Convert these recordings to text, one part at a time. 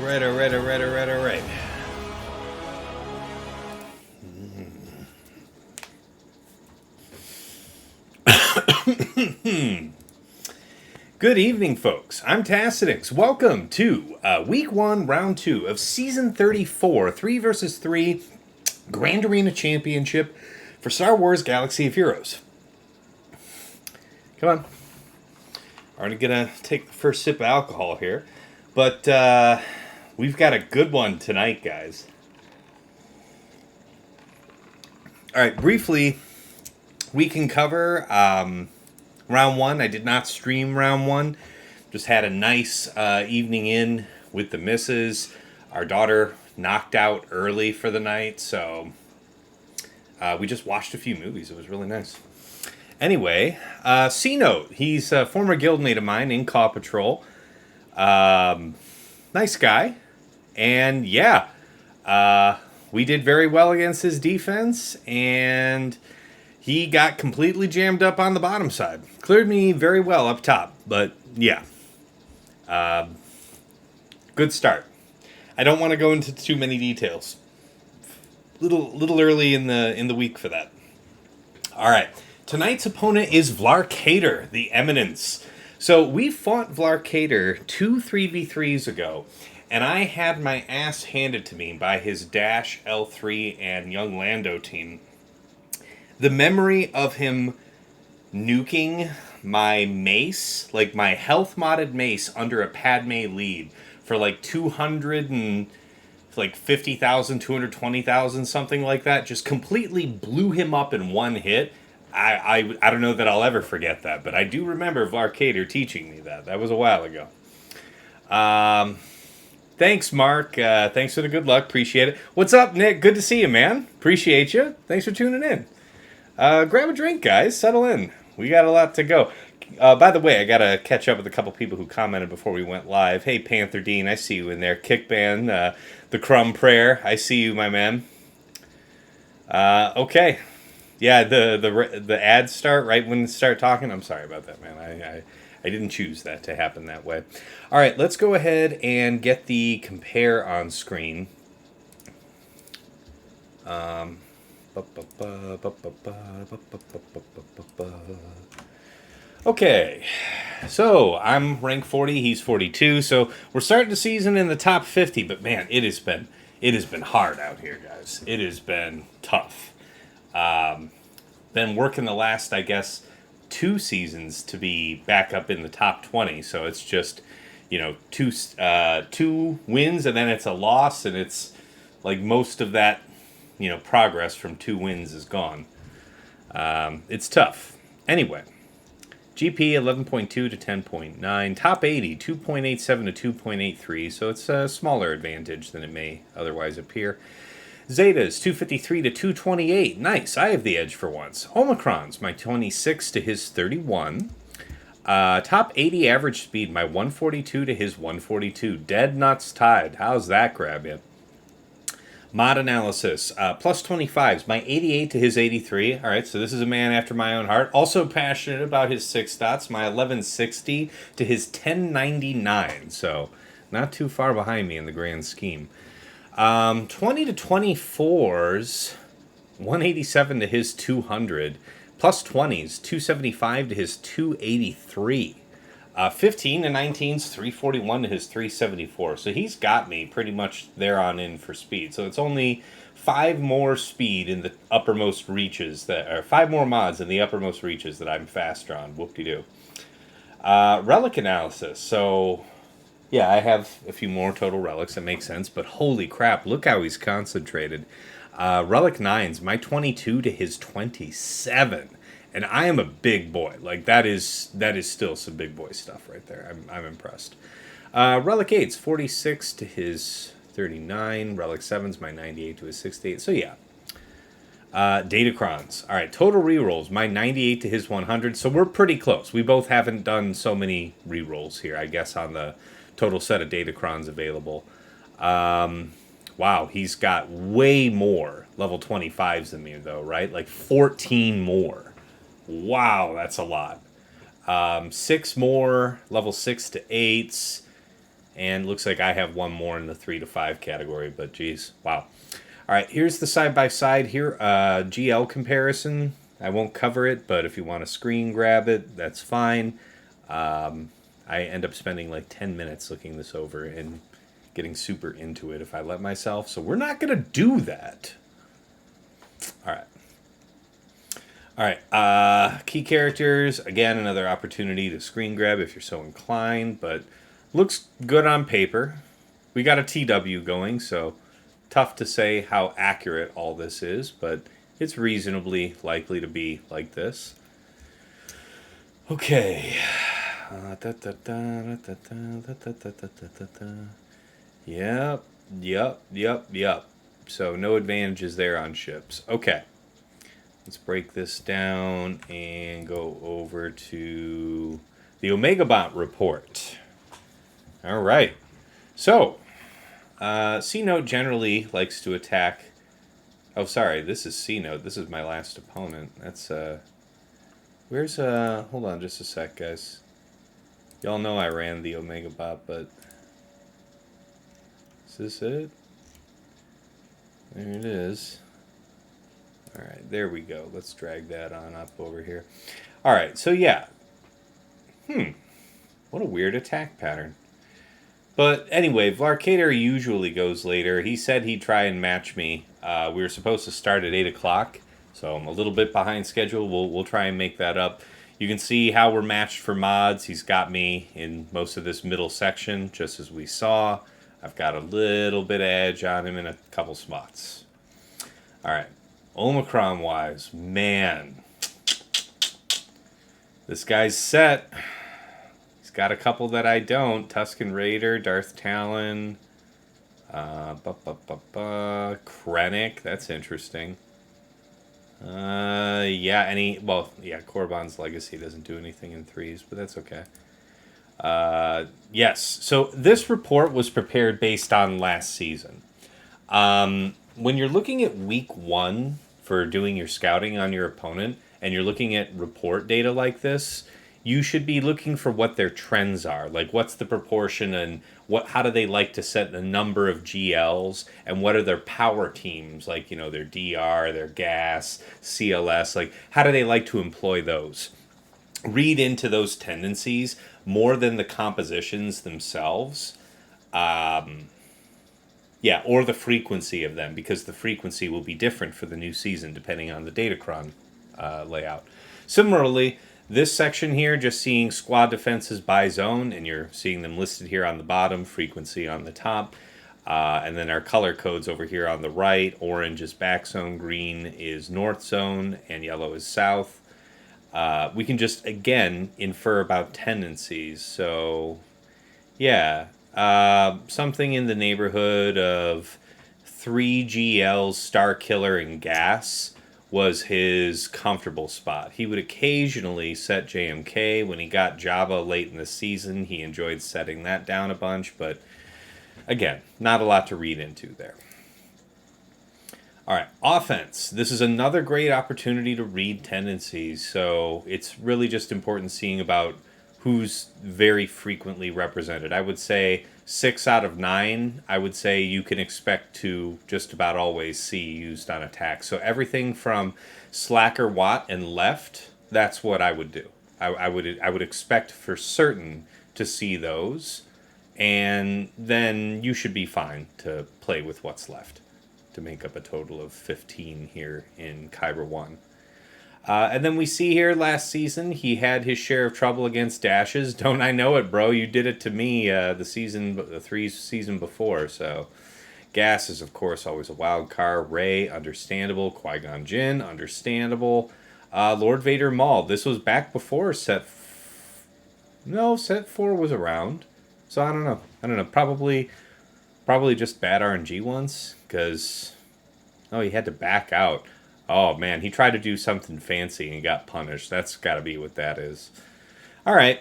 All right. Good evening, folks. I'm Tassadix. Welcome to Week 1, Round 2 of Season 34, 3 vs. 3 Grand Arena Championship for Star Wars Galaxy of Heroes. Come on. Already gonna take the first sip of alcohol here. But we've got a good one tonight, guys. Alright, briefly, we can cover Round 1. I did not stream Round 1. Just had a nice evening in with the missus. Our daughter knocked out early for the night, so we just watched a few movies. It was really nice. Anyway, C-Note. He's a former guildmate of mine in Paw Patrol. Nice guy. And yeah, we did very well against his defense, and he got completely jammed up on the bottom side. Cleared me very well up top, but yeah. Good start. I don't want to go into too many details. Little early in the week for that. All right. Tonight's opponent is Vlarcatur, the Eminence. So we fought Vlarcatur 2 3v3s ago, and I had my ass handed to me by his Dash, L3, and Young Lando team. The memory of him nuking my mace, like my health modded mace under a Padme lead for like 250,000, 220,000, something like that, just completely blew him up in one hit. I don't know that I'll ever forget that, but I do remember Vlarcatur teaching me that. That was a while ago. Thanks, Mark. Thanks for the good luck. Appreciate it. What's up, Nick? Good to see you, man. Appreciate you. Thanks for tuning in. Grab a drink, guys. Settle in. We got a lot to go. By the way, I got to catch up with a couple people who commented before we went live. Hey, Panther Dean, I see you in there. Kickban, the Crumb Prayer, I see you, my man. Okay. Yeah, the ads start right when you start talking. I'm sorry about that, man. I didn't choose that to happen that way. All right, let's go ahead and get the compare on screen. Okay, so I'm rank 40, he's 42, so we're starting the season in the top 50, but man, it has been hard out here, guys. It has been tough. been working the last, I guess, 2 seasons to be back up in the top 20. So it's just, two wins and then it's a loss, and it's like most of that, progress from 2 wins is gone. It's tough. Anyway, GP 11.2 to 10.9, top 80 2.87 to 2.83. So it's a smaller advantage than it may otherwise appear. Zetas, 253 to 228. Nice, I have the edge for once. Omicron's, my 26 to his 31. Top 80 average speed, my 142 to his 142. Dead nuts tied. How's that grab you? Mod analysis, plus 25s, my 88 to his 83. All right, so this is a man after my own heart. Also passionate about his 6 dots, my 1160 to his 1099. So not too far behind me in the grand scheme. 20 to 24s, 187 to his 200. Plus 20s, 275 to his 283. 15 to 19s, 341 to his 374. So he's got me pretty much there on in for speed. So it's only 5 more speed in the uppermost reaches, or 5 more mods in the uppermost reaches that I'm faster on. Whoop-de-doo. Relic analysis. So yeah, I have a few more total relics. That makes sense. But holy crap, look how he's concentrated. Relic 9s, my 22 to his 27. And I am a big boy. Like, that is still some big boy stuff right there. I'm impressed. Relic 8's 46 to his 39. Relic 7's my 98 to his 68. So, yeah. Datacrons. All right, total rerolls. My 98 to his 100. So, we're pretty close. We both haven't done so many rerolls here, I guess, on the total set of Datacrons available. Wow, he's got way more level 25s than me, though, right? Like 14 more. Wow, that's a lot. 6 more level 6 to 8s. And looks like I have 1 more in the 3 to 5 category, but geez, wow. All right, here's the side-by-side here. GL comparison. I won't cover it, but if you want to screen grab it, that's fine. I end up spending like 10 minutes looking this over and getting super into it if I let myself. So we're not going to do that. All right. All right. Key characters. Again, another opportunity to screen grab if you're so inclined, but looks good on paper. We got a TW going, so tough to say how accurate all this is, but it's reasonably likely to be like this. Okay. Yep. So no advantages there on ships. Okay. Let's break this down and go over to the Omega Bot report. All right. So, C-Note generally likes to attack... Oh, sorry, this is C-Note. This is my last opponent. That's, Where's, Hold on just a sec, guys. Y'all know I ran the Omega Bot, but... Is this it? There it is. Alright, there we go. Let's drag that on up over here. Alright, so yeah. What a weird attack pattern. But anyway, Vlarcatur usually goes later. He said he'd try and match me. We were supposed to start at 8 o'clock, so I'm a little bit behind schedule. We'll try and make that up. You can see how we're matched for mods. He's got me in most of this middle section, just as we saw. I've got a little bit of edge on him in a couple spots. Alright, Omicron-wise, man. This guy's set. He's got a couple that I don't. Tusken Raider, Darth Talon, Krennic, that's interesting. Korriban's Legacy doesn't do anything in 3s, but that's okay. Yes, so this report was prepared based on last season. When you're looking at week 1 for doing your scouting on your opponent, and you're looking at report data like this, you should be looking for what their trends are. Like, what's the proportion and how do they like to set the number of GLs, and what are their power teams, like, their DR, their gas, CLS, like, how do they like to employ those? Read into those tendencies more than the compositions themselves. Or the frequency of them, because the frequency will be different for the new season depending on the Datacron layout. Similarly, this section here, just seeing squad defenses by zone, and you're seeing them listed here on the bottom, frequency on the top. And then our color codes over here on the right. Orange is back zone, green is north zone, and yellow is south. We can just, again, infer about tendencies. So, yeah, something in the neighborhood of 3 GLs, Star Killer, and Gas was his comfortable spot. He would occasionally set JMK. When he got Jabba late in the season, he enjoyed setting that down a bunch, but again, not a lot to read into there. All right, offense. This is another great opportunity to read tendencies, so it's really just important seeing about who's very frequently represented. I would say 6 out of 9, I would say you can expect to just about always see used on attack. So everything from Slacker, Watt, and left, that's what I would do. I would expect for certain to see those, and then you should be fine to play with what's left to make up a total of 15 here in Kyber 1. And then we see here last season, he had his share of trouble against dashes. Don't I know it, bro? You did it to me the 3 season before. So Gas is, of course, always a wild card. Rey, understandable. Qui-Gon Jinn, understandable. Lord Vader Maul. This was back before set 4 was around. So I don't know. Probably just bad RNG once. Because, he had to back out. Oh, man, he tried to do something fancy and got punished. That's got to be what that is. All right,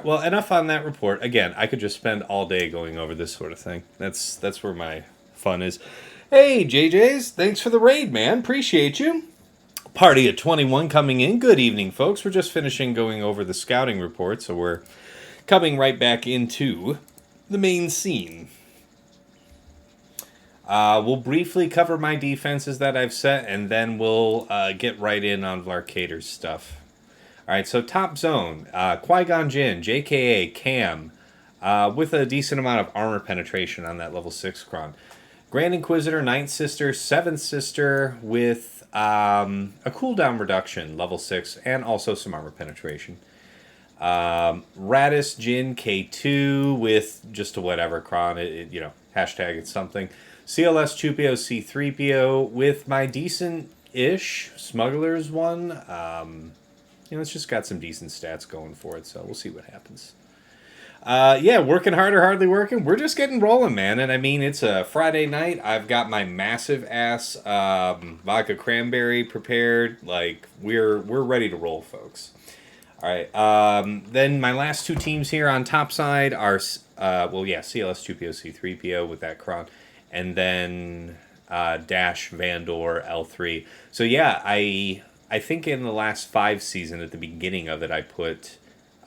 well, enough on that report. Again, I could just spend all day going over this sort of thing. That's where my fun is. Hey, JJs, thanks for the raid, man. Appreciate you. Party of 21 coming in. Good evening, folks. We're just finishing going over the scouting report, so we're coming right back into the main scene. We'll briefly cover my defenses that I've set, and then we'll get right in on Vlarcatur's stuff. All right, so top zone, Qui-Gon Jinn, JKA, Cam, with a decent amount of armor penetration on that level 6 Kron. Grand Inquisitor, Ninth Sister, Seventh Sister with a cooldown reduction, level 6, and also some armor penetration. Raddus, Jinn, K2 with just a whatever Kron, hashtag it's something. CLS Chewpio C3PO with my decent-ish Smugglers one. It's just got some decent stats going for it, so we'll see what happens. Working hard or hardly working. We're just getting rolling, man. And I mean, it's a Friday night. I've got my massive ass vodka cranberry prepared. Like, we're ready to roll, folks. All right. Then my last 2 teams here on top side are, CLS Chewpio C3PO with that Kron. And then Dash, Vandor, L3. So yeah, I think in the last 5 season, at the beginning of it, I put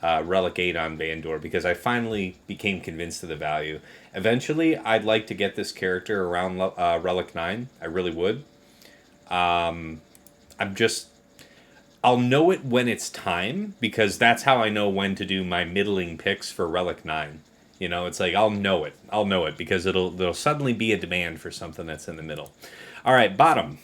Relic 8 on Vandor because I finally became convinced of the value. Eventually, I'd like to get this character around Relic 9. I really would. I'll know it when it's time because that's how I know when to do my middling picks for Relic 9. It's like I'll know it because there'll suddenly be a demand for something that's in the middle. All right, bottom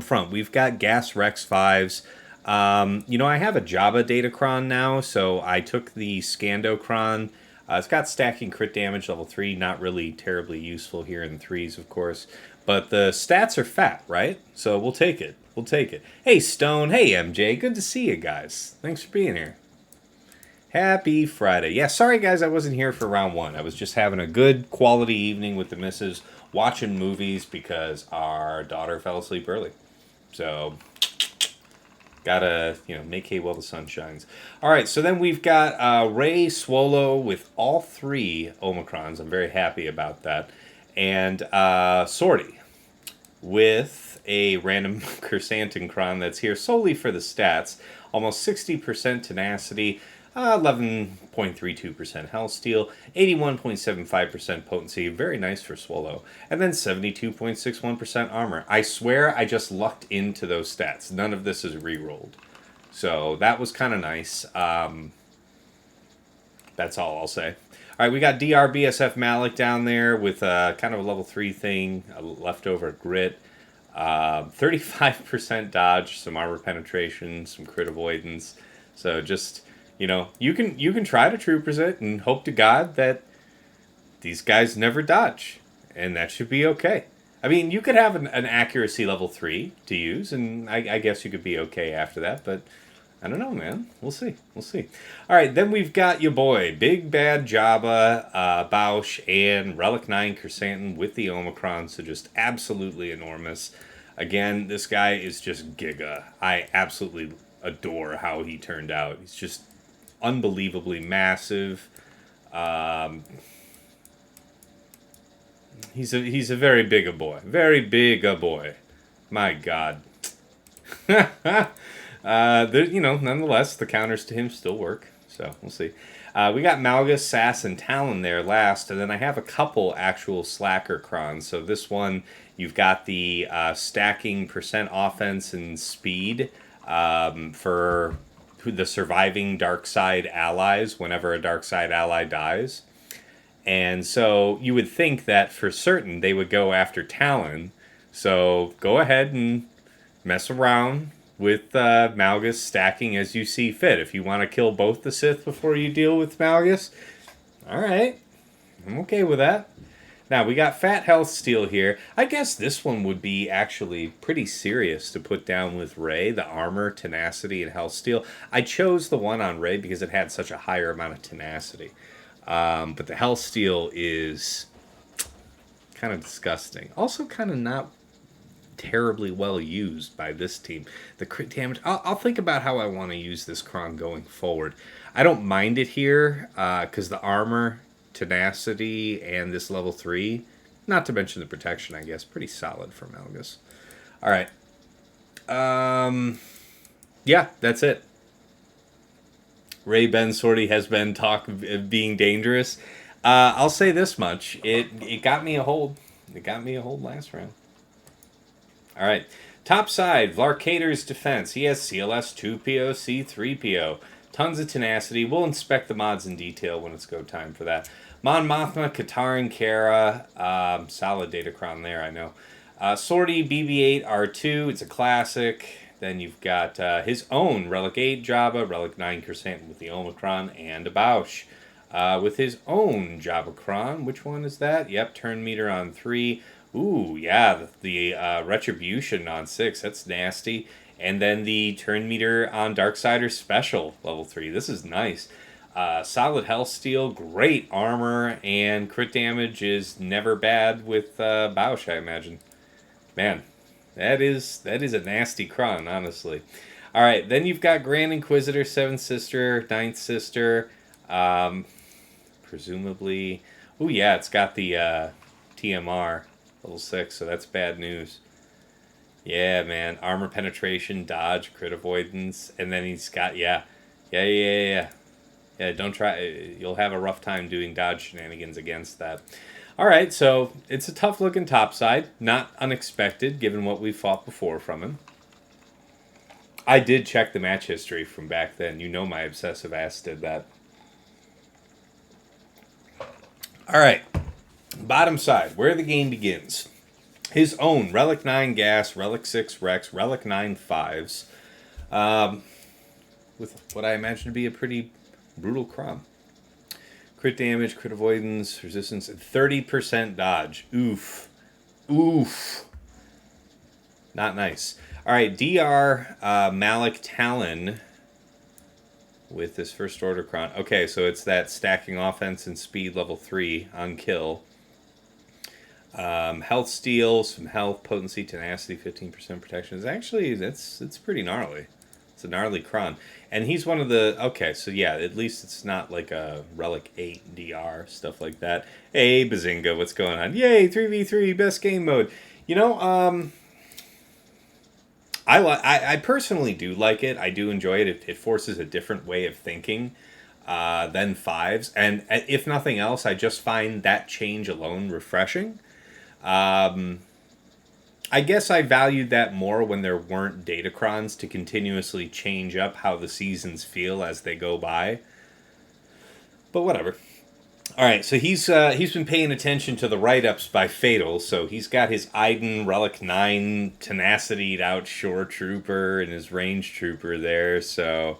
front, we've got Gas Rex 5s. I have a Jabba Datacron now, so I took the Scandocron. It's got stacking crit damage, level 3, not really terribly useful here in 3s, of course. But the stats are fat, right? So we'll take it. Hey, Stone. Hey, MJ. Good to see you guys. Thanks for being here. Happy Friday. Yeah, sorry guys I wasn't here for round 1. I was just having a good quality evening with the missus, watching movies because our daughter fell asleep early. So, gotta, make hay while the sun shines. Alright, so then we've got Rey, Swolo with all 3 Omicrons. I'm very happy about that. And Sortie with a random Chrysanthemum Kron that's here solely for the stats. Almost 60% tenacity. 11.32% health steal, 81.75% potency, very nice for Swolo, and then 72.61% armor. I swear I just lucked into those stats. None of this is re-rolled. So that was kind of nice. That's all I'll say. All right, we got DRBSF Malak down there with kind of a level 3 thing, a leftover grit. 35% dodge, some armor penetration, some crit avoidance. So just, you can try to troopers it and hope to God that these guys never dodge, and that should be okay. I mean, you could have an accuracy level 3 to use, and I guess you could be okay after that, but I don't know, man. We'll see. We'll see. All right, then we've got your boy, Big Bad Jabba, Boushh, and Relic 9 Chrysanthemum with the Omicron, so just absolutely enormous. Again, this guy is just giga. I absolutely adore how he turned out. He's just unbelievably massive. He's a very big a boy. Very big a boy. My God. Nonetheless, the counters to him still work. So, we'll see. We got Malgus, Sass, and Talon there last. And then I have a couple actual slacker crons. So this one, you've got the stacking percent offense and speed for the surviving dark side allies whenever a dark side ally dies. And so you would think that for certain they would go after Talon. So go ahead and mess around with Malgus stacking as you see fit. If you want to kill both the Sith before you deal with Malgus, all right. I'm okay with that. Now, we got Fat Health Steal here. I guess this one would be actually pretty serious to put down with Rey, the armor, tenacity, and health steal. I chose the one on Rey because it had such a higher amount of tenacity. But the health steal is kind of disgusting. Also kind of not terribly well used by this team. The crit damage, I'll think about how I want to use this cron going forward. I don't mind it here because the armor, tenacity, and this level 3, not to mention the protection, I guess, pretty solid for Malgus. All right. Yeah, that's it. Rey Ben Sortie has been talk of being dangerous. I'll say this much. It got me a hold. It got me a hold last round. All right. Top side, Vlarcatur's defense. He has CLS 2PO, C3PO. Tons of tenacity. We'll inspect the mods in detail when it's go time for that. Mon Mothma, Katarn, Cara. Solid Datacron there, I know. Sortie BB-8 R2. It's a classic. Then you've got his own Relic 8 Jabba, Relic 9 Chrysanthemum with the Omicron, and a Boushh. With his own Jabba Cron. Which one is that? Yep, turn meter on 3. Ooh, yeah, the Retribution on 6. That's nasty. And then the turn meter on Darksider Special, level 3. This is nice. Solid health steal, great armor, and crit damage is never bad with Boushh, I imagine. Man, that is a nasty cron, honestly. All right, then you've got Grand Inquisitor, 7th Sister, 9th Sister. Presumably... Ooh, yeah, it's got the TMR, level 6, so that's bad news. Yeah, man. Armor penetration, dodge, crit avoidance. And then he's got, yeah, don't try. You'll have a rough time doing dodge shenanigans against that. All right, so it's a tough-looking topside. Not unexpected, given what we fought before from him. I did check the match history from back then. You know my obsessive ass did that. All right, bottom side, where the game begins. His own Relic 9 Gas, Relic 6 Rex, Relic 9 5s. With what I imagine to be a pretty brutal crom. Crit damage, crit avoidance, resistance, and 30% dodge. Oof. Oof. Not nice. All right, DR Malak Talon with this first order cron. Okay, so it's that stacking offense and speed level 3 on kill. Health steal, some health, potency, tenacity, 15% protection. It's pretty gnarly. It's a gnarly cron. And he's one of the... Okay, so yeah, at least it's not like a Relic 8 DR, stuff like that. Hey, Bazinga, what's going on? Yay, 3v3, best game mode. You know, I personally do like it. I do enjoy it. It forces a different way of thinking than 5s. And if nothing else, I just find that change alone refreshing. I guess I valued that more when there weren't Datacrons to continuously change up how the seasons feel as they go by. But whatever. All right, so he's been paying attention to the write-ups by Fatal, so he's got his Iden Relic 9 tenacity out shore trooper and his range trooper there, so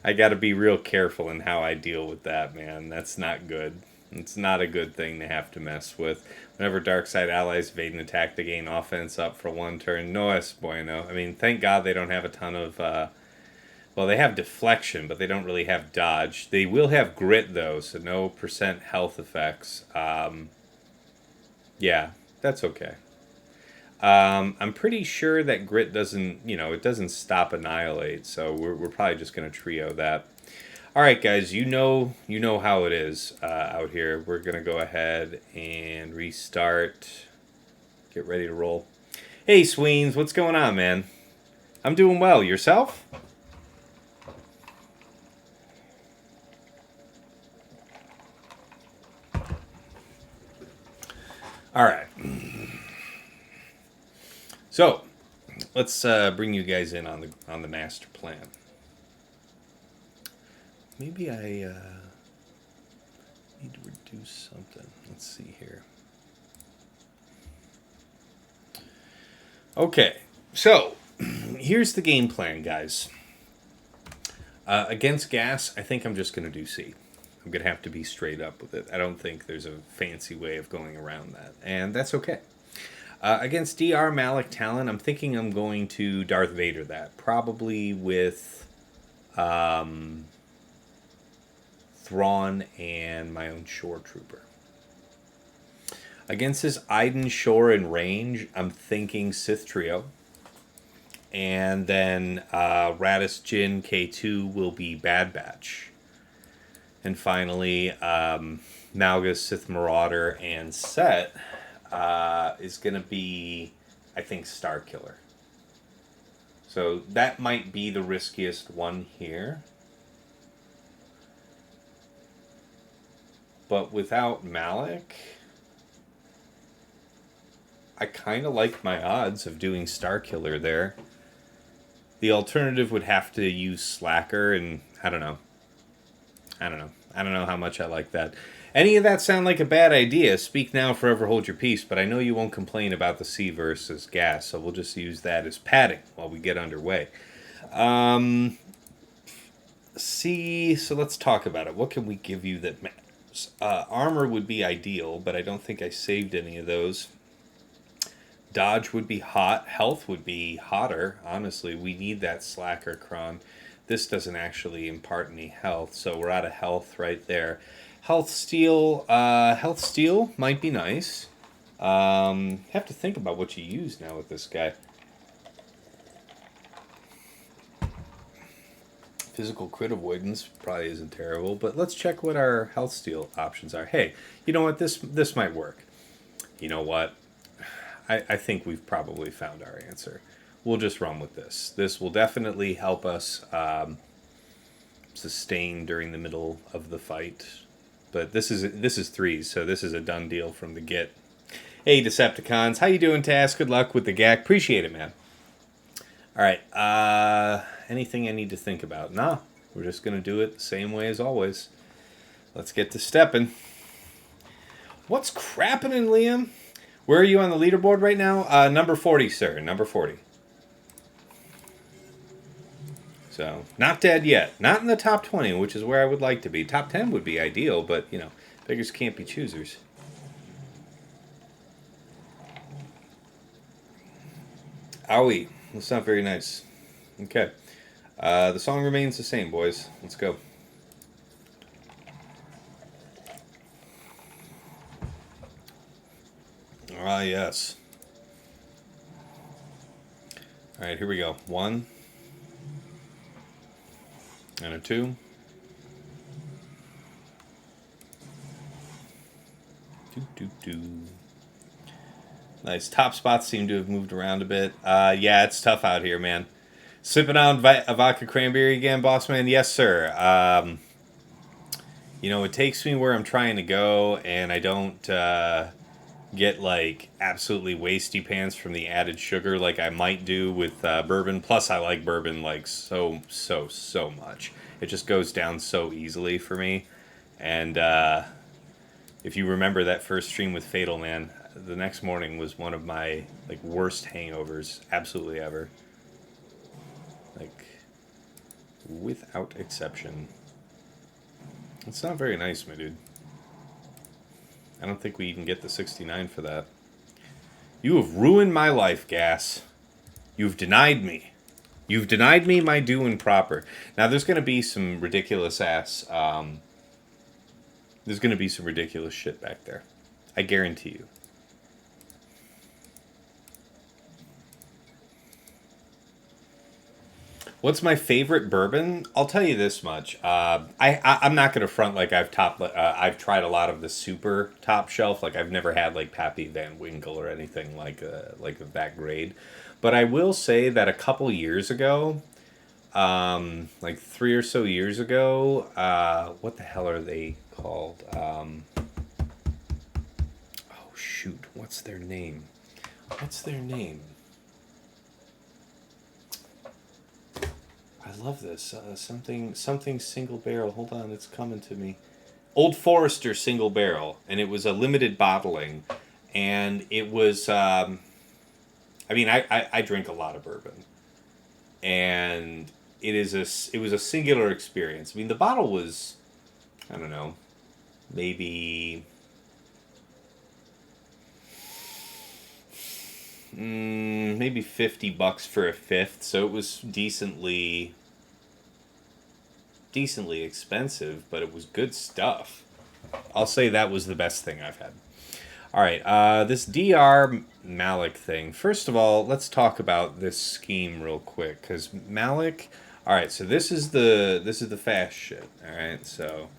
I got to be real careful in how I deal with that, man. That's not good. It's not a good thing to have to mess with. Whenever dark side allies evade an attack, they gain offense up for 1 turn. No es bueno. I mean, thank God they don't have a ton of... well, they have deflection, but they don't really have dodge. They will have grit, though, so no % health effects. Yeah, that's okay. I'm pretty sure that grit doesn't, it doesn't stop annihilate, so we're probably just going to trio that. All right, guys, you know how it is out here. We're going to go ahead and restart. Get ready to roll. Hey, Sweens, what's going on, man? I'm doing well. Yourself? All right. So, let's bring you guys in on the master plan. Maybe I need to reduce something. Let's see here. Okay, so here's the game plan, guys. Against gas, I think I'm just going to do C. I'm going to have to be straight up with it. I don't think there's a fancy way of going around that, and that's okay. Against DR, Malak, Talon, I'm thinking I'm going to Darth Vader that. Probably with Thrawn and my own shore trooper. Against his Iden, shore, and range, I'm thinking Sith Trio. And then Raddus, Jin, K2 will be Bad Batch. And finally, Malgus, Sith Marauder, and Set is going to be, I think, Star Killer. So that might be the riskiest one here. But without Malak, I kind of like my odds of doing Star Killer there. The alternative would have to use Slacker, and I don't know. I don't know how much I like that. Any of that sound like a bad idea? Speak now, forever hold your peace, but I know you won't complain about the C versus gas, so we'll just use that as padding while we get underway. C, so let's talk about it. What can we give you that matters? Armor would be ideal, but I don't think I saved any of those. Dodge would be hot. Health would be hotter. Honestly, we need that slacker cron. This doesn't actually impart any health, so we're out of health right there. Health steal might be nice. Have to think about what you use now with this guy. Physical crit avoidance probably isn't terrible, but let's check what our health steal options are. Hey, you know what? This might work. You know what? I think we've probably found our answer. We'll just run with this. This will definitely help us sustain during the middle of the fight. But this is 3, so this is a done deal from the get. Hey, Decepticons. How you doing, Tass? Good luck with the GAC. Appreciate it, man. All right. Anything I need to think about? Nah. We're just going to do it the same way as always. Let's get to stepping. What's crapping, Liam? Where are you on the leaderboard right now? Number 40, sir. Number 40. So, not dead yet. Not in the top 20, which is where I would like to be. Top 10 would be ideal, but, beggars can't be choosers. Owie. That's not very nice. Okay. The song remains the same, boys. Let's go. Ah, yes. All right, here we go. 1. And a 2. 2. Nice. Top spots seem to have moved around a bit. Yeah, it's tough out here, man. Sipping on a vodka cranberry again, boss man? Yes, sir. It takes me where I'm trying to go, and I don't get, absolutely wasty pants from the added sugar like I might do with bourbon. Plus, I like bourbon, so much. It just goes down so easily for me. And, If you remember that first stream with Fatal, man, the next morning was one of my like worst hangovers absolutely ever. Like, without exception. It's not very nice, my dude. I don't think we even get the 69 for that. You have ruined my life, Gas. You've denied me. You've denied me my due and proper. Now, there's going to be some ridiculous ass... there's going to be some ridiculous shit back there. I guarantee you. What's my favorite bourbon? I'll tell you this much. I'm not going to front like I've tried a lot of the super top shelf. Like I've never had like Pappy Van Winkle or anything like that grade. But I will say that a couple years ago, like 3 or so years ago, what the hell are they called? Oh shoot, what's their name? What's their name? I love this. Something single barrel. Hold on, it's coming to me. Old Forester single barrel, and it was a limited bottling, and it was. I drink a lot of bourbon, and it was a singular experience. I mean, the bottle was, I don't know, maybe. Maybe $50 for a fifth, so it was decently expensive, but it was good stuff. I'll say that was the best thing I've had. All right, this DR Malak thing. First of all, let's talk about this scheme real quick, because Malak. All right, so this is the fast shit. All right, so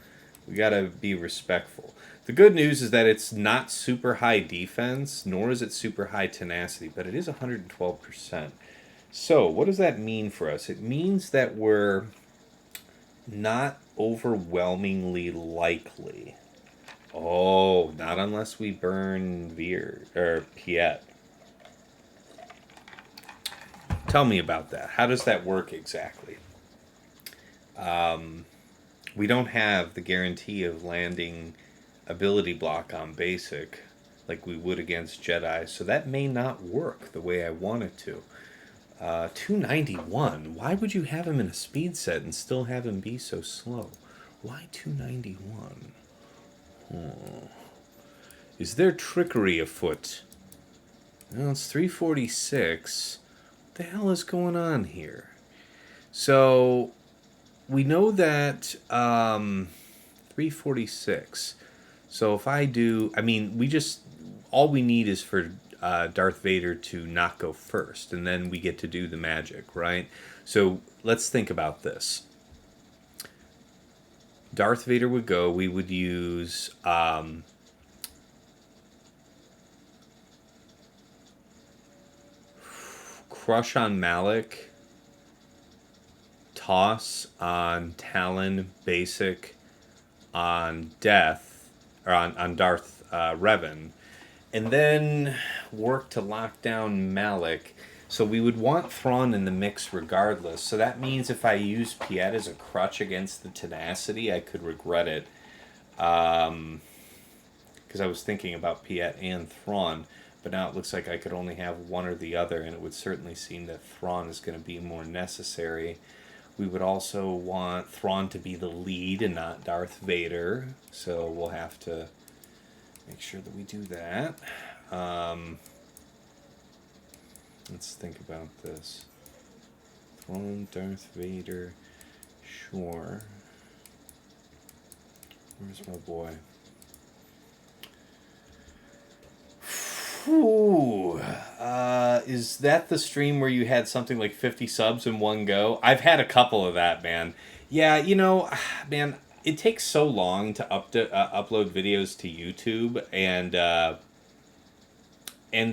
we gotta be respectful. The good news is that it's not super high defense, nor is it super high tenacity, but it is 112%. So what does that mean for us? It means that we're not overwhelmingly likely. Oh, not unless we burn Veers or Piett. Tell me about that. How does that work exactly? We don't have the guarantee of landing ability block on basic like we would against Jedi, so that may not work the way I want it to. 291. Why would you have him in a speed set and still have him be so slow? Why 291? Is there trickery afoot? Well, it's 346. What the hell is going on here? So we know that 346. So if I do, I mean, all we need is for Darth Vader to not go first, and then we get to do the magic, right? So let's think about this. Darth Vader would go, we would use Crush on Malak, Toss on Talon, Basic on Death, or on Darth Revan, and then work to lock down Malak. So we would want Thrawn in the mix regardless. So that means if I use Piett as a crutch against the tenacity, I could regret it. Because I was thinking about Piett and Thrawn, but now it looks like I could only have one or the other, and it would certainly seem that Thrawn is going to be more necessary. We would also want Thrawn to be the lead and not Darth Vader, so we'll have to make sure that we do that. Let's think about this. Thrawn, Darth Vader, sure. Where's my boy? Ooh, is that the stream where you had something like 50 subs in one go? I've had a couple of that, man. Yeah, man, it takes so long to upload videos to YouTube, and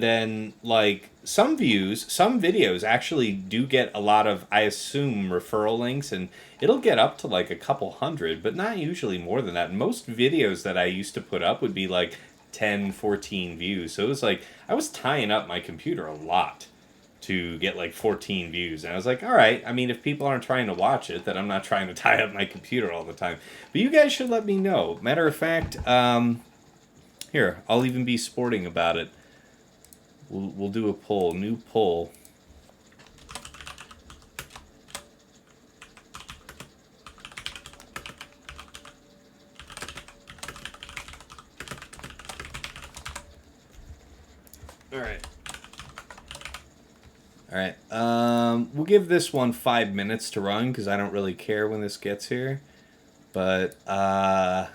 then like some videos actually do get a lot of, I assume, referral links, and it'll get up to like a couple hundred, but not usually more than that. Most videos that I used to put up would be like 10, 14 views. So it was like I was tying up my computer a lot to get like 14 views. And I was like, all right, I mean, if people aren't trying to watch it, then I'm not trying to tie up my computer all the time. But you guys should let me know. Matter of fact, Here, I'll even be sporting about it. We'll do a poll. New poll. Alright, we'll give this one 5 minutes to run, because I don't really care when this gets here. But, the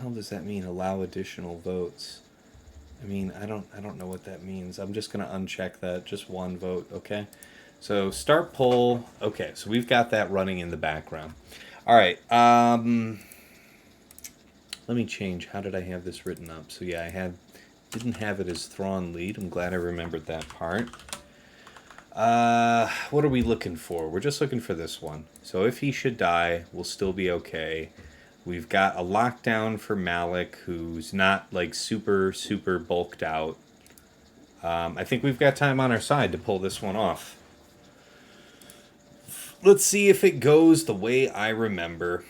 hell does that mean, allow additional votes? I mean, I don't know what that means. I'm just going to uncheck that, just one vote, okay? So, start poll. Okay, so we've got that running in the background. Alright, let me change. How did I have this written up? So, yeah, didn't have it as Thrawn lead. I'm glad I remembered that part. What are we looking for? We're just looking for this one. So if he should die, we'll still be okay. We've got a lockdown for Malak, who's not like super bulked out. I think we've got time on our side to pull this one off. Let's see if it goes the way I remember,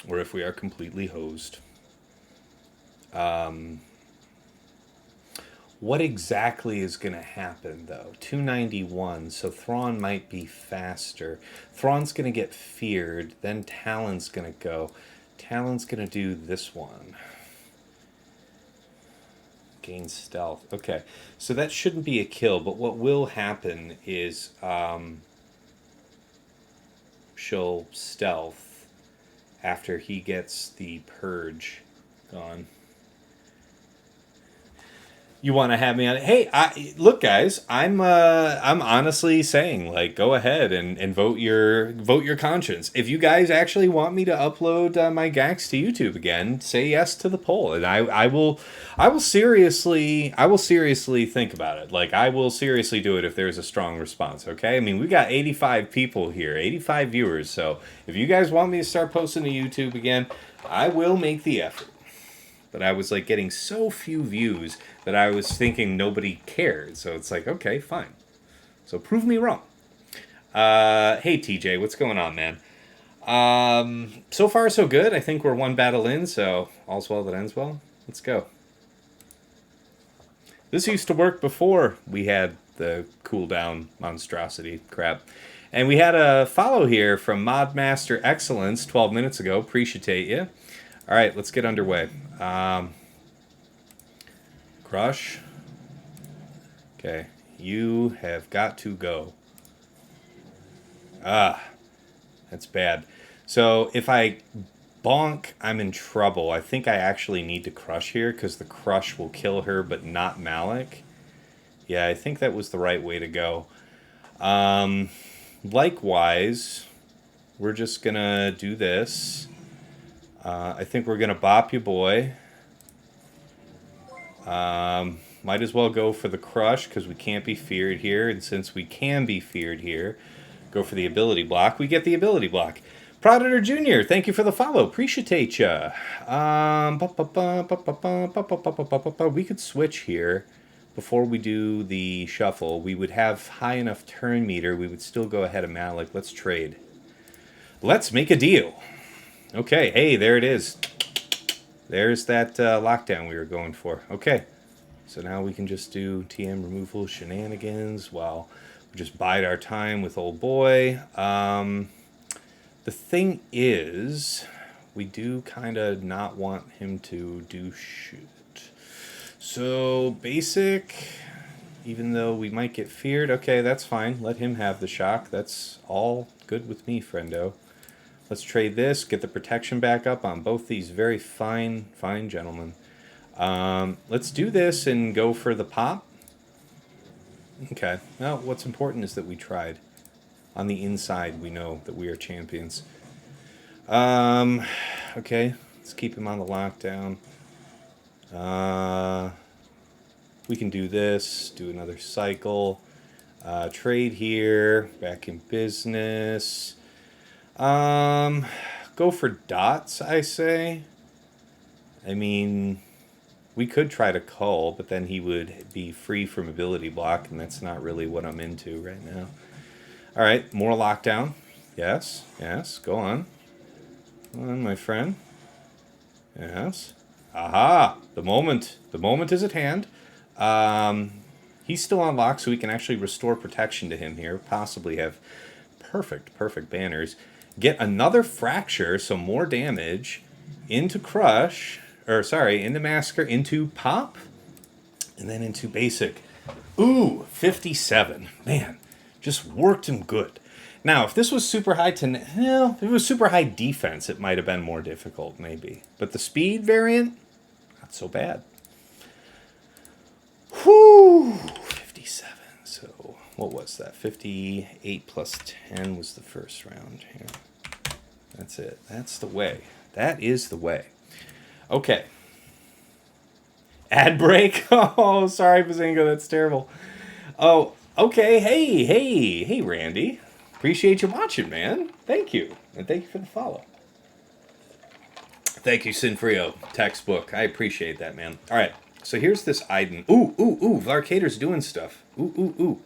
or if we are completely hosed. What exactly is going to happen, though? 291, so Thrawn might be faster. Thrawn's going to get feared, then Talon's going to go. Talon's going to do this one. Gain stealth. Okay, so that shouldn't be a kill, but what will happen is she'll stealth after he gets the purge gone. You want to have me on it? Hey, look, guys. I'm honestly saying, like, go ahead and vote your conscience. If you guys actually want me to upload my gags to YouTube again, say yes to the poll, and I will seriously think about it. Like, I will seriously do it if there's a strong response. Okay, I mean, we got 85 people here, 85 viewers. So if you guys want me to start posting to YouTube again, I will make the effort. But I was like getting so few views that I was thinking nobody cared. So it's like, okay, fine. So prove me wrong. Hey TJ, what's going on, man? So far so good. I think we're one battle in, so all's well that ends well. Let's go. This used to work before we had the cooldown monstrosity crap. And we had a follow here from Modmaster Excellence 12 minutes ago. Appreciate you. All right, let's get underway. Crush. Okay, you have got to go. That's bad. So if I bonk, I'm in trouble. I think I actually need to crush here because the crush will kill her, but not Malak. Yeah, I think that was the right way to go. Likewise, we're just gonna do this. I think we're going to bop you, boy. Might as well go for the crush because we can't be feared here. And since we can be feared here, go for the ability block. We get the ability block. Predator Jr., thank you for the follow. Appreciate ya. We could switch here before we do the shuffle. We would have high enough turn meter. We would still go ahead of Malak. Let's trade. Let's make a deal. Okay, hey, there it is. There's that lockdown we were going for. Okay, so now we can just do TM removal shenanigans while we just bide our time with old boy. The thing is, we do kind of not want him to do shit. So, basic, even though we might get feared, okay, that's fine. Let him have the shock. That's all good with me, friendo. Let's trade this, get the protection back up on both these very fine gentlemen. Let's do this and go for the pop. Okay, now what's important is that we tried. On the inside, we know that we are champions. Okay, let's keep him on the lockdown. We can do this, do another cycle. Trade here, back in business. Go for dots, I say. I mean, we could try to cull, but then he would be free from ability block, and that's not really what I'm into right now. Alright, more lockdown. Yes, go on. Come on, my friend. Yes. Aha! The moment is at hand. He's still unlocked, so we can actually restore protection to him here. Possibly have perfect banners. Get another fracture, so more damage into crush, or sorry, into massacre, into pop, and then into basic. Ooh, 57. Man, just worked him good. Now, if this was super high if it was super high defense, it might have been more difficult, maybe. But the speed variant, not so bad. Whew, 57. So, what was that? 58 plus 10 was the first round. Yeah. That's it. That's the way. That is the way. Okay. Ad break? Oh, sorry, Bazinga, that's terrible. Oh, okay. Hey, Randy. Appreciate you watching, man. Thank you. And thank you for the follow. Thank you, Sinfrio. Textbook. I appreciate that, man. All right. So here's this Iden. Ooh. Vlarcatur's doing stuff. Ooh.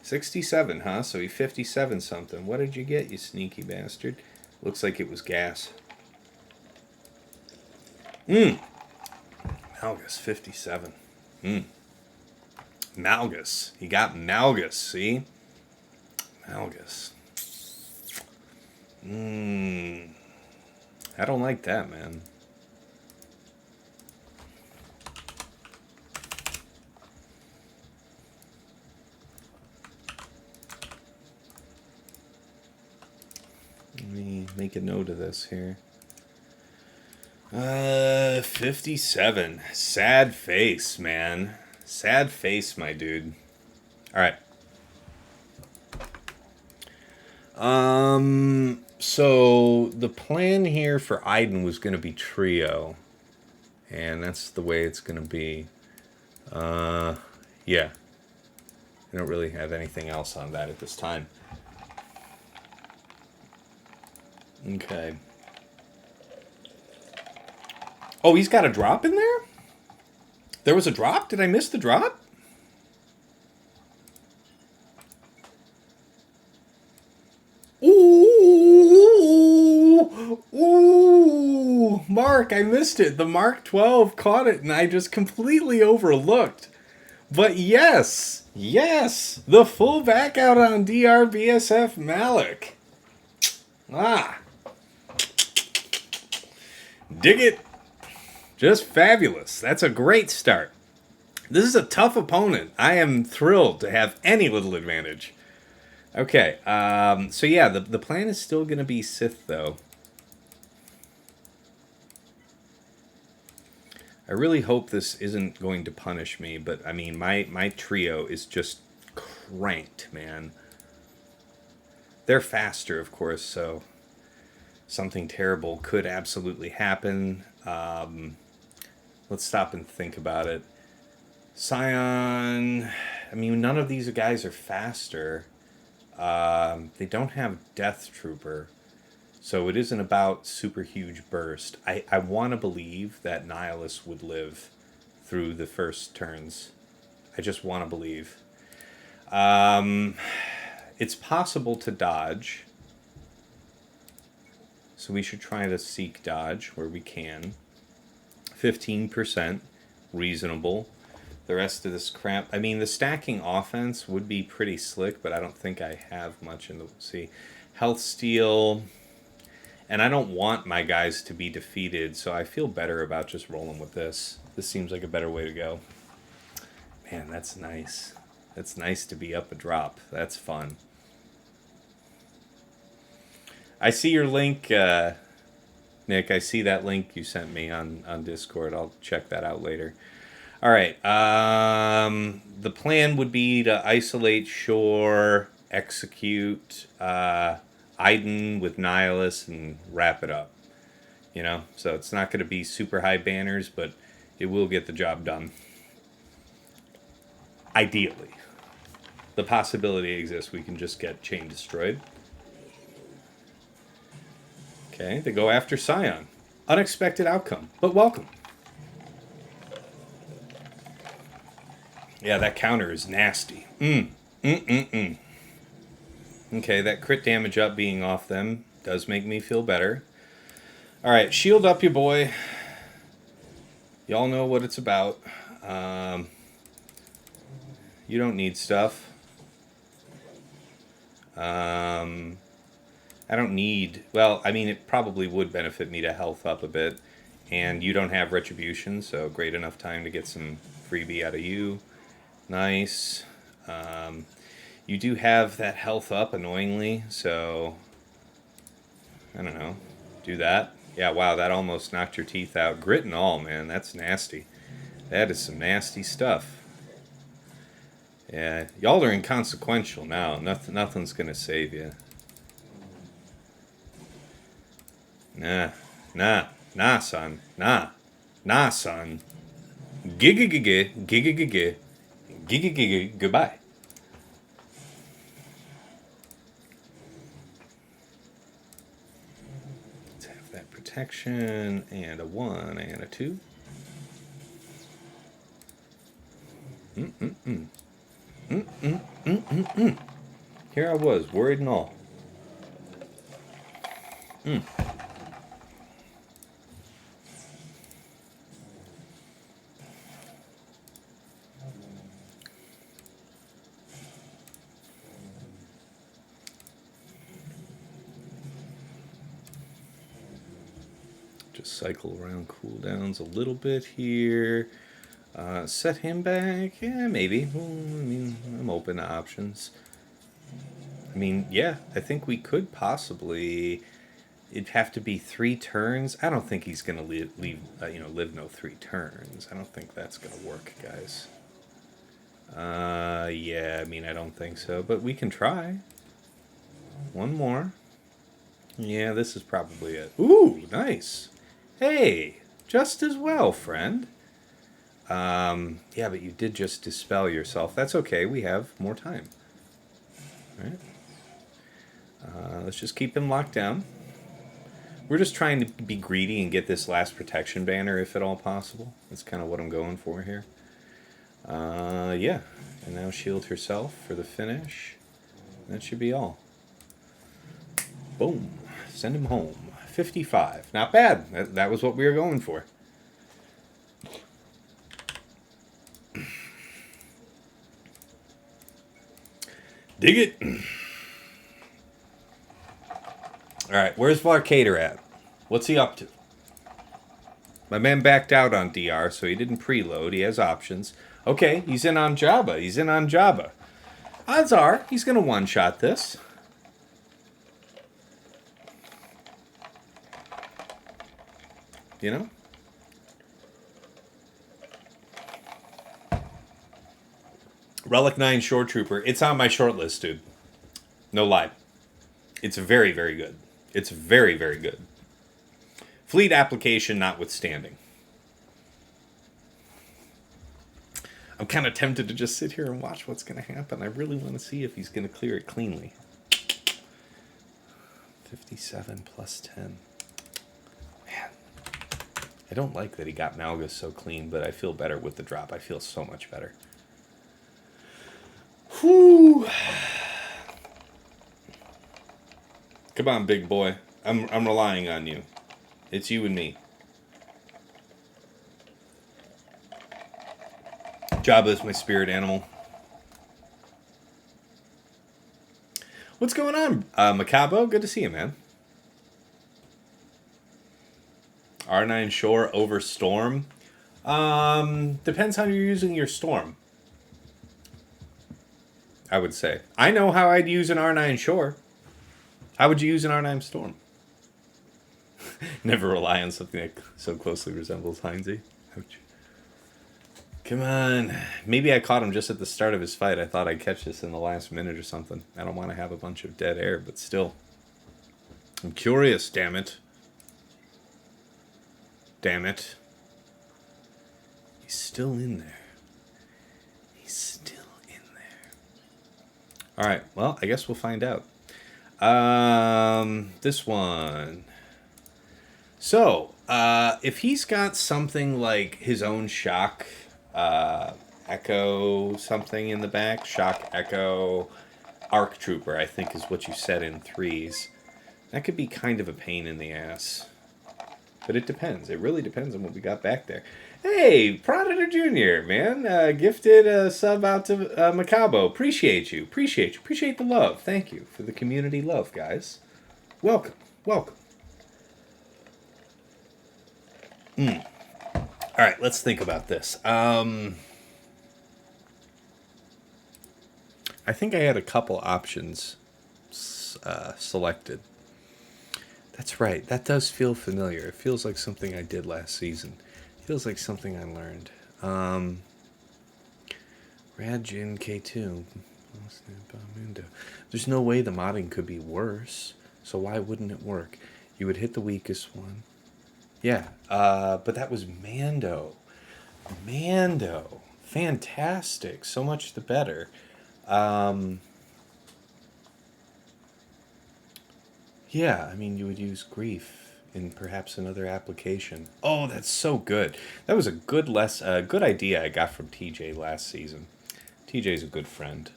67, huh? So he 57 something. What did you get, you sneaky bastard? Looks like it was gas. Malgus, 57. Malgus. He got Malgus, see? Malgus. I don't like that, man. Let me make a note of this here. 57. Sad face, man. Sad face, my dude. All right. So the plan here for Iden was going to be trio, and that's the way it's going to be. Yeah. I don't really have anything else on that at this time. Okay. Oh, he's got a drop in there? There was a drop? Did I miss the drop? Ooh, Mark, I missed it. The Mark 12 caught it, and I just completely overlooked. But yes, the full back out on DRBSF Malak. Dig it. Just fabulous. That's a great start. This is a tough opponent. I am thrilled to have any little advantage. Okay, so yeah, the plan is still going to be Sith, though. I really hope this isn't going to punish me, but, I mean, my trio is just cranked, man. They're faster, of course, so something terrible could absolutely happen. Let's stop and think about it. Scion, I mean, none of these guys are faster. They don't have Death Trooper, so it isn't about super huge burst. I want to believe that Nihilus would live through the first turns. I just want to believe. It's possible to dodge, so we should try to seek dodge where we can. 15%, reasonable. The rest of this crap, I mean, the stacking offense would be pretty slick, but I don't think I have much in the... See, health steal, and I don't want my guys to be defeated, so I feel better about just rolling with this. This seems like a better way to go. Man, that's nice. That's nice to be up a drop. That's fun. I see your link, Nick. I see that link you sent me on Discord. I'll check that out later. All right. The plan would be to isolate Shore, execute Iden with Nihilus, and wrap it up. You know, so it's not going to be super high banners, but it will get the job done. Ideally. The possibility exists we can just get chain destroyed. Okay, they go after Scion. Unexpected outcome, but welcome. Yeah, that counter is nasty. Okay, that crit damage up being off them does make me feel better. Alright, shield up your boy. Y'all know what it's about. You don't need stuff. I don't need... Well, I mean, it probably would benefit me to health up a bit. And you don't have retribution, so great enough time to get some freebie out of you. Nice. You do have that health up, annoyingly, so... I don't know. Do that. Yeah, wow, that almost knocked your teeth out. Grit and all, man. That's nasty. That is some nasty stuff. Yeah, y'all are inconsequential now. Nothing's gonna save you. Nah, son. Nah, son. Giga, goodbye. Let's have that protection, and a 1, and a 2. Here I was, worried and all. Just cycle around cooldowns a little bit here. Set him back? Yeah, maybe. Well, I mean, I'm open to options. I mean, yeah, I think we could possibly... It'd have to be 3 turns. I don't think he's going to live no 3 turns. I don't think that's going to work, guys. Yeah, I mean, I don't think so. But we can try. 1 more. Yeah, this is probably it. Ooh, nice. Hey, just as well, friend. Yeah, but you did just dispel yourself. That's okay. We have more time. All right. Let's just keep him locked down. We're just trying to be greedy and get this last protection banner, if at all possible. That's kind of what I'm going for here. Yeah. And now shield herself for the finish. That should be all. Boom. Send him home. 55. Not bad. That was what we were going for. Dig it. Alright, where's Vlarcatur at? What's he up to? My man backed out on DR, so he didn't preload. He has options. Okay, he's in on Jabba. Odds are, he's going to one-shot this. You know? Relic 9 Shore Trooper. It's on my short list, dude. No lie. It's very, very good. It's very, very good. Fleet application notwithstanding. I'm kind of tempted to just sit here and watch what's going to happen. I really want to see if he's going to clear it cleanly. 57 plus 10. Man. I don't like that he got Malgus so clean, but I feel better with the drop. I feel so much better. Whew. Come on, big boy. I'm relying on you. It's you and me. Jabba is my spirit animal. What's going on, Macabo? Good to see you, man. R9 Shore over Storm. Depends how you're using your Storm. I would say. I know how I'd use an R9 Shore. How would you use an R9 Storm? Never rely on something that so closely resembles Heinze. Ouch. Come on. Maybe I caught him just at the start of his fight. I thought I'd catch this in the last minute or something. I don't want to have a bunch of dead air, but still. I'm curious, damn it. Damn it. He's still in there. He's still in there. Alright, well, I guess we'll find out. This one. So, if he's got something like his own shock Echo something in the back. Shock Echo Arc Trooper, I think is what you said in 3s. That could be kind of a pain in the ass. But it depends. It really depends on what we got back there. Hey, Predator Jr., man. Gifted a sub out to Macabo. Appreciate you. Appreciate you. Appreciate the love. Thank you for the community love, guys. Welcome. Welcome. All right, let's think about this. I think I had a couple options selected. That's right. That does feel familiar. It feels like something I did last season. It feels like something I learned. Radjin K2. Mando. There's no way the modding could be worse. So why wouldn't it work? You would hit the weakest one. Yeah. But that was Mando. Mando. Fantastic. So much the better. Yeah, I mean, you would use grief in perhaps another application. Oh, that's so good. That was a good good idea I got from TJ last season. TJ's a good friend.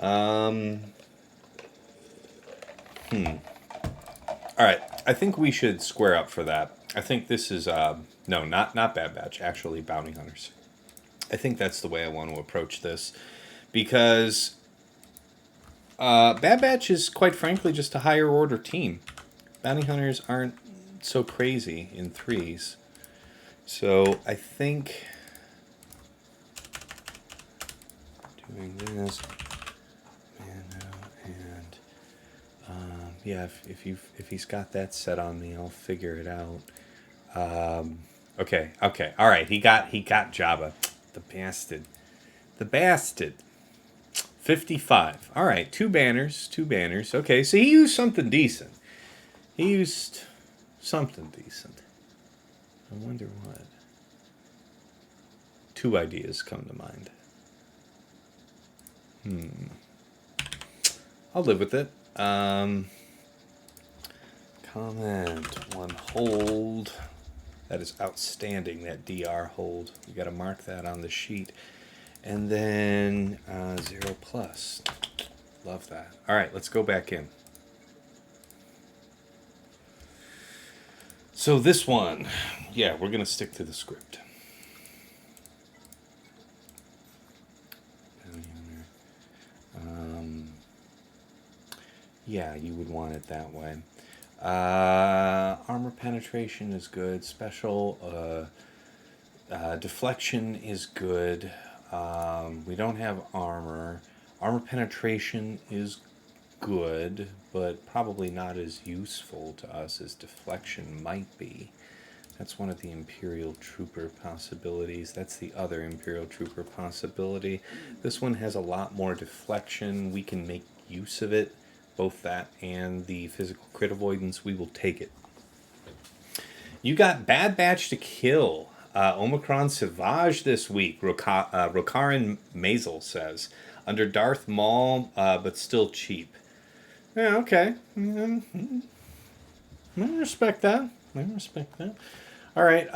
All right, I think we should square up for that. I think this is no, not Bad Batch, actually Bounty Hunters. I think that's the way I want to approach this, because Bad Batch is, quite frankly, just a higher order team. Bounty Hunters aren't so crazy in 3s. So I think doing this, Mando, and yeah, if he's got that set on me, I'll figure it out. Okay, all right. He got Jabba, the bastard. 55. All right, two banners. Okay, so he used something decent. I wonder what. Two ideas come to mind. I'll live with it. Comment one hold. That is outstanding, that DR hold. You got to mark that on the sheet. And then 0 plus. Love that. All right, let's go back in. So this one, yeah, we're going to stick to the script. Yeah, you would want it that way. Armor penetration is good. Special deflection is good. We don't have armor. Armor penetration is good, but probably not as useful to us as deflection might be. That's one of the Imperial Trooper possibilities. That's the other Imperial Trooper possibility. This one has a lot more deflection. We can make use of it. Both that and the physical crit avoidance. We will take it. You got Bad Batch to kill. Omicron Savage this week, Rokaran Mazel says. Under Darth Maul, but still cheap. Yeah, okay. I respect that. All right,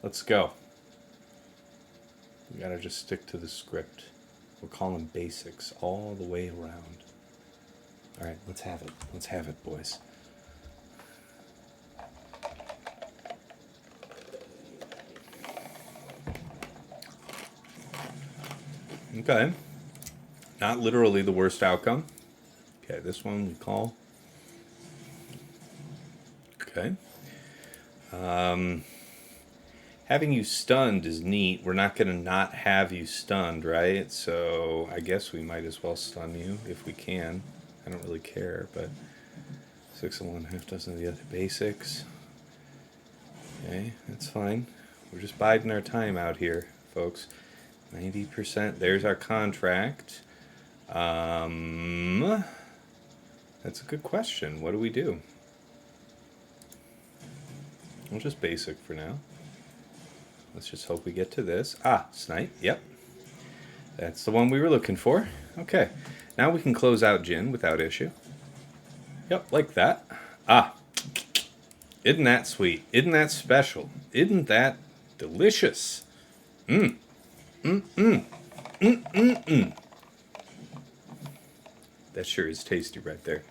let's go. We gotta just stick to the script. We'll call them basics all the way around. All right, let's have it. Let's have it, boys. Okay. Not literally the worst outcome. Okay, this one we call. Okay. Having you stunned is neat. We're not going to not have you stunned, right? So I guess we might as well stun you if we can. I don't really care, but 6 and 1/2 dozen of the other basics. Okay, that's fine. We're just biding our time out here, folks. 90%. There's our contract. That's a good question. What do we do? We'll just basic for now. Let's just hope we get to this. Snipe. Yep. That's the one we were looking for. Okay. Now we can close out Jin without issue. Yep, like that. Isn't that sweet? Isn't that special? Isn't that Delicious. Mmm. Mmm, mmm. Mmm, mmm, mmm. That sure is tasty right there.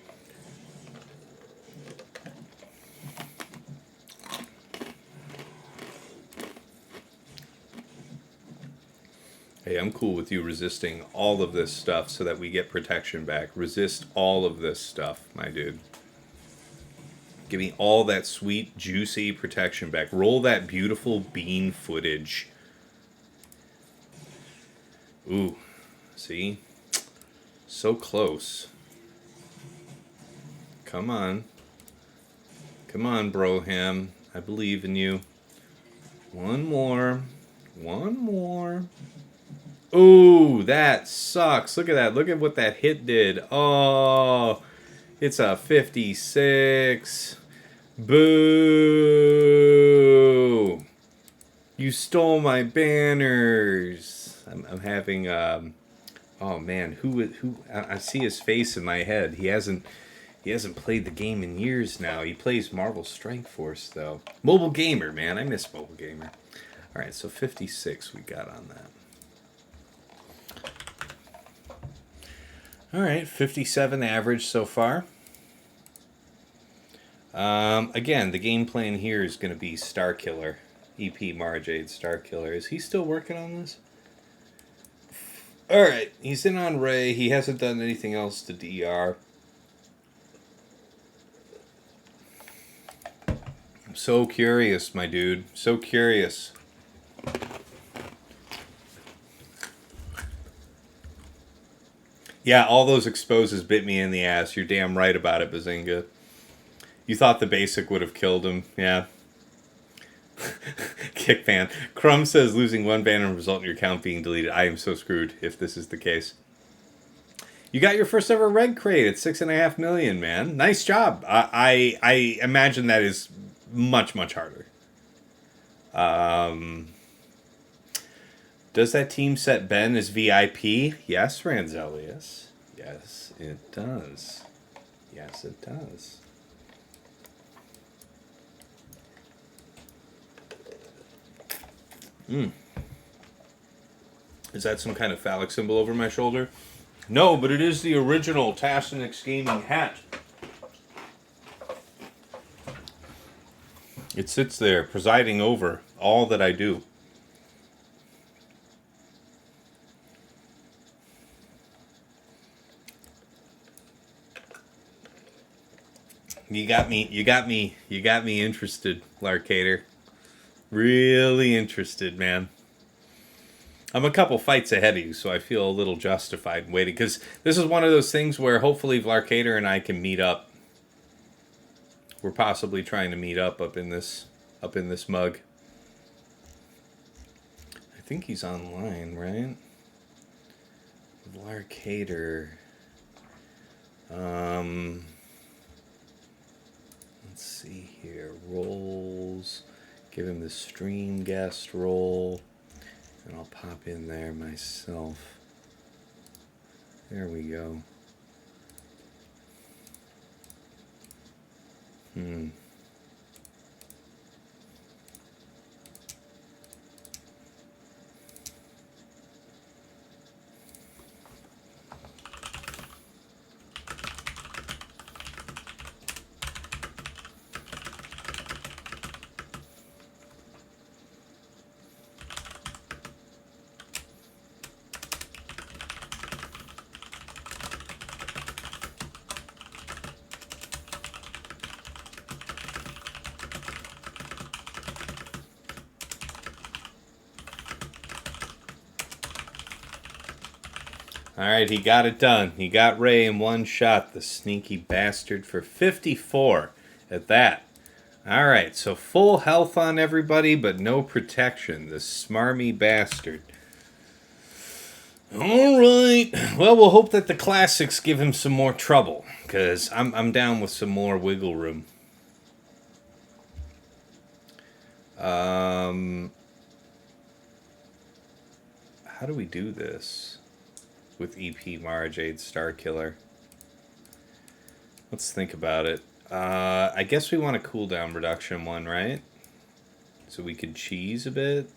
Hey, I'm cool with you resisting all of this stuff so that we get protection back. Resist all of this stuff, my dude. Give me all that sweet, juicy protection back. Roll that beautiful bean footage. Ooh, see? So close. Come on. Come on, Broham. I believe in you. One more. One more. Ooh, that sucks. Look at that. Look at what that hit did. Oh, it's a 56. Boo. You stole my banners. I'm having, oh man, who, I see his face in my head. He hasn't played the game in years now. He plays Marvel Strike Force, though. Mobile Gamer, man. I miss Mobile Gamer. All right, so 56 we got on that. All right, 57 average so far. Again, the game plan here is going to be Starkiller. EP MaraJ Starkiller. Is he still working on this? All right, he's in on Ray. He hasn't done anything else to DR. I'm so curious, my dude. So curious. Yeah, all those exposes bit me in the ass. You're damn right about it, Bazinga. You thought the basic would have killed him. Yeah. Kick ban. Crumb says losing one banner will result in your account being deleted. I am so screwed if this is the case. You got your first ever red crate at 6.5 million, man. Nice job. I imagine that is much, much harder. Does that team set Ben as VIP? Yes, Ranzelius. Yes, it does. Yes, it does. Is that some kind of phallic symbol over my shoulder? No, but it is the original Tassinix gaming hat. It sits there, presiding over all that I do. You got me interested, Vlarcatur. Really interested, man. I'm a couple fights ahead of you, so I feel a little justified in waiting. Because this is one of those things where hopefully Vlarcatur and I can meet up. We're possibly trying to meet up in this mug. I think he's online, right? Vlarcatur. Let's see here. Roles. Give him the stream guest role. And I'll pop in there myself. There we go. Alright, he got it done. He got Ray in one shot, the sneaky bastard, for 54 at that. Alright, so full health on everybody, but no protection. The smarmy bastard. Alright. Well, we'll hope that the classics give him some more trouble, because I'm down with some more wiggle room. How do we do this? With EP MaraJ Starkiller. Let's think about it. I guess we want a cooldown reduction one, right? So we could cheese a bit.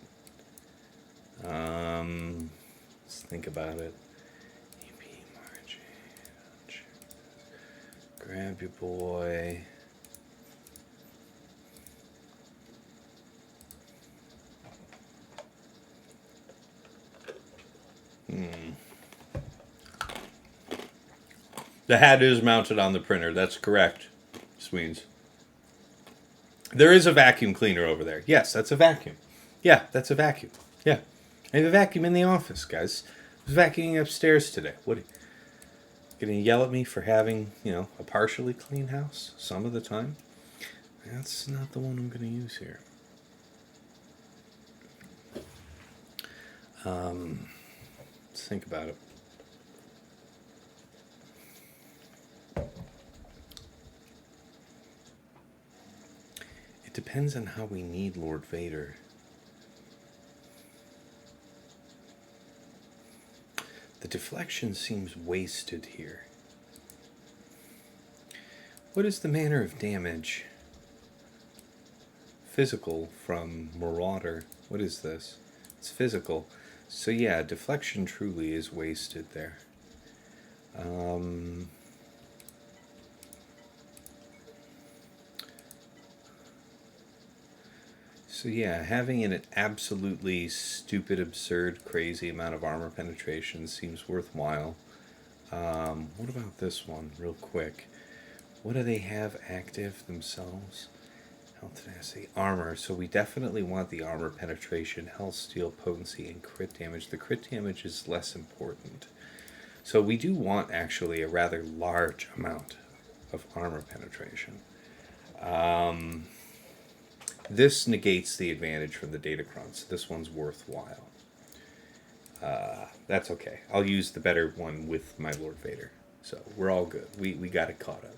Let's think about it. EP, MaraJ. Grab your boy. The hat is mounted on the printer. That's correct, Sweens. There is a vacuum cleaner over there. Yes, that's a vacuum. Yeah, that's a vacuum. Yeah. I have a vacuum in the office, guys. I was vacuuming upstairs today. What are you gonna yell at me for having, a partially clean house some of the time? That's not the one I'm gonna use here. Let's think about it. It depends on how we need Lord Vader. The deflection seems wasted here. What is the manner of damage? Physical from Marauder. What is this? It's physical. So yeah, deflection truly is wasted there. So yeah, having an absolutely stupid, absurd, crazy amount of armor penetration seems worthwhile. What about this one, real quick? What do they have active themselves? Health tenacity, armor. So we definitely want the armor penetration, health, steal, potency, and crit damage. The crit damage is less important. So we do want actually a rather large amount of armor penetration. This negates the advantage from the Datacron, so this one's worthwhile. That's okay. I'll use the better one with my Lord Vader. So we're all good. We got it caught up.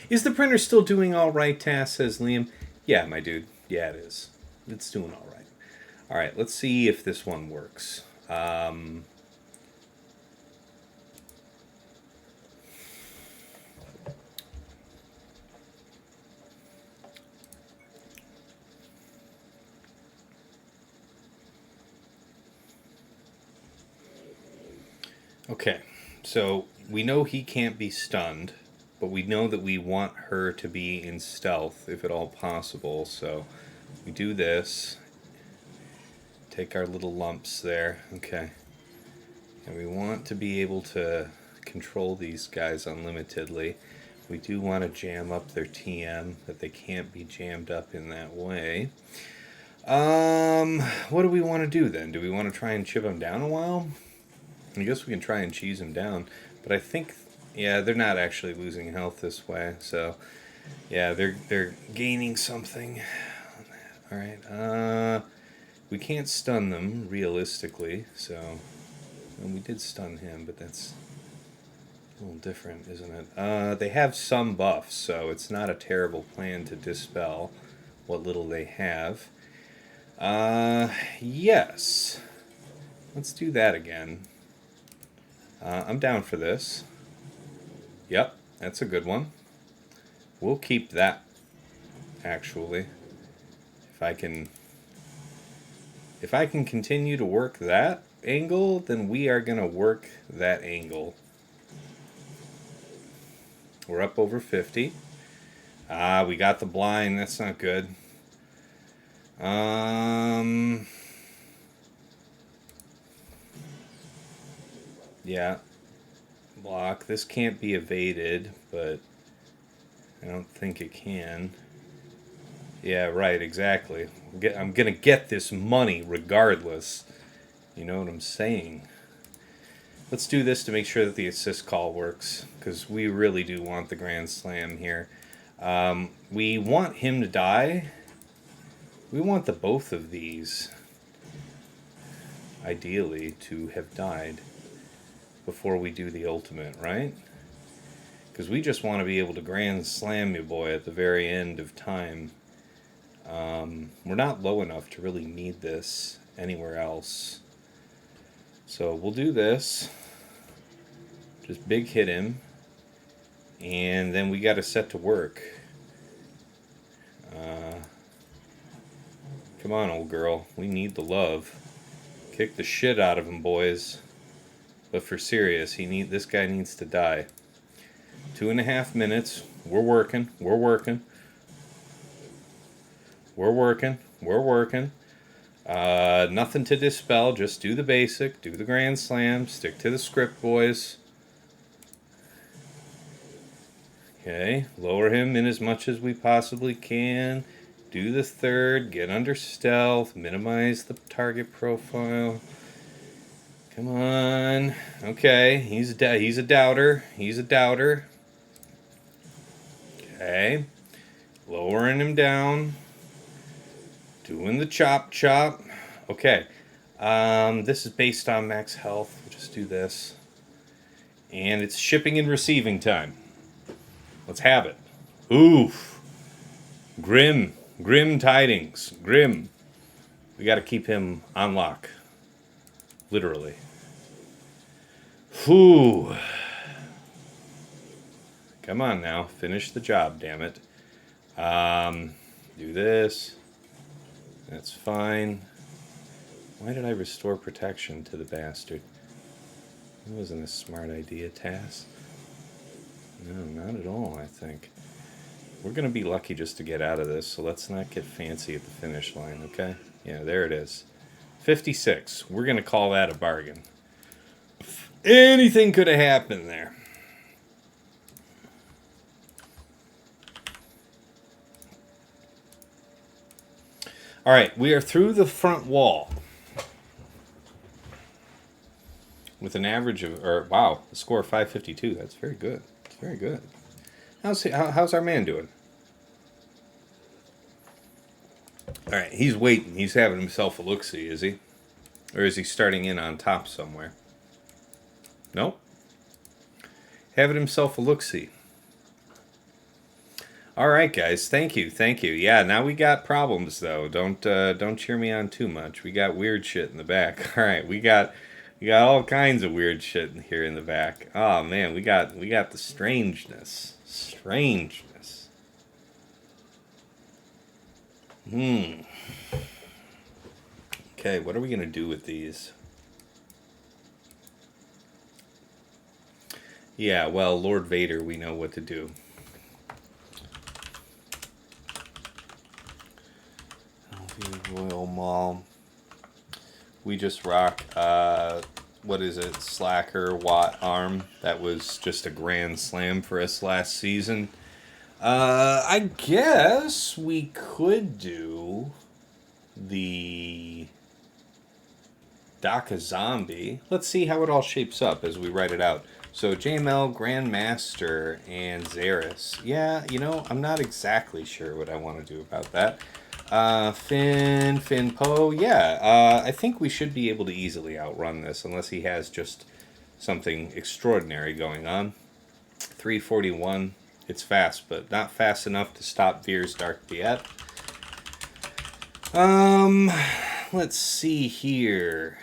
Is the printer still doing all right, Tass, says Liam. Yeah, my dude. Yeah, it is. It's doing all right. All right, let's see if this one works. Okay, so we know he can't be stunned, but we know that we want her to be in stealth, if at all possible, so we do this. Take our little lumps there, okay. And we want to be able to control these guys unlimitedly. We do want to jam up their TM, but they can't be jammed up in that way. What do we want to do then? Do we want to try and chip them down a while? I guess we can try and cheese them down, but I think, yeah, they're not actually losing health this way, so yeah, they're gaining something. All right, we can't stun them realistically, so, and we did stun him, but that's a little different, isn't it? They have some buffs, so it's not a terrible plan to dispel what little they have. Yes, let's do that again. I'm down for this. Yep, that's a good one. We'll keep that, actually. If I can continue to work that angle, then we are going to work that angle. We're up over 50. We got the blind. That's not good. Yeah. Block. This can't be evaded, but I don't think it can. Yeah, right, exactly. I'm gonna get this money regardless. You know what I'm saying? Let's do this to make sure that the assist call works, because we really do want the Grand Slam here. We want him to die. We want the both of these, ideally, to have died before we do the ultimate, right? Because we just want to be able to Grand Slam you, boy, at the very end of time. We're not low enough to really need this anywhere else. So we'll do this. Just big hit him. And then we got to set to work. Come on, old girl. We need the love. Kick the shit out of him, boys. But for serious, this guy needs to die. 2.5 minutes. We're working. We're working. We're working. We're working. Nothing to dispel. Just do the basic. Do the Grand Slam. Stick to the script, boys. Okay. Lower him in as much as we possibly can. Do the third. Get under stealth. Minimize the target profile. Come on. Okay. He's a doubter. He's a doubter. Okay. Lowering him down. Doing the chop. Okay. This is based on max health. We'll just do this. And it's shipping and receiving time. Let's have it. Oof. Grim tidings. Grim. We got to keep him on lock. Literally. Whew. Come on now. Finish the job, damn it. Do this. That's fine. Why did I restore protection to the bastard? That wasn't a smart idea, Tass. No, not at all, I think. We're going to be lucky just to get out of this, so let's not get fancy at the finish line, okay? Yeah, there it is. 56. We're going to call that a bargain. Anything could have happened there. All right, we are through the front wall. With an average of, wow, a score of 552. That's very good. That's very good. How's our man doing? All right, he's waiting. He's having himself a look-see, is he? Or is he starting in on top somewhere? Nope. Having himself a look-see. All right, guys. Thank you. Yeah, now we got problems though. Don't cheer me on too much. We got weird shit in the back. All right, we got all kinds of weird shit in here in the back. Oh man, we got the strangeness. Okay, what are we gonna do with these? Yeah, well, Lord Vader, we know what to do. Royal Maul. We just rock, what is it, Slacker Watt Arm. That was just a grand slam for us last season. I guess we could do the Daka Zombie. Let's see how it all shapes up as we write it out. So JML, Grandmaster, and Xeris. Yeah, I'm not exactly sure what I want to do about that. Finn Poe, yeah, I think we should be able to easily outrun this, unless he has just something extraordinary going on. 341, it's fast, but not fast enough to stop Veers' Dark Piett. Let's see here.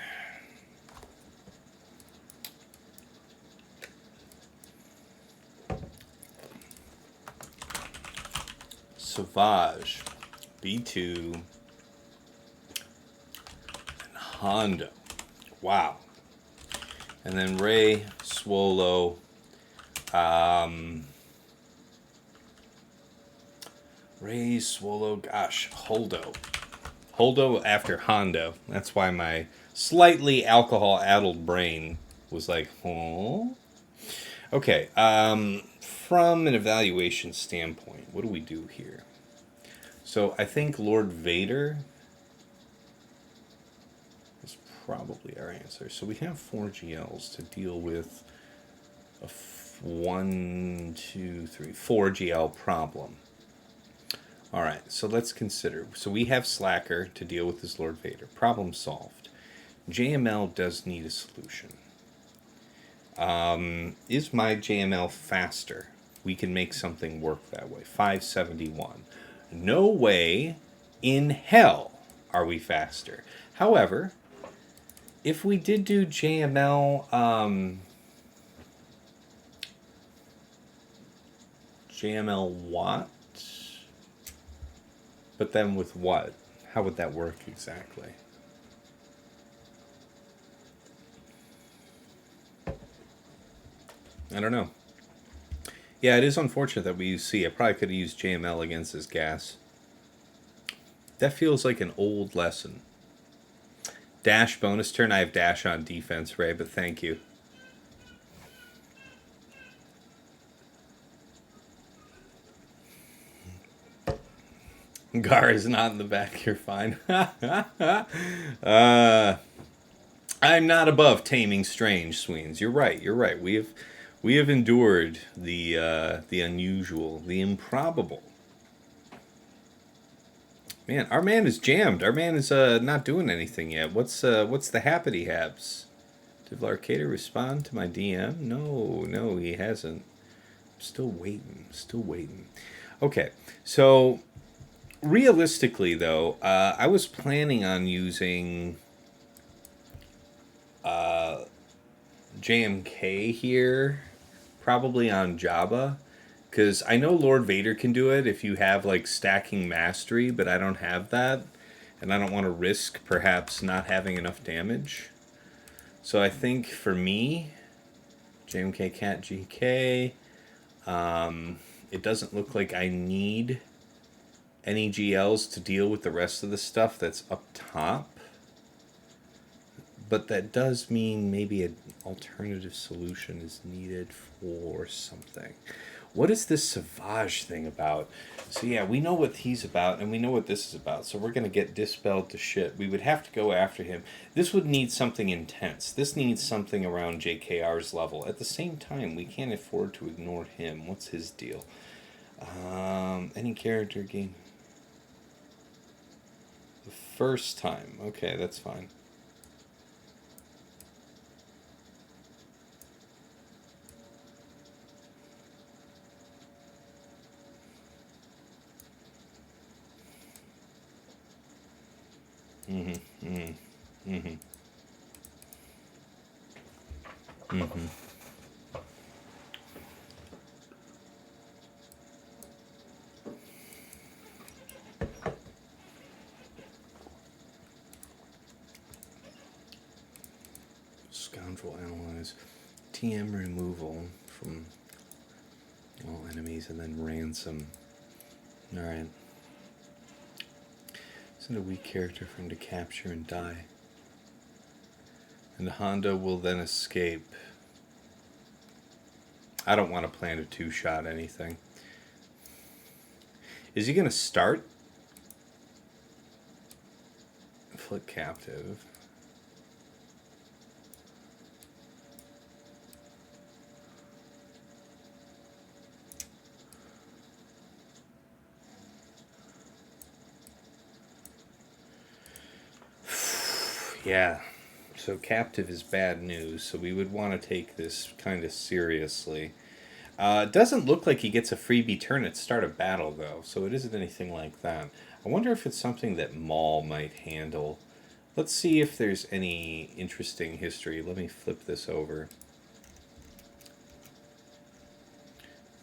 Savage. B2 and Hondo. Wow. And then Ray, Swolo, gosh, Holdo. Holdo after Hondo. That's why my slightly alcohol-addled brain was like, oh. Okay, from an evaluation standpoint, what do we do here? So I think Lord Vader is probably our answer. So we have 4 GLs to deal with a 4 GL problem. All right, so let's consider. So we have Slacker to deal with this Lord Vader. Problem solved. JML does need a solution. Is my JML faster? We can make something work that way. 571. No way in hell are we faster. However, if we did do JML, JML what? But then with what? How would that work exactly? I don't know. Yeah, it is unfortunate that we use C. I probably could have used JML against this gas. That feels like an old lesson. Dash bonus turn. I have dash on defense, Ray, but thank you. Gar is not in the back. You're fine. I'm not above taming strange, Sweens. You're right. You're right. We have endured the unusual, the improbable. Man, our man is jammed. Our man is not doing anything yet. What's the happity haps? Did Vlarcatur respond to my DM? No, he hasn't. Still waiting. Still waiting. Okay, so realistically, though, I was planning on using JMK here, probably on Jabba, because I know Lord Vader can do it if you have like stacking mastery, but I don't have that, and I don't want to risk perhaps not having enough damage. So I think for me, JMK Cat GK, it doesn't look like I need any GLs to deal with the rest of the stuff that's up top. But that does mean maybe an alternative solution is needed for something. What is this Savage thing about? So yeah, we know what he's about, and we know what this is about. So we're going to get dispelled to shit. We would have to go after him. This would need something intense. This needs something around JKR's level. At the same time, we can't afford to ignore him. What's his deal? Any character game. The first time. Okay, that's fine. Scoundrel allies. TM removal from all enemies and then ransom. Alright. Send a weak character for him to capture and die. And Hondo will then escape. I don't want to plan a two-shot anything. Is he going to start? Flip captive. Yeah, so captive is bad news, so we would want to take this kind of seriously. It doesn't look like he gets a freebie turn at start of battle, though, so it isn't anything like that. I wonder if it's something that Maul might handle. Let's see if there's any interesting history. Let me flip this over.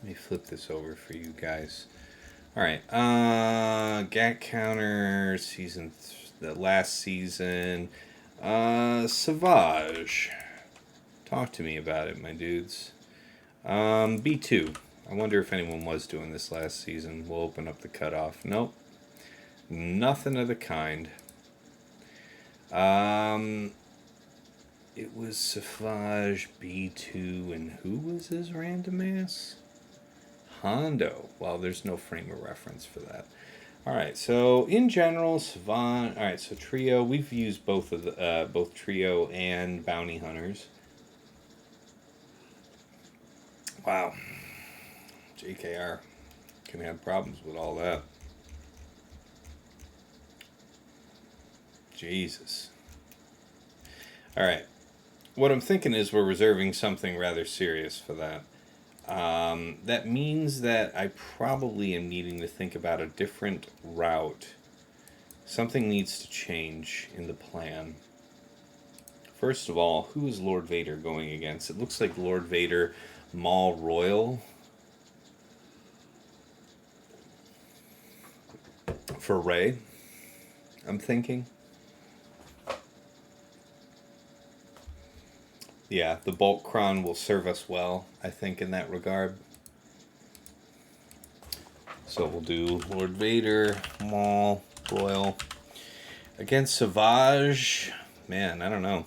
Let me flip this over for you guys. Alright, GAT counter, the last season. Savage. Talk to me about it, my dudes. B2. I wonder if anyone was doing this last season. We'll open up the cutoff. Nope. Nothing of the kind. It was Savage, B2, and who was his random ass? Hondo. Well, there's no frame of reference for that. Alright, so in general, Savant. Alright, so Trio. We've used both of the both Trio and Bounty Hunters. Wow. JKR can have problems with all that. Jesus. Alright. What I'm thinking is we're reserving something rather serious for that. That means that I probably am needing to think about a different route. Something needs to change in the plan. First of all, who is Lord Vader going against? It looks like Lord Vader, Maul Royal. For Rey. I'm thinking. Yeah, the bulk cron will serve us well, I think, in that regard. So we'll do Lord Vader, Maul, Royal. Against Savage, man, I don't know.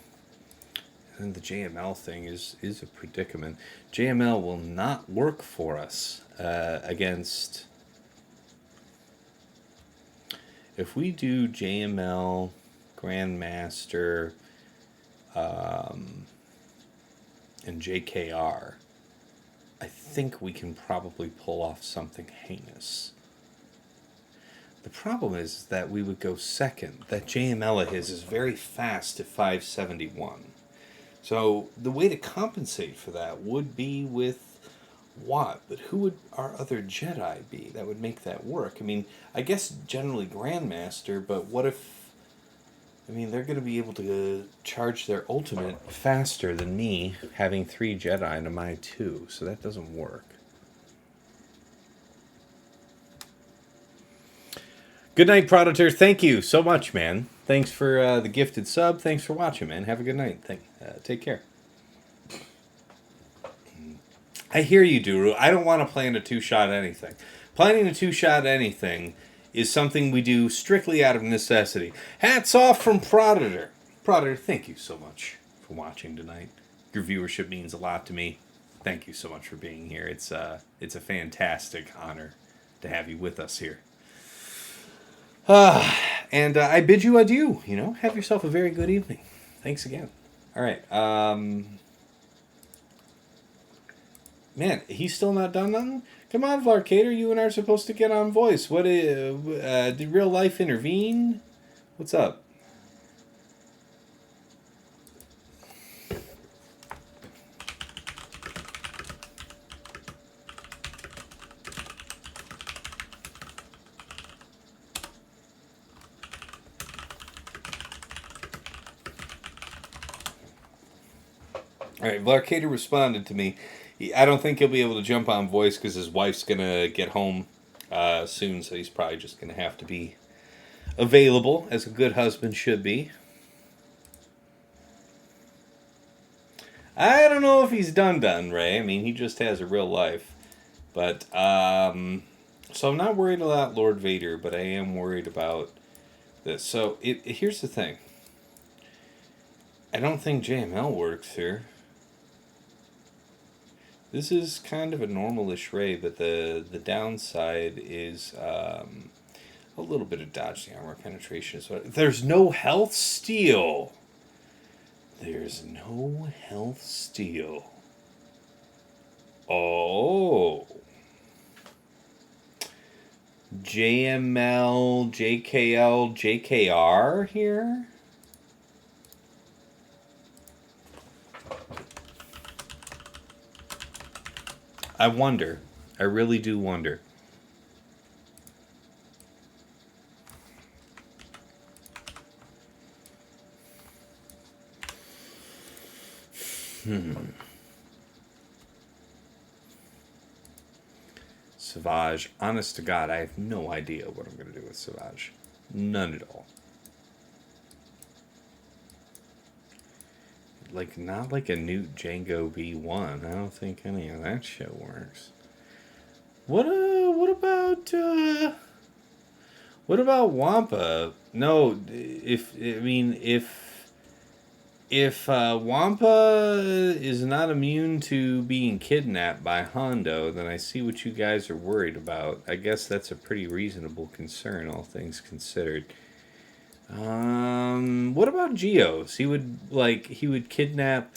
And the JML thing is a predicament. JML will not work for us against... If we do JML, Grandmaster, and JKR, I think we can probably pull off something heinous. The problem is that we would go second. That JML of his is very fast at 571. So the way to compensate for that would be with Watt. But who would our other Jedi be that would make that work? I mean, I guess generally Grandmaster, but what if... I mean, they're going to be able to charge their ultimate faster than me, having 3 Jedi to my 2, so that doesn't work. Good night, Predator. Thank you so much, man. Thanks for the gifted sub. Thanks for watching, man. Have a good night. Take care. I hear you, Duru. I don't want to plan a 2-shot anything. Planning a 2-shot anything is something we do strictly out of necessity. Hats off from Predator. Predator, thank you so much for watching tonight. Your viewership means a lot to me. Thank you so much for being here. It's a fantastic honor to have you with us here. And I bid you adieu. You know, have yourself a very good evening. Thanks again. All right. Man, he's still not done nothing? Come on, Vlarcatur, you and I are supposed to get on voice. What, did real life intervene? What's up? All right, Vlarcatur responded to me. I don't think he'll be able to jump on voice because his wife's going to get home soon, so he's probably just going to have to be available, as a good husband should be. I don't know if he's done, Ray. I mean, he just has a real life. But, so I'm not worried about Lord Vader, but I am worried about this. So, here's the thing. I don't think JML works here. This is kind of a normal-ish Ray, but the downside is a little bit of dodge the armor penetration. So there's no health steal. There's no health steal. Oh. JML, JKL, JKR here? I wonder. I really do wonder. Savage. Honest to God, I have no idea what I'm going to do with Savage. None at all. Like, not like a Newt Django B1. I don't think any of that shit works. What about Wampa? No, if Wampa is not immune to being kidnapped by Hondo, then I see what you guys are worried about. I guess that's a pretty reasonable concern, all things considered. What about Geos? He would kidnap,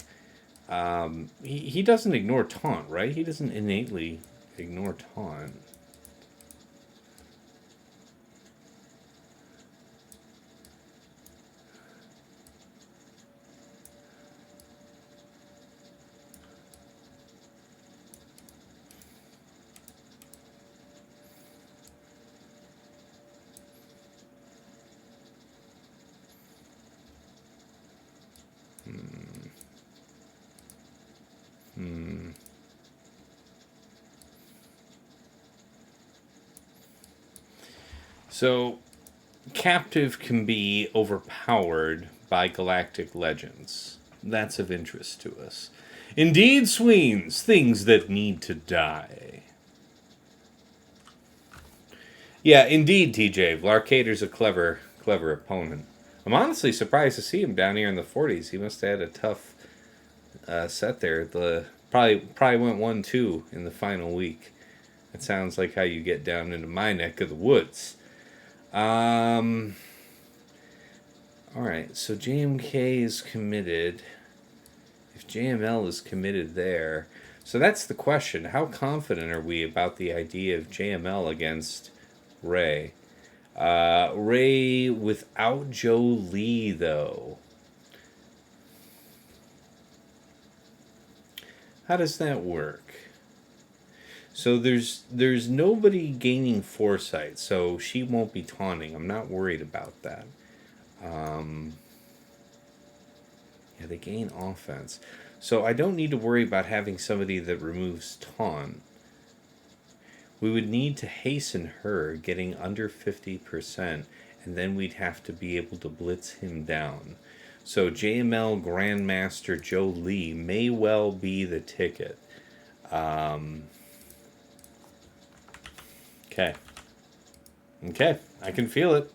he doesn't ignore taunt, right? He doesn't innately ignore taunt. So, captive can be overpowered by galactic legends. That's of interest to us. Indeed, Sweens, things that need to die. Yeah, indeed, TJ. Vlarcatur's a clever opponent. I'm honestly surprised to see him down here in the 40s. He must have had a tough set there. Probably went 1-2 in the final week. That sounds like how you get down into my neck of the woods. Alright, so JMK is committed. If JML is committed there. So that's the question. How confident are we about the idea of JML against Rey? Rey without Joe Lee, though. How does that work? So there's nobody gaining foresight, so she won't be taunting. I'm not worried about that. Yeah, they gain offense. So I don't need to worry about having somebody that removes taunt. We would need to hasten her getting under 50%, and then we'd have to be able to blitz him down. So JML Grandmaster Joe Lee may well be the ticket. Okay. Okay, I can feel it.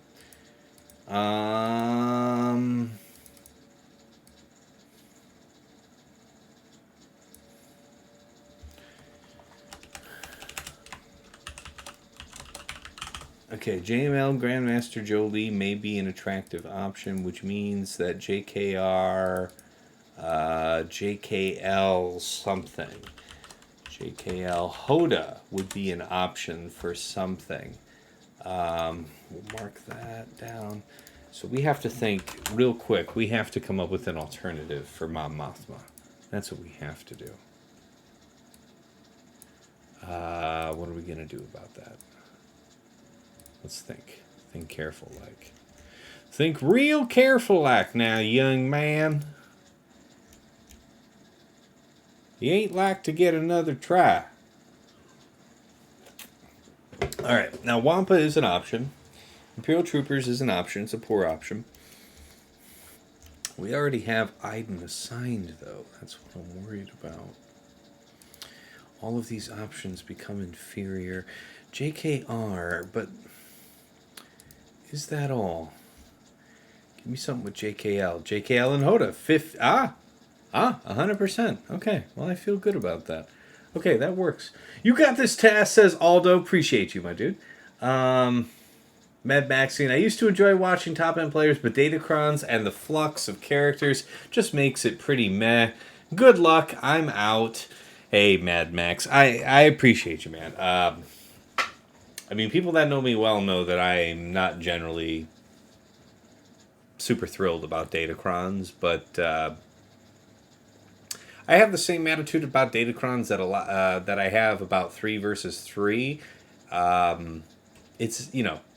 Okay, JML Grandmaster Joe Lee may be an attractive option, which means that JKR, JKL something. JKL Hoda would be an option for something. We'll mark that down. So we have to think real quick. We have to come up with an alternative for Mom Mothma. That's what we have to do. What are we going to do about that? Let's think. Think careful like. Think real careful like now, young man. You ain't like to get another try. Alright, now Wampa is an option. Imperial Troopers is an option. It's a poor option. We already have Iden assigned, though. That's what I'm worried about. All of these options become inferior. JKR, but is that all? Give me something with JKL. JKL and Hoda. 100%. Okay, well, I feel good about that. Okay, that works. You got this task, says Aldo. Appreciate you, my dude. Mad Maxine. I used to enjoy watching top-end players, but Datacrons and the flux of characters just makes it pretty meh. Good luck. I'm out. Hey, Mad Max. I appreciate you, man. I mean, people that know me well know that I'm not generally super thrilled about Datacrons, but I have the same attitude about Datacrons that I have about 3 versus 3. It's,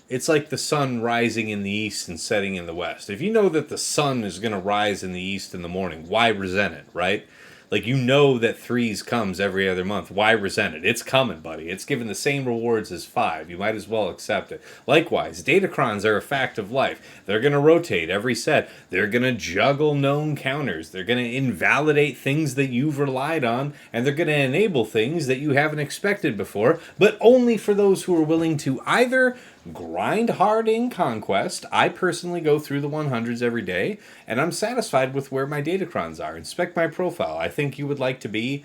it's like the sun rising in the east and setting in the west. If you know that the sun is going to rise in the east in the morning, why resent it, right? Like, you know that 3s comes every other month. Why resent it? It's coming, buddy. It's given the same rewards as 5. You might as well accept it. Likewise, Datacrons are a fact of life. They're going to rotate every set. They're going to juggle known counters. They're going to invalidate things that you've relied on, and they're going to enable things that you haven't expected before, but only for those who are willing to either grind hard in Conquest. I personally go through the 100s every day, and I'm satisfied with where my Datacrons are. Inspect my profile. I think you would like to be.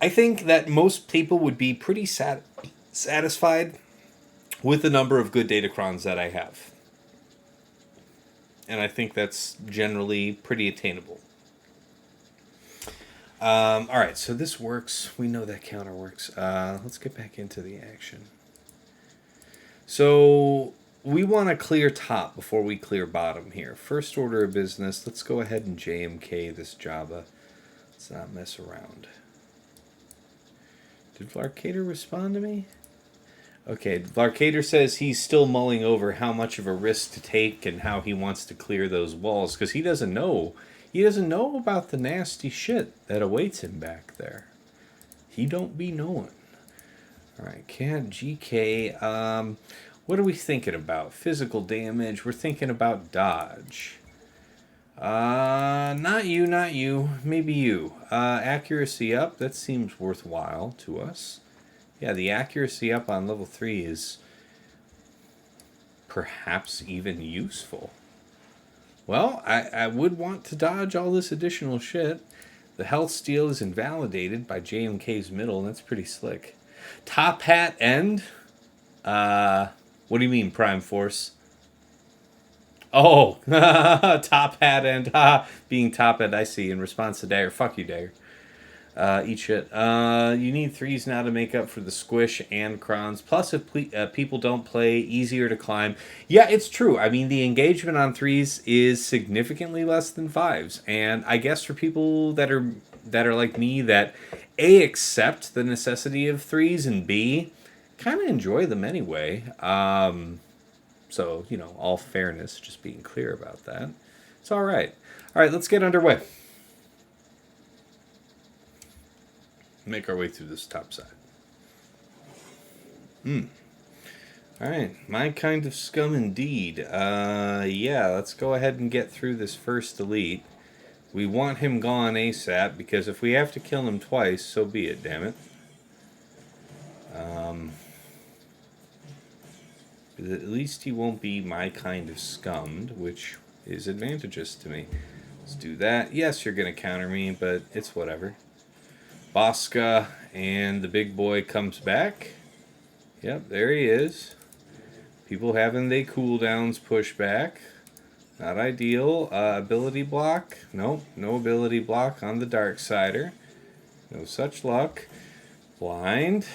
I think that most people would be pretty satisfied with the number of good Datacrons that I have. And I think that's generally pretty attainable. Alright, so this works. We know that counter works. Let's get back into the action. So we want to clear top before we clear bottom here. First order of business, let's go ahead and JMK this Jabba. Let's not mess around. Did Vlarcatur respond to me? Okay, Vlarcatur says he's still mulling over how much of a risk to take and how he wants to clear those walls, because he doesn't know. He doesn't know about the nasty shit that awaits him back there. He don't be knowing. Alright, can't GK. What are we thinking about? Physical damage. We're thinking about dodge. Not you, not you. Maybe you. Accuracy up. That seems worthwhile to us. Yeah, the accuracy up on level 3 is perhaps even useful. Well, I would want to dodge all this additional shit. The health steal is invalidated by JMK's middle. That's pretty slick. Top hat end? What do you mean, Prime Force? Oh, top hat end. Being top end, I see. In response to Dagger. Fuck you, Dagger. Eat shit. You need 3s now to make up for the squish and crons. Plus, if people don't play, easier to climb. Yeah, it's true. I mean, the engagement on 3s is significantly less than 5s. And I guess for people that are like me, that A, accept the necessity of 3s, and B, kind of enjoy them anyway. So, you know, all fairness, just being clear about that. It's all right. All right, let's get underway. Make our way through this top side. Alright, my kind of scum indeed. Yeah, let's go ahead and get through this first elite. We want him gone ASAP, because if we have to kill him twice, so be it, damn it. At least he won't be my kind of scummed, which is advantageous to me. Let's do that. Yes, you're going to counter me, but it's whatever. Bossk and the big boy comes back. Yep, there he is. People having their cooldowns push back. Not ideal. Ability block. Nope, no ability block on the Darksider. No such luck. Blind.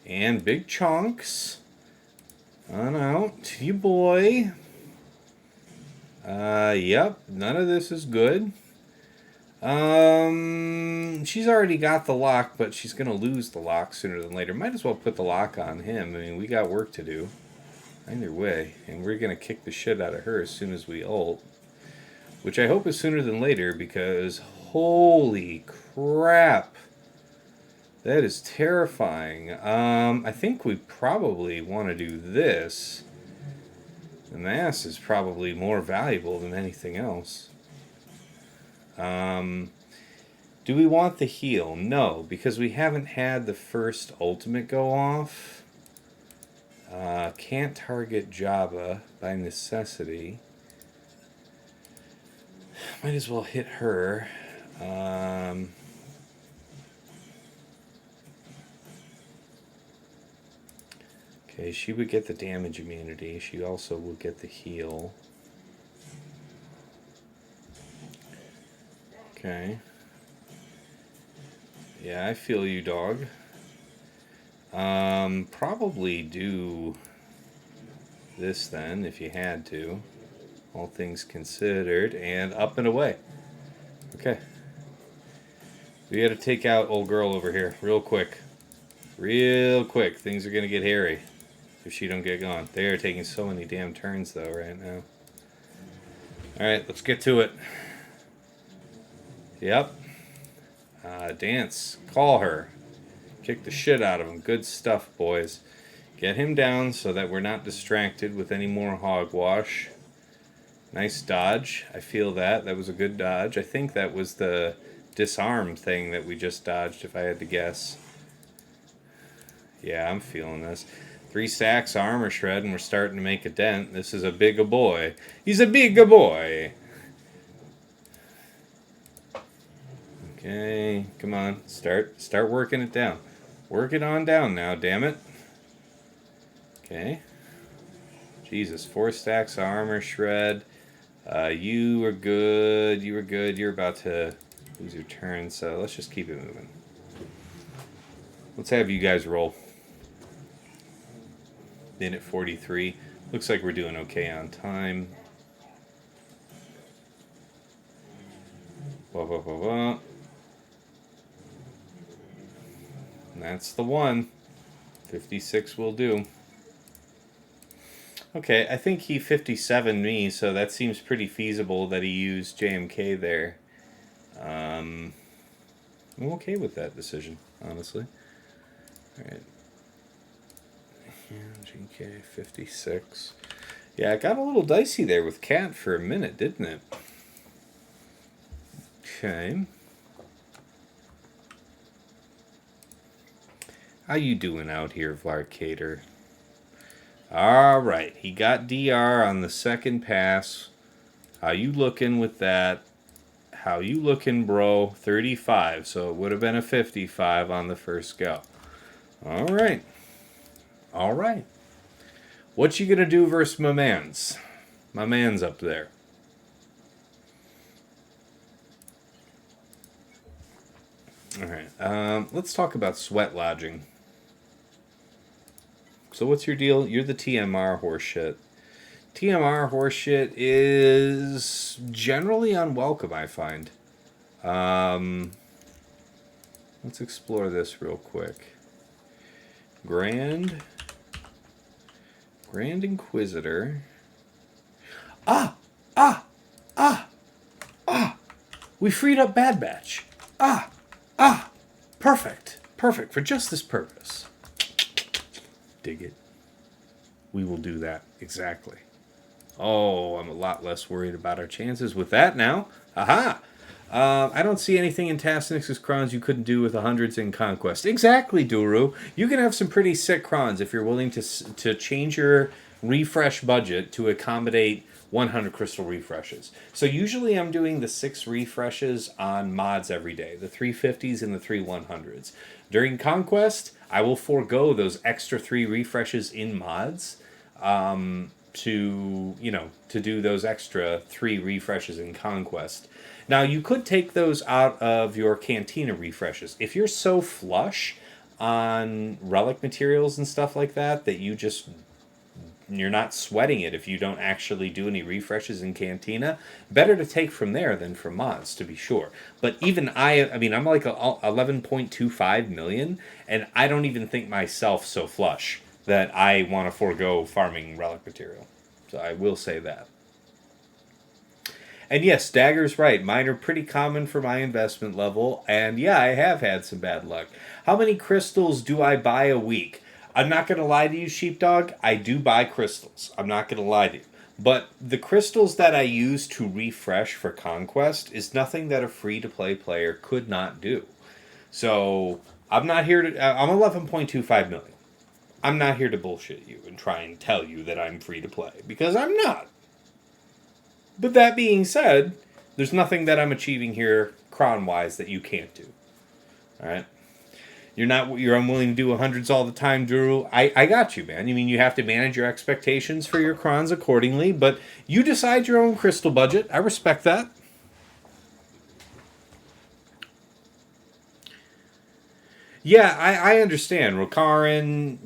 And big chunks. On out. You boy. Yep, none of this is good. She's already got the lock, but she's going to lose the lock sooner than later. Might as well put the lock on him. I mean, we got work to do. Either way. And we're going to kick the shit out of her as soon as we ult. Which I hope is sooner than later, because holy crap. That is terrifying. I think we probably want to do this. The mass is probably more valuable than anything else. Do we want the heal? No, because we haven't had the first ultimate go off. Can't target Jabba by necessity. Might as well hit her. Okay, she would get the damage immunity. She also will get the heal. Okay. Yeah, I feel you, dog. Probably do this then, if you had to. All things considered. And up and away. Okay. We gotta take out old girl over here, real quick. Real quick. Things are gonna get hairy if she don't get gone. They are taking so many damn turns, though, right now. Alright, let's get to it. Yep. Dance. Call her. Kick the shit out of him. Good stuff, boys. Get him down so that we're not distracted with any more hogwash. Nice dodge. I feel that. That was a good dodge. I think that was the disarm thing that we just dodged, if I had to guess. Yeah, I'm feeling this. 3 stacks armor shred, and we're starting to make a dent. This is a big boy. He's a big boy. Okay, come on. Start working it down. Work it on down now, damn it. Okay. Jesus, 4 stacks armor shred. You were good. You were good. You're about to lose your turn, so let's just keep it moving. Let's have you guys roll. Minute 43. Looks like we're doing okay on time. Whoa, whoa, whoa, whoa. And that's the one. 56 will do. Okay, I think he 57 me, so that seems pretty feasible that he used JMK there. I'm okay with that decision, honestly. Alright. And GK 56. Yeah, it got a little dicey there with Cat for a minute, didn't it? Okay. How you doing out here, Vlarcatur? Alright, he got DR on the second pass. How you looking with that? How you looking, bro? 35, so it would have been a 55 on the first go. Alright. Alright. What you gonna do versus my mans? My man's up there. Alright, let's talk about sweat lodging. So what's your deal? You're the TMR horseshit. TMR horseshit is generally unwelcome, I find. Let's explore this real quick. Grand Inquisitor. We freed up Bad Batch. Perfect for just this purpose. Dig it. We will do that exactly. Oh, I'm a lot less worried about our chances with that now. Aha! I don't see anything in Tasnix's crons you couldn't do with the hundreds in Conquest. Exactly, Duru. You can have some pretty sick crons if you're willing to change your refresh budget to accommodate 100 crystal refreshes. So usually I'm doing the 6 refreshes on mods every day, the 350s and the 3100s. During Conquest, I will forego those extra 3 refreshes in mods to do those extra 3 refreshes in Conquest. Now, you could take those out of your Cantina refreshes. If you're so flush on relic materials and stuff like that you're not sweating it if you don't actually do any refreshes in Cantina, better to take from there than from mods, to be sure. But even I mean, I'm like 11.25 million, and I don't even think myself so flush that I want to forego farming relic material. So I will say that. And yes, Dagger's right. Mine are pretty common for my investment level, and yeah, I have had some bad luck. How many crystals do I buy a week? I'm not going to lie to you, Sheepdog. I do buy crystals. I'm not going to lie to you. But the crystals that I use to refresh for Conquest is nothing that a free-to-play player could not do. So I'm not here to... I'm 11.25 million. I'm not here to bullshit you and try and tell you that I'm free-to-play, because I'm not. But that being said, there's nothing that I'm achieving here cron-wise that you can't do. Alright? You're unwilling to do 100s all the time, Drew. I got you, man. I mean, you have to manage your expectations for your crons accordingly, but you decide your own crystal budget. I respect that. Yeah, I understand. Rokarin,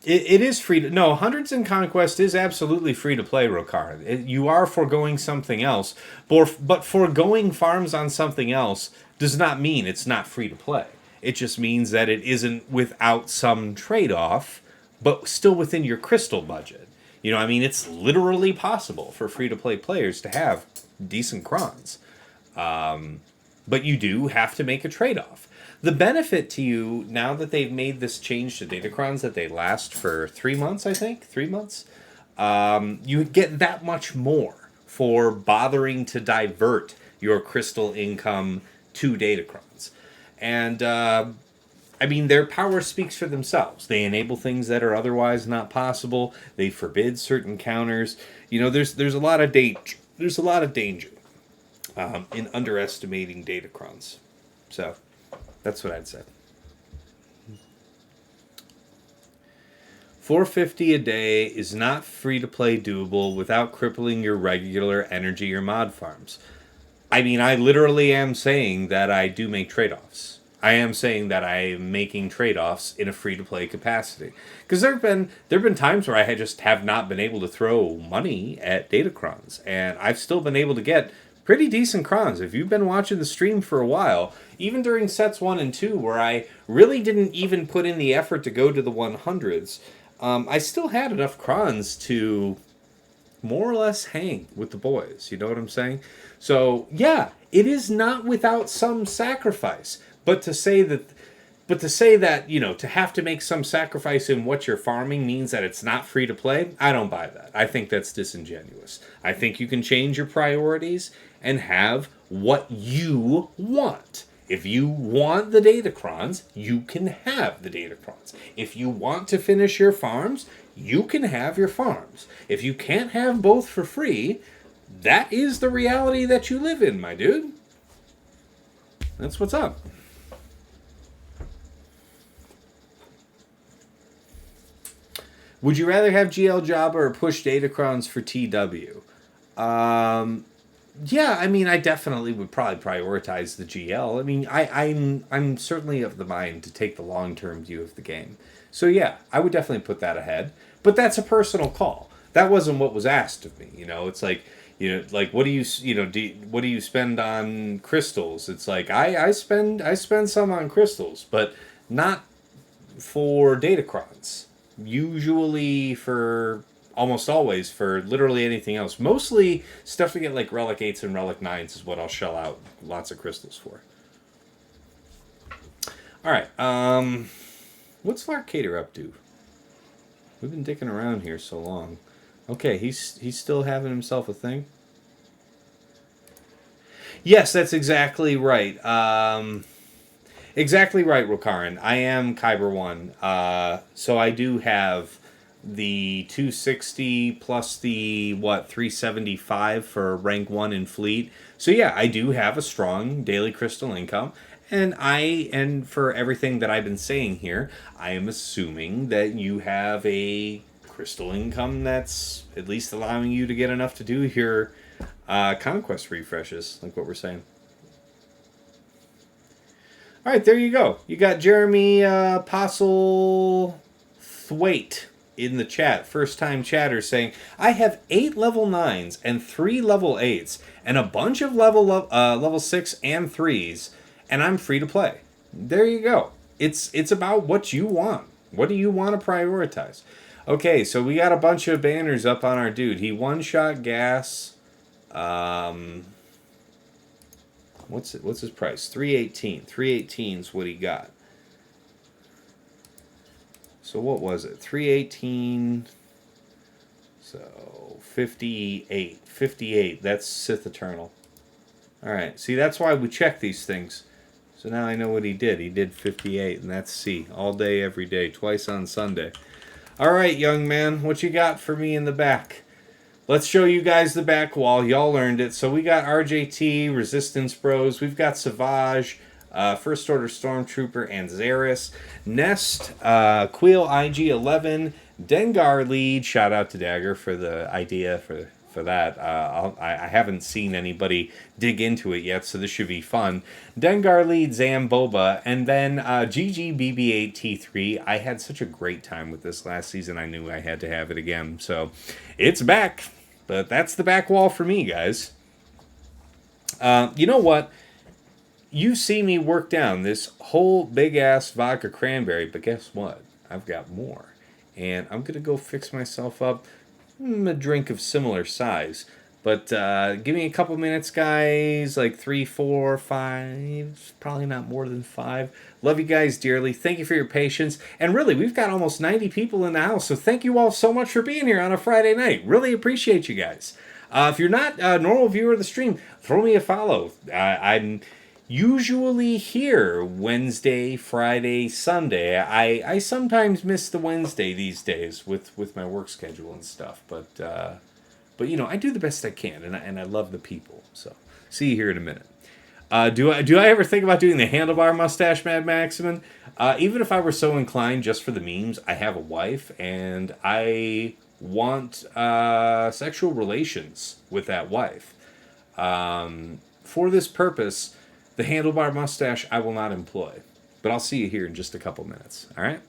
it is free to... No, Hundreds in Conquest is absolutely free to play, Rokarin. You are foregoing something else, but foregoing farms on something else does not mean it's not free to play. It just means that it isn't without some trade-off, but still within your crystal budget. It's literally possible for free-to-play players to have decent crons. But you do have to make a trade-off. The benefit to you, now that they've made this change to datacrons that they last for 3 months, I think? 3 months? You get that much more for bothering to divert your crystal income to datacrons. And, their power speaks for themselves. They enable things that are otherwise not possible. They forbid certain counters. There's a lot of danger. There's a lot of danger in underestimating datacrons. So, that's what I'd say. $450 a day is not free-to-play doable without crippling your regular energy or mod farms. I literally am saying that I do make trade-offs. I am saying that I am making trade-offs in a free-to-play capacity. Because there have been times where I just have not been able to throw money at datacrons, and I've still been able to get pretty decent crons. If you've been watching the stream for a while, even during sets 1 and 2, where I really didn't even put in the effort to go to the 100s, I still had enough crons to more or less hang with the boys. You know what I'm saying? So, yeah, it is not without some sacrifice. But to say that But to say that, to have to make some sacrifice in what you're farming means that it's not free to play, I don't buy that. I think that's disingenuous. I think you can change your priorities and have what you want. If you want the Datacrons, you can have the Datacrons. If you want to finish your farms, you can have your farms. If you can't have both for free, that is the reality that you live in, my dude. That's what's up. Would you rather have GL Jabba or push Datacrons for TW? Yeah, I mean, I definitely would probably prioritize the GL. I mean, I'm certainly of the mind to take the long-term view of the game. So yeah, I would definitely put that ahead. But that's a personal call. That wasn't what was asked of me. It's like, like what do you what do you spend on crystals? It's like I spend some on crystals, but not for Datacrons. Usually for almost always for literally anything else. Mostly stuff to get like Relic 8s and Relic 9s is what I'll shell out lots of crystals for. Alright, what's Vlarcatur up to? We've been dicking around here so long. Okay, he's still having himself a thing. Yes, that's exactly right. Exactly right, Rokaran. I am Kyber 1. So I do have the 260 plus the 375 for rank 1 in fleet. So yeah, I do have a strong daily crystal income, and for everything that I've been saying here, I am assuming that you have a crystal income that's at least allowing you to get enough to do your conquest refreshes, like what we're saying. All right, there you go. You got Jeremy Postle Thwaite in the chat, first-time chatter, saying, I have 8 level 9s and 3 level 8s and a bunch of level 6 and 3s, and I'm free to play. There you go. It's about what you want. What do you want to prioritize? Okay, so we got a bunch of banners up on our dude. He one-shot gas. What's his price? 318. 318's what he got. So what was it? 318. So 58. 58. That's Sith Eternal. All right. See, that's why we check these things. So now I know what he did. He did 58, and that's C. All day, every day, twice on Sunday. All right, young man. What you got for me in the back? Let's show you guys the back wall. Y'all learned it. So we got RJT, Resistance Bros. We've got Savage, First Order Stormtrooper, and Zaris. Nest, Queel IG-11, Dengar Lead. Shout out to Dagger for the idea for that. I haven't seen anybody dig into it yet, so this should be fun. Dengar Lead, Zamboba, and then GGBB8T3. I had such a great time with this last season, I knew I had to have it again. So it's back. But that's the back wall for me, guys. You know what? You see me work down this whole big-ass vodka cranberry, but guess what? I've got more. And I'm going to go fix myself up a drink of similar size. But give me a couple minutes, guys. Like 3, 4, 5. Probably not more than 5. Love you guys dearly. Thank you for your patience. And really, we've got almost 90 people in the house. So thank you all so much for being here on a Friday night. Really appreciate you guys. If you're not a normal viewer of the stream, throw me a follow. I'm usually here Wednesday, Friday, Sunday. I sometimes miss the Wednesday these days with my work schedule and stuff. But you know, I do the best I can, and I love the people. So see you here in a minute. Do I ever think about doing the handlebar mustache, Mad Maximin? Even if I were so inclined just for the memes, I have a wife, and I want sexual relations with that wife. For this purpose, the handlebar mustache I will not employ. But I'll see you here in just a couple minutes. All right?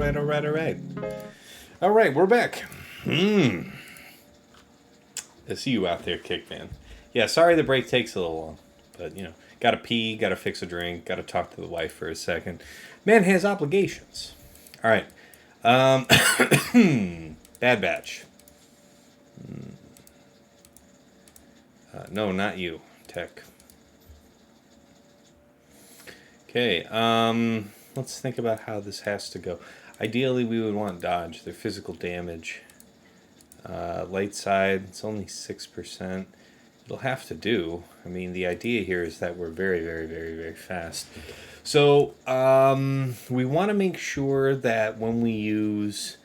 All right, we're back. I see you out there, Kickman. Yeah, sorry the break takes a little long. But, you know, gotta pee, gotta fix a drink, gotta talk to the wife for a second. Man has obligations. All right. Bad Batch. No, not you, Tech. Okay, let's think about how this has to go. Ideally, we would want dodge. Their physical damage. Light side, it's only 6%. It'll have to do. I mean, the idea here is that we're very, very, very, very fast. So, we want to make sure that when we use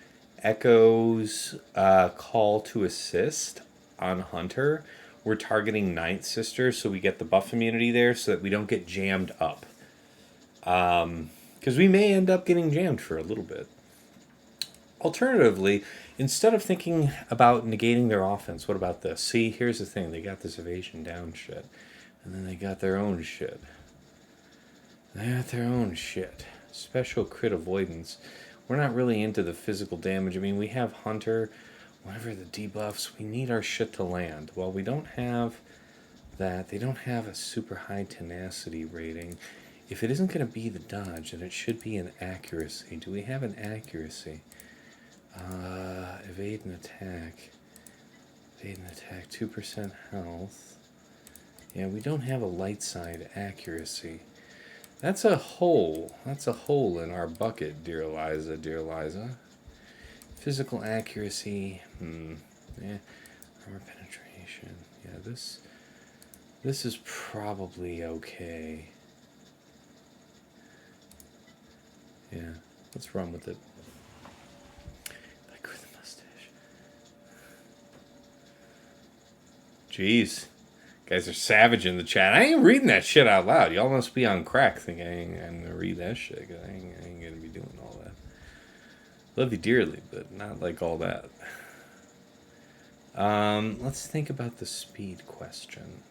Echo's call to assist on Hunter, we're targeting Ninth Sister so we get the buff immunity there so that we don't get jammed up. Because we may end up getting jammed for a little bit. Alternatively, instead of thinking about negating their offense, what about this? See, here's the thing. They got this evasion down shit. And then they got their own shit. Special crit avoidance. We're not really into the physical damage. I mean, we have Hunter, whatever the debuffs. We need our shit to land. Well, we don't have that. They don't have a super high tenacity rating. If it isn't going to be the dodge, then it should be an accuracy. Do we have an accuracy? Evade and attack. 2% health. Yeah, we don't have a light side accuracy. That's a hole. That's a hole in our bucket, dear Eliza. Physical accuracy. Yeah. Armor penetration. Yeah, this is probably okay. Yeah, let's run with it. Like with the mustache. Jeez. Guys are savage in the chat. I ain't reading that shit out loud. Y'all must be on crack thinking I'm going to read that shit. I ain't going to be doing all that. Love you dearly, but not like all that. Let's think about the speed question.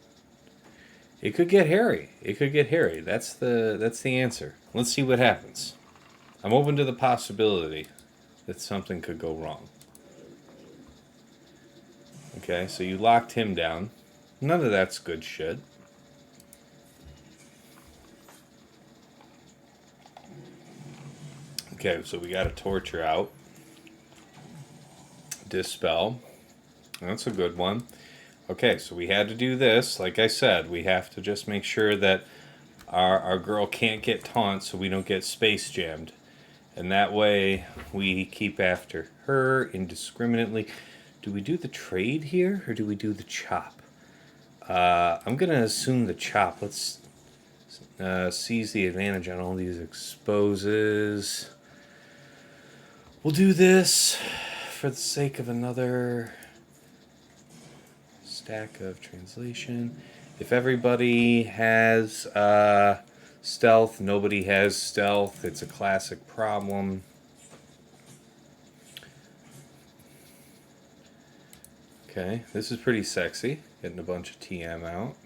It could get hairy. That's the answer. Let's see what happens. I'm open to the possibility that something could go wrong. Okay, so you locked him down. None of that's good shit. Okay, so we got a torture out. Dispel. That's a good one. Okay, so we had to do this. Like I said, we have to just make sure that our girl can't get taunt so we don't get space jammed. And that way we keep after her indiscriminately. Do we do the trade here or do we do the chop? I'm going to assume the chop. Let's seize the advantage on all these exposes. We'll do this for the sake of another stack of translation. If everybody has stealth, nobody has stealth. It's a classic problem. Okay, this is pretty sexy. Getting a bunch of TM out.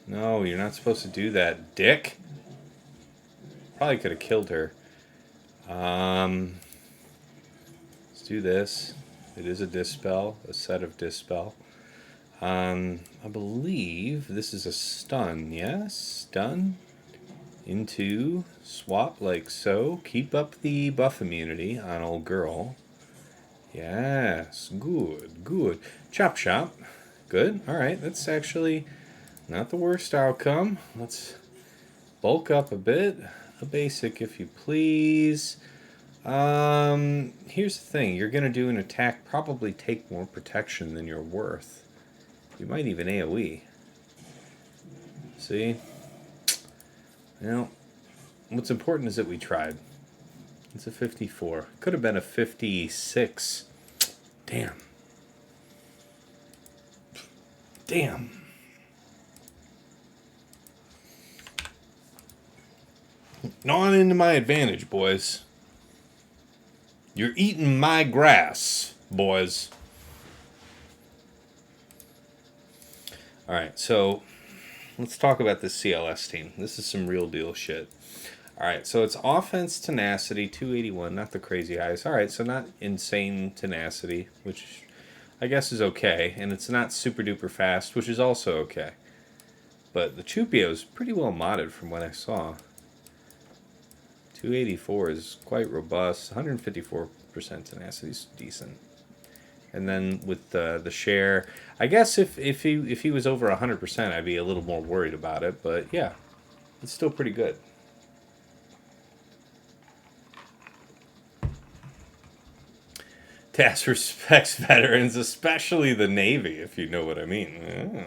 No, you're not supposed to do that, dick. Probably could have killed her. Let's do this. It is a dispel, a set of dispel. I believe this is a stun, yes? Stun. Into swap like so. Keep up the buff immunity on old girl. Yes, good. Chop. Good, alright, that's actually not the worst outcome. Let's bulk up a bit. A basic, if you please. Here's the thing. You're going to do an attack, probably take more protection than you're worth. You might even AoE. See? Well, what's important is that we tried. It's a 54. Could have been a 56. Damn. Gnawing into my advantage, boys. You're eating my grass, boys. Alright, so let's talk about this CLS team. This is some real deal shit. Alright, so it's offense tenacity, 281, not the crazy highs. Alright, so not insane tenacity, which I guess is okay. And it's not super duper fast, which is also okay. But the Chewpio is pretty well modded from what I saw. 284 is quite robust. 154% tenacity is decent. And then with the share, I guess if he was over 100%, I'd be a little more worried about it. But yeah, it's still pretty good. TAS respects veterans, especially the Navy, if you know what I mean.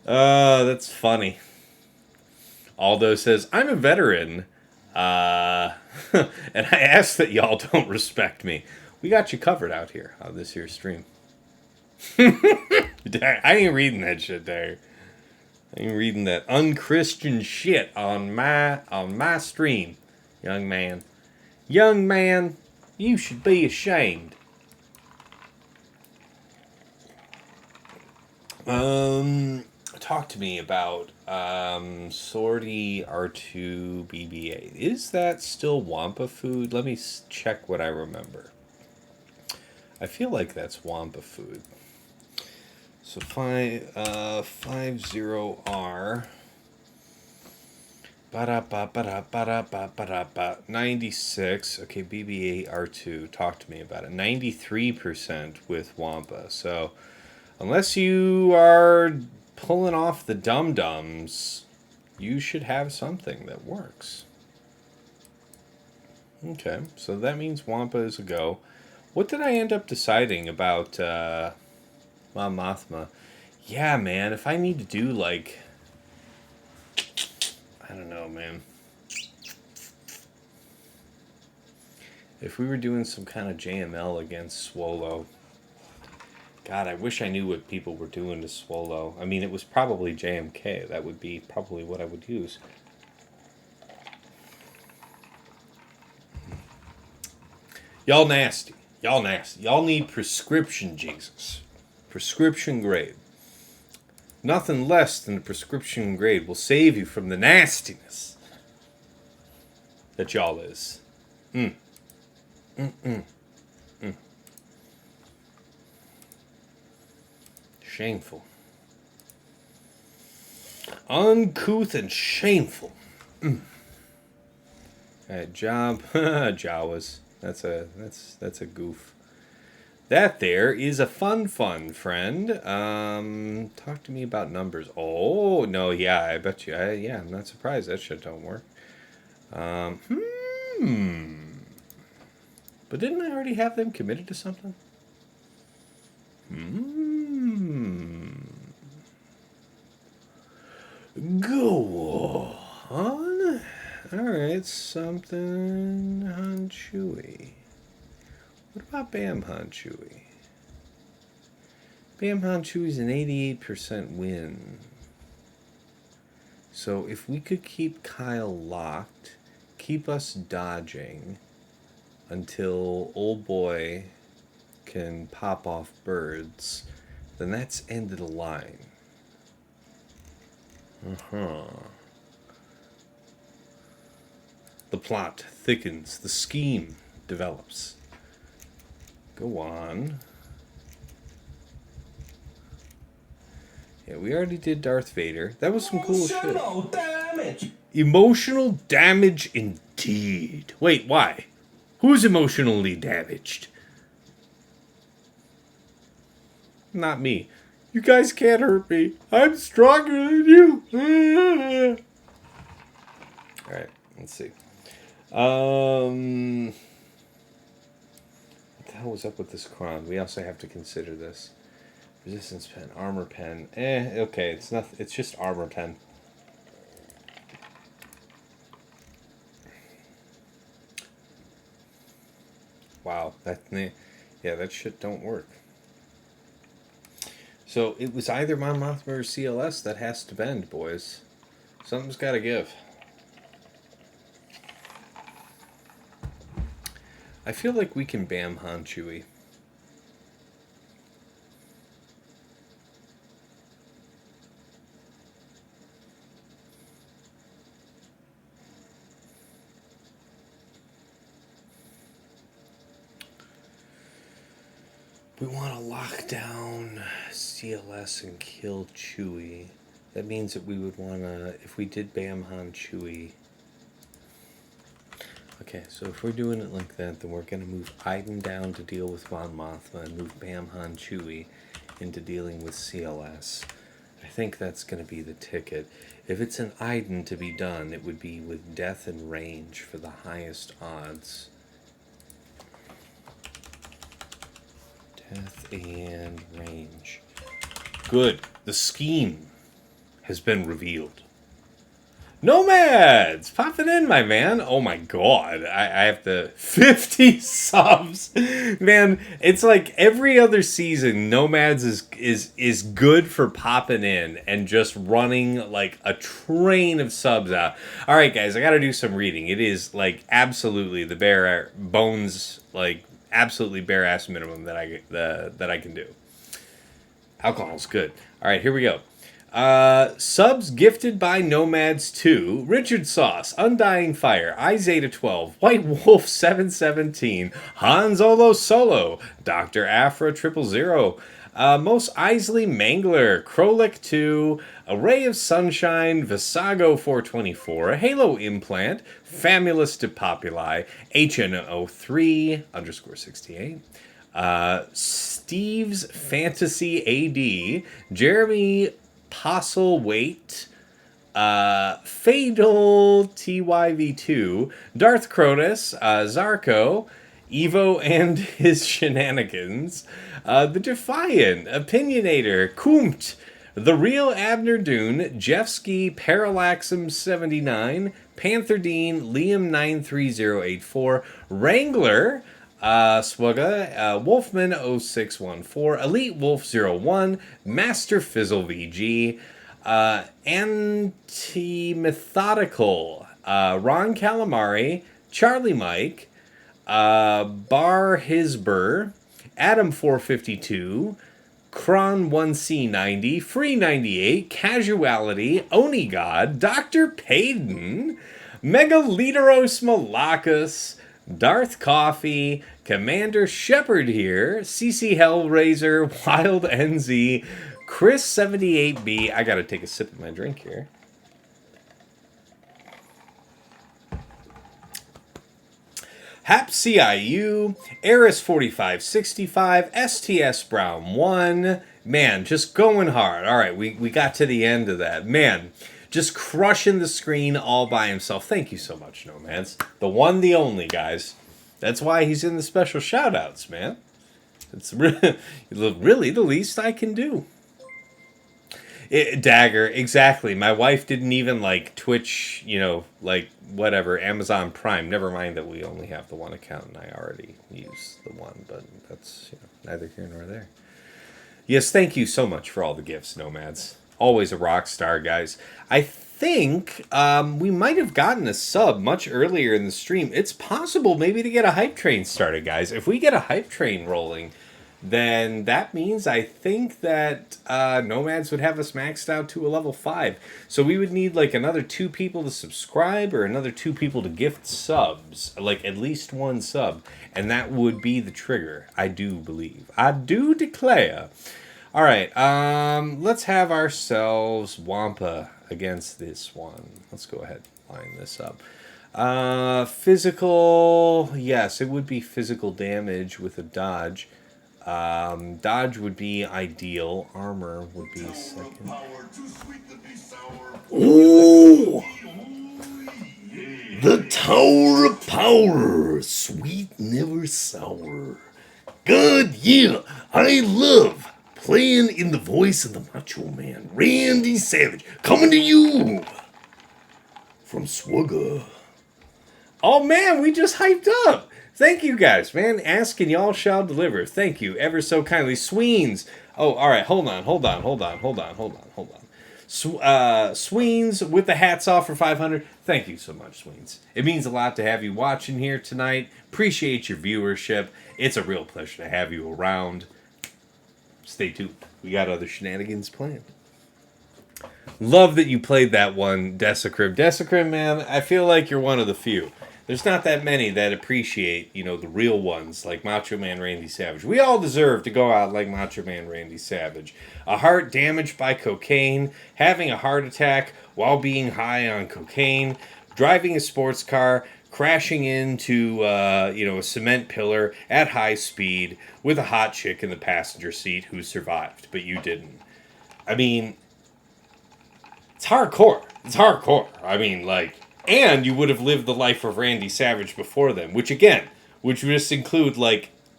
That's funny. Aldo says, I'm a veteran, and I ask that y'all don't respect me. We got you covered out here on this here stream. I ain't reading that shit there. I ain't reading that unchristian shit on my stream, young man. Young man, you should be ashamed. Talk to me about Sortie R2 BB-8. Is that still Wampa food? Let me check what I remember. I feel like that's Wampa food. So 50R 96. Okay, BB-8 R2. Talk to me about it. 93% with Wampa. So unless you are pulling off the dum-dums, you should have something that works. Okay, so that means Wampa is a go. What did I end up deciding about Mon Mothma? Yeah, man, if I need to do, like, I don't know, man. If we were doing some kind of JML against Swolo, God, I wish I knew what people were doing to Swolo. I mean, it was probably JMK. That would be probably what I would use. Y'all nasty. Y'all nasty. Y'all need prescription Jesus. Prescription grade. Nothing less than a prescription grade will save you from the nastiness that y'all is. Shameful. Uncouth and shameful. Alright, Jawas. That's a goof. That there is a fun friend. Talk to me about numbers. Oh no, yeah, I bet you. Yeah, I'm not surprised that shit don't work. But didn't I already have them committed to something? Go on. Alright, something on Chewie. What about Bam Han Chewie? Bam Han Chewie's an 88% win. So if we could keep Kyle locked, keep us dodging until old boy can pop off birds, then that's end of the line. The plot thickens, the scheme develops. Go on. Yeah, we already did Darth Vader. That was some cool shit. Emotional damage! Emotional damage indeed. Wait, why? Who's emotionally damaged? Not me. You guys can't hurt me. I'm stronger than you. Alright, let's see. What the hell was up with this Kron? We also have to consider this. Resistance pen, armor pen. Okay, it's not. It's just armor pen. Wow, that shit don't work. So it was either Mon Mothma or CLS that has to bend, boys. Something's got to give. I feel like we can Bam Han Chewie. We want to lock down CLS and kill Chewie. That means that we would want to, if we did Bam Han Chewie. Okay, so if we're doing it like that, then we're going to move Iden down to deal with Mon Mothma and move Bam Han Chewie into dealing with CLS. I think that's going to be the ticket. If it's an Iden to be done, it would be with death and range for the highest odds. Death and range. Good. The scheme has been revealed. Nomads! Popping in, my man. Oh my god. I have to... 50 subs! Man, it's like every other season, Nomads is good for popping in and just running like a train of subs out. Alright, guys, I gotta do some reading. It is like absolutely the bare bones, like absolutely bare ass minimum that I can do. Alcohol's good. Alright, here we go. Subs gifted by Nomads 2, Richard Sauce, Undying Fire, Izeta 12, White Wolf 717, Han Solo, Dr. Afra 000, Most Isley Mangler, Krolek 2, A Ray of Sunshine, Visago 424, Halo Implant, Famulus Depopuli, HNO3 _68, Steve's Fantasy AD, Jeremy Postleweight, Fatal TYV2, Darth Cronus, Zarko, Evo and his shenanigans, The Defiant, Opinionator, Kumt, The Real Abner Dune, Jeffsky, Parallaxum 79, Panther Dean, Liam 93084, Wrangler, Swugga, Wolfman 0614, Elite Wolf 01, Master Fizzle VG, Anti-Methodical, Ron Calamari, Charlie Mike, Bar Hisber, Adam 452, Kron 1C90, Free 98, Casuality, Oni God, Dr. Payton, Megaliteros Malacus, Darth Coffee, Commander Shepard here, CC Hellraiser, Wild NZ, Chris 78B. I gotta take a sip of my drink here. Hap CIU, Eris 4565, STS Brown 1. Man, just going hard. All right, we got to the end of that. Man, just crushing the screen all by himself. Thank you so much, Nomads. The one, the only, guys. That's why he's in the special shoutouts, man. It's really the least I can do. Dagger, exactly. My wife didn't even like Twitch, like whatever, Amazon Prime. Never mind that we only have the one account and I already use the one, but that's neither here nor there. Yes, thank you so much for all the gifts, Nomads. Always a rock star, guys. I think we might have gotten a sub much earlier in the stream. It's possible maybe to get a hype train started, guys. If we get a hype train rolling, then that means I think that Nomads would have us maxed out to a level 5. So we would need like another 2 people to subscribe or another 2 people to gift subs, like at least 1 sub. And that would be the trigger, I do believe. I do declare. All right, let's have ourselves Wampa against this one. Let's go ahead and line this up. Physical, yes, it would be physical damage with a dodge. Dodge would be ideal. Armor would be second. Oh! The Tower of Power! Sweet, never sour. God, yeah, I love playing in the voice of the Macho Man, Randy Savage, coming to you from Swugga. Oh man, we just hyped up. Thank you guys, man. Ask and y'all shall deliver. Thank you ever so kindly. Sweens. Oh, all right. Hold on. Sweens with the hats off for 500. Thank you so much, Sweens. It means a lot to have you watching here tonight. Appreciate your viewership. It's a real pleasure to have you around. Stay tuned. We got other shenanigans planned. Love that you played that one, Desecrim. Desecrim, man, I feel like you're one of the few. There's not that many that appreciate, the real ones like Macho Man Randy Savage. We all deserve to go out like Macho Man Randy Savage. A heart damaged by cocaine, having a heart attack while being high on cocaine, driving a sports car, crashing into, a cement pillar at high speed with a hot chick in the passenger seat who survived, but you didn't. I mean, it's hardcore. It's hardcore. I mean, and you would have lived the life of Randy Savage before them, which would just include,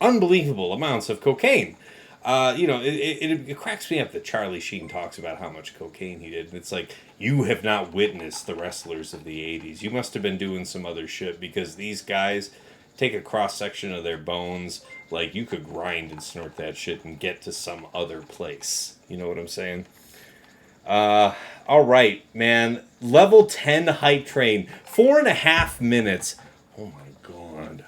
unbelievable amounts of cocaine. It cracks me up that Charlie Sheen talks about how much cocaine he did. And it's like, you have not witnessed the wrestlers of the 80s. You must have been doing some other shit, because these guys take a cross-section of their bones. Like, you could grind and snort that shit and get to some other place. You know what I'm saying? Alright, man. Level 10 hype train. 4.5 minutes. Oh my god.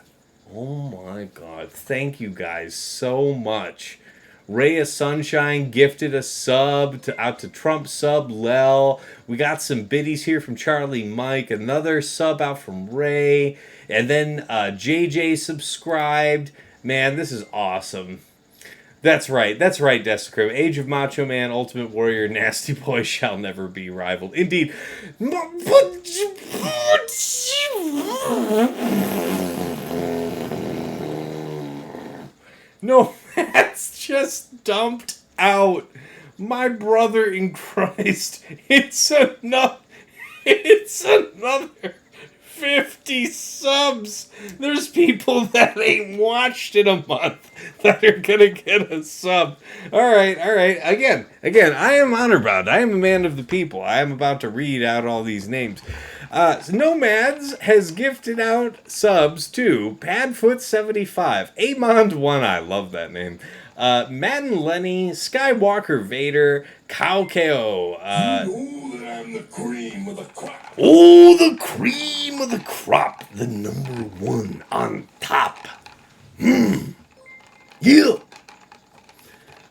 Oh my god. Thank you guys so much. Ray of Sunshine gifted a sub out to Trump sub Lel. We got some biddies here from Charlie Mike. Another sub out from Ray. And then JJ subscribed. Man, this is awesome. That's right, Desecrim. Age of Macho Man, Ultimate Warrior, Nasty Boy shall never be rivaled. Indeed. No, that's just dumped out. My brother in Christ. It's another 50 subs. There's people that ain't watched in a month that are gonna get a sub. All right. Again, I am honor bound. I am a man of the people. I am about to read out all these names. Nomads has gifted out subs to Padfoot75, Amond One Eye, love that name. Madden Lenny, Skywalker Vader, Kaukeo. I'm the cream of the crop. Oh, the cream of the crop. The number one on top. Yeah.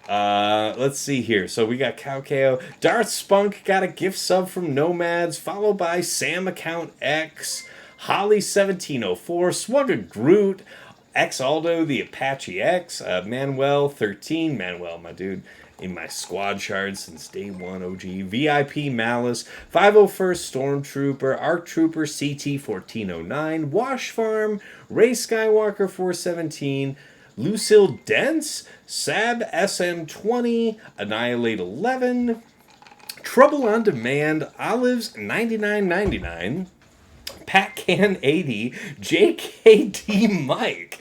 Let's see here. So we got Kaukeo. Darth Spunk got a gift sub from Nomads, followed by Sam Account X, Holly1704, Swugga Groot, X Aldo, the Apache X, Manuel13, Manuel, my dude, in my squad shard since day one, OG, VIP Malice, 501st Stormtrooper, ARC Trooper, CT1409, Wash Farm, Ray Skywalker 417, Lucille Dents, Sab SM20, Annihilate 11, Trouble on Demand, Olives 99.99, Pat Can 80, JKD Mike.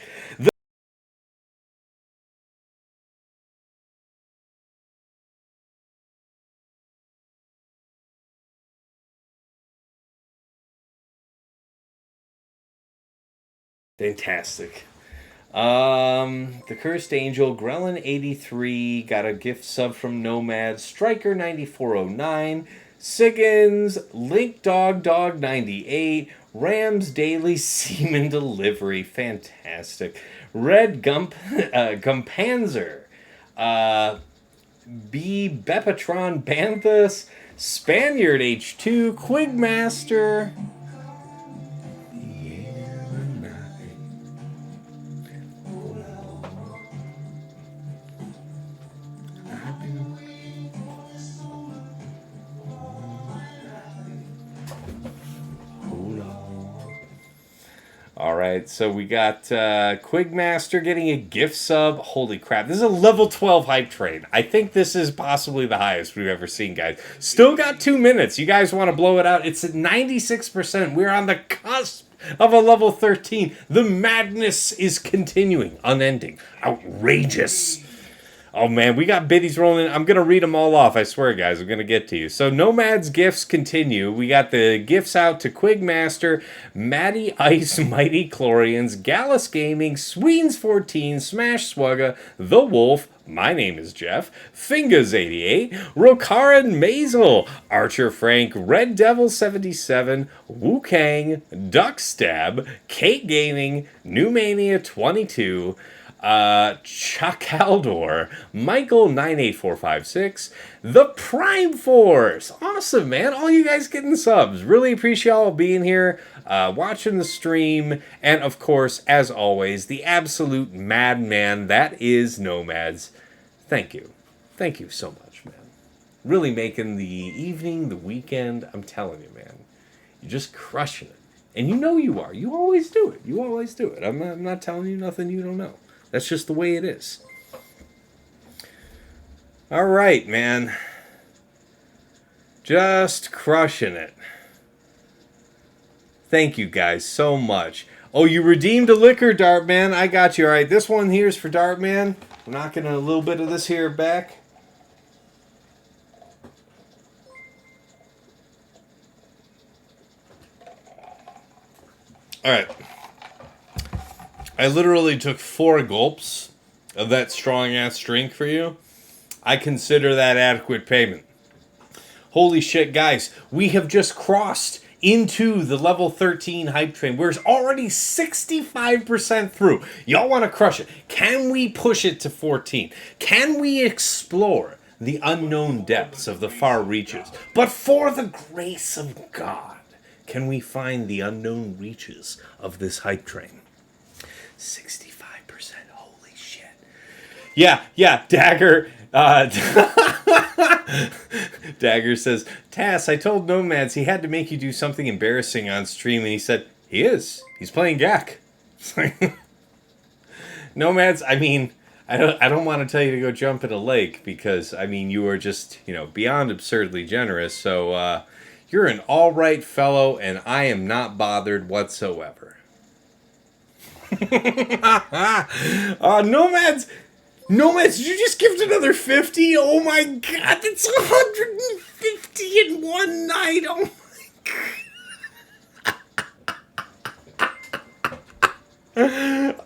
Fantastic. The Cursed Angel, Grellin83 got a gift sub from Nomad, Striker9409, Siggins, Link Dog 98, Rams Daily Seaman Delivery, fantastic. Red Gumpanzer, B Bepatron Banthus, Spaniard H2, Quigmaster. Alright, so we got Quigmaster getting a gift sub. Holy crap. This is a level 12 hype train. I think this is possibly the highest we've ever seen, guys. Still got 2 minutes. You guys want to blow it out? It's at 96%. We're on the cusp of a level 13. The madness is continuing. Unending. Outrageous. Oh, man, we got biddies rolling in. I'm going to read them all off. I swear, guys, I'm going to get to you. So, Nomad's gifts continue. We got the gifts out to Quigmaster, Matty Ice, Mighty Chlorians, Gallus Gaming, Sweens14, Smash Swugga, The Wolf, my name is Jeff, Fingers88, Rokaran Mazel, Archer Frank, Red Devil 77, Wu Kang, Duck Stab, Kate Gaming, New Mania 22, Chakaldor, Michael98456, The Prime Force. Awesome, man. All you guys getting subs. Really appreciate y'all being here, watching the stream, and of course, as always, the absolute madman that is Nomads. Thank you. Thank you so much, man. Really making the evening, the weekend, I'm telling you, man. You're just crushing it. And you know you are. You always do it. You always do it. I'm not telling you nothing you don't know. That's just the way it is. All right, man. Just crushing it. Thank you guys so much. Oh, you redeemed a liquor, Dartman. I got you. All right, this one here is for Dartman. We're knocking a little bit of this here back. All right. I literally took 4 gulps of that strong-ass drink for you. I consider that adequate payment. Holy shit, guys. We have just crossed into the level 13 hype train. We're already 65% through. Y'all want to crush it. Can we push it to 14? Can we explore the unknown depths of the far reaches? But for the grace of God, can we find the unknown reaches of this hype train? 65%. Holy shit. Yeah, Dagger. Dagger says, Tass, I told Nomads he had to make you do something embarrassing on stream, and he said, he is. He's playing Gak. Nomads, I mean, I don't want to tell you to go jump in a lake, because, I mean, you are just, beyond absurdly generous, so, you're an alright fellow, and I am not bothered whatsoever. Nomads, did you just gift another 50? Oh my god, that's 150 in one night. Oh my god.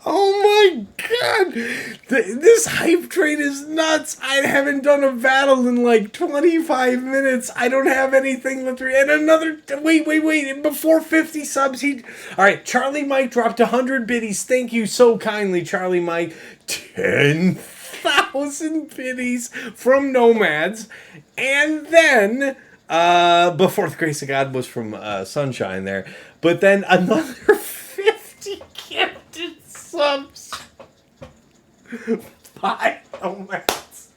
Oh my god. This hype train is nuts. I haven't done a battle in like 25 minutes. I don't have anything left. And another... Wait. Before 50 subs, Alright, Charlie Mike dropped 100 biddies. Thank you so kindly, Charlie Mike. 10,000 biddies from Nomads. And then... before the grace of God was from Sunshine there. But then another 50 gifted subs. 5 Nomads.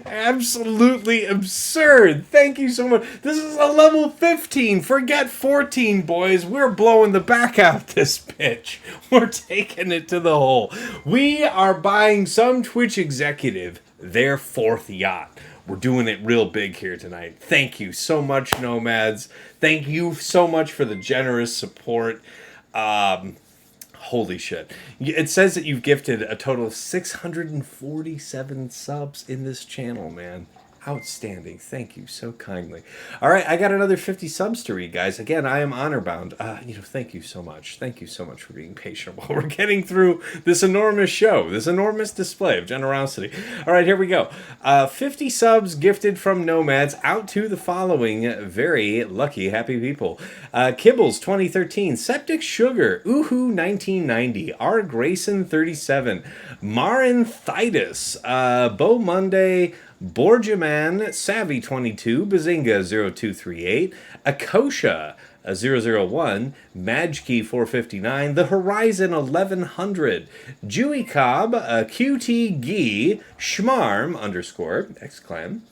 Absolutely absurd. Thank you so much. This is a level 15. Forget 14, boys. We're blowing the back out this bitch. We're taking it to the hole. We are buying some Twitch executive their 4th yacht. We're doing it real big here tonight. Thank you so much, Nomads. Thank you so much for the generous support. Holy shit. It says that you've gifted a total of 647 subs in this channel, man. Outstanding. Thank you so kindly. All right, I got another 50 subs to read, guys. Again, I am honor bound. Thank you so much. Thank you so much for being patient while we're getting through this enormous show, this enormous display of generosity. All right, here we go. 50 subs gifted from Nomads out to the following very lucky, happy people. Kibbles 2013, Septic Sugar, Uhu 1990, R Grayson 37, Marin Thitus, Bo Monday, Borjaman, Savvy22, Bazinga0238, Akosha 001, Majkey 459, The Horizon 1100, Jewy Cobb, QT Gee, Schmarm _ exclaim,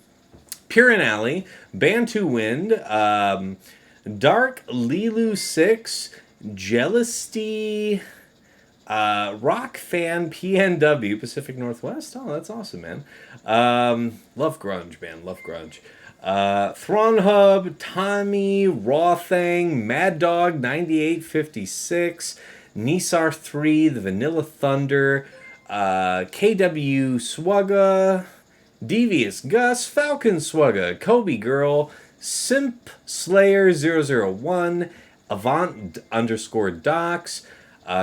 Purin Alley, Bantu Wind, Dark Lilu 6, Jealousy, Rock Fan PNW, Pacific Northwest. Oh, that's awesome, man. Love grunge, man. Love grunge. Thrawn Hub, Tommy, Rawthang, Mad Dog 9856, Nisar 3, The Vanilla Thunder, KW Swugga, Devious Gus, Falcon Swugga, Kobe Girl, Simp Slayer 001, Avant _Docs,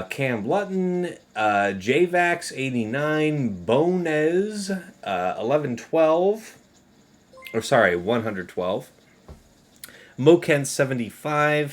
Cam Lutton, JVax89, Bonez, 112, Mokent75,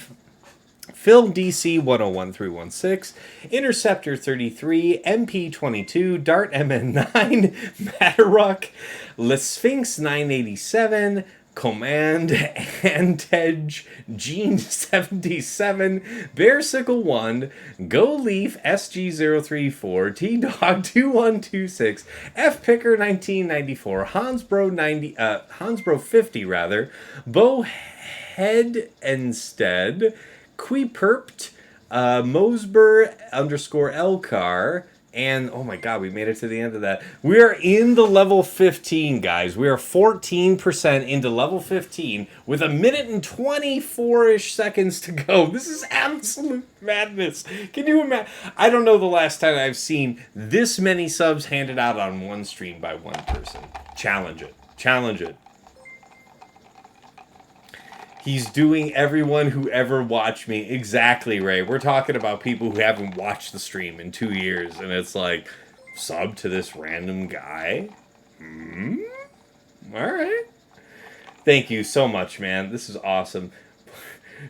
Phil DC 101316, Interceptor 33, MP 22, Dart MN9, Matterruck, Le Sphinx 987, Command Antej Gene 77, Bearsicle 1, Go Leaf SG034, T Dog 2126, F Picker 1994, Hansbro 50 rather, Bo Head Instead, Queperpt, Mosber _ Elcar, and oh my god, we made it to the end of that. We are in the level 15, guys. We are 14% into level 15 with a minute and 24-ish seconds to go. This is absolute madness. Can you imagine? I don't know the last time I've seen this many subs handed out on one stream by one person. Challenge it. Challenge it. He's doing everyone who ever watched me. Exactly, Ray. We're talking about people who haven't watched the stream in 2 years. And it's like, sub to this random guy? Alright. Thank you so much, man. This is awesome.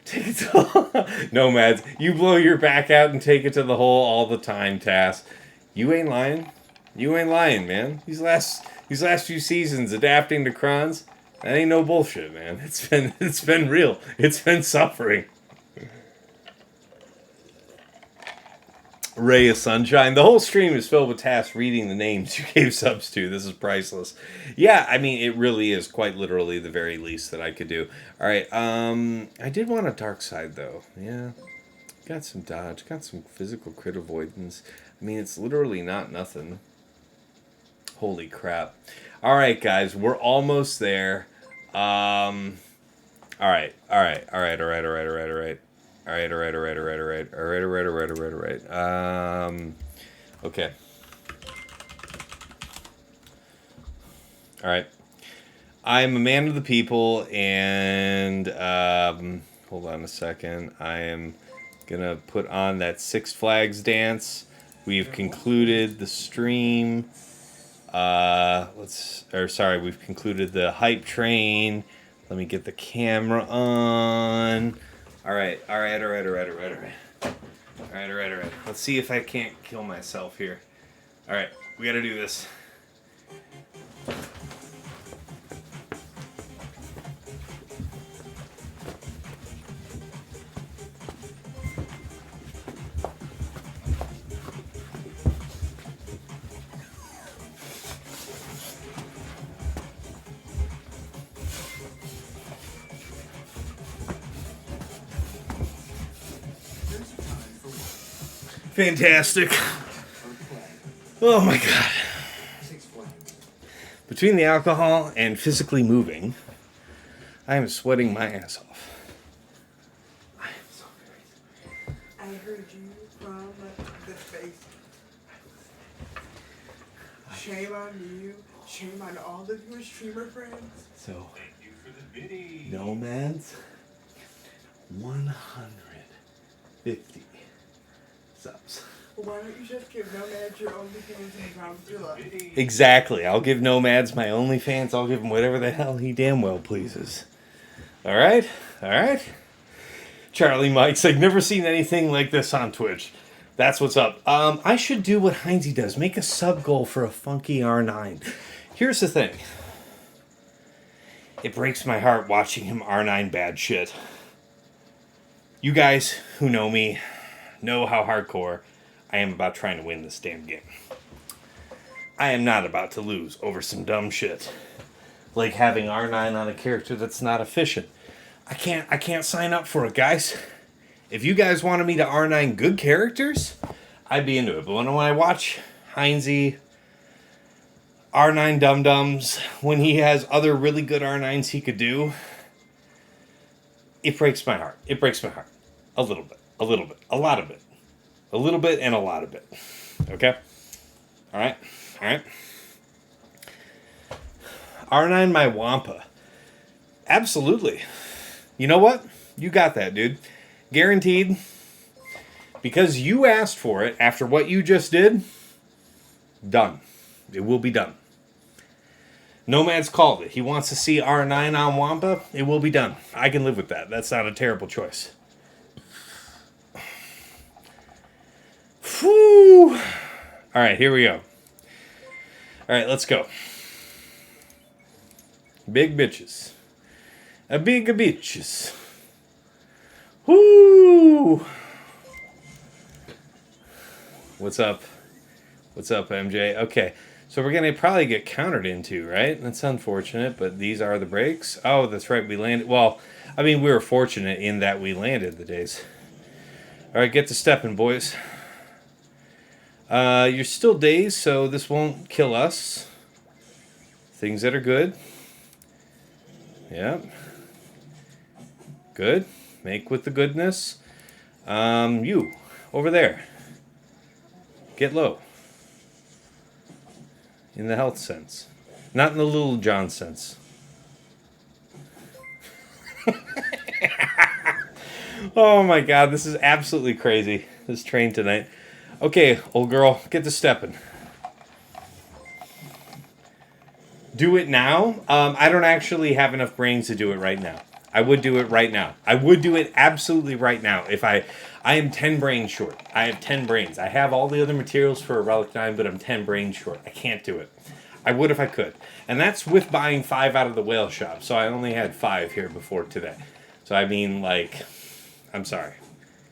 Take it to Nomads. You blow your back out and take it to the hole all the time, Tass. You ain't lying. You ain't lying, man. These last few seasons adapting to Krons. That ain't no bullshit, man. It's been real. It's been suffering. Ray of Sunshine. The whole stream is filled with tasks reading the names you gave subs to. This is priceless. Yeah, I mean, it really is quite literally the very least that I could do. All right, I did want a dark side, though. Yeah, got some dodge, got some physical crit avoidance. I mean, it's literally not nothing. Holy crap. All right, guys, we're almost there. All right. Okay. All right. I'm a man of the people, and hold on a second. I am gonna put on that Six Flags dance. We've concluded the stream. We've concluded the hype train. Let me get the camera on. All right. Let's see if I can't kill myself here. All right, we gotta do this. Fantastic. Oh my god. Between the alcohol and physically moving, I am sweating my ass off. I am so very I heard you from the face. Shame on you. Shame on all of your streamer friends. So, thank you for the biddy. Nomads, 150 subs. Why don't you just give Nomads your OnlyFans and round Zilla? Exactly. I'll give Nomads my OnlyFans. I'll give him whatever the hell he damn well pleases. All right? Charlie Mike's like, never seen anything like this on Twitch. That's what's up. I should do what Heinzie does. Make a sub goal for a funky R9. Here's the thing. It breaks my heart watching him R9 bad shit. You guys who know me know how hardcore I am about trying to win this damn game. I am not about to lose over some dumb shit. Like having R9 on a character that's not efficient. I can't sign up for it, guys. If you guys wanted me to R9 good characters, I'd be into it. But when I watch Heinzie R9 dum-dums, when he has other really good R9s he could do, it breaks my heart. It breaks my heart. A little bit. A little bit. A lot of it. A little bit and a lot of it. Okay? Alright? R9 my Wampa. Absolutely. You know what? You got that, dude. Guaranteed. Because you asked for it after what you just did, done. It will be done. Nomad's called it. He wants to see R9 on Wampa. It will be done. I can live with that. That's not a terrible choice. Whew. All right, here we go. All right, let's go. Big bitches. A big bitches. Whoo! What's up? What's up, MJ? Okay, so we're going to probably get countered into, right? That's unfortunate, but these are the breaks. Oh, that's right, we landed. Well, I mean, we were fortunate in that we landed the days. All right, get to stepping, boys. You're still dazed, so this won't kill us. Things that are good. Yep. Good. Make with the goodness. You, over there. Get low. In the health sense. Not in the Little John sense. Oh my god, this is absolutely crazy. This train tonight. Okay, old girl, get to stepping. Do it now? I don't actually have enough brains to do it right now. I would do it right now. I would do it absolutely right now. If I am 10 brains short. I have 10 brains. I have all the other materials for a Relic 9, but I'm 10 brains short. I can't do it. I would if I could. And that's with buying 5 out of the whale shop. So I only had 5 here before today. So I mean, like, I'm sorry.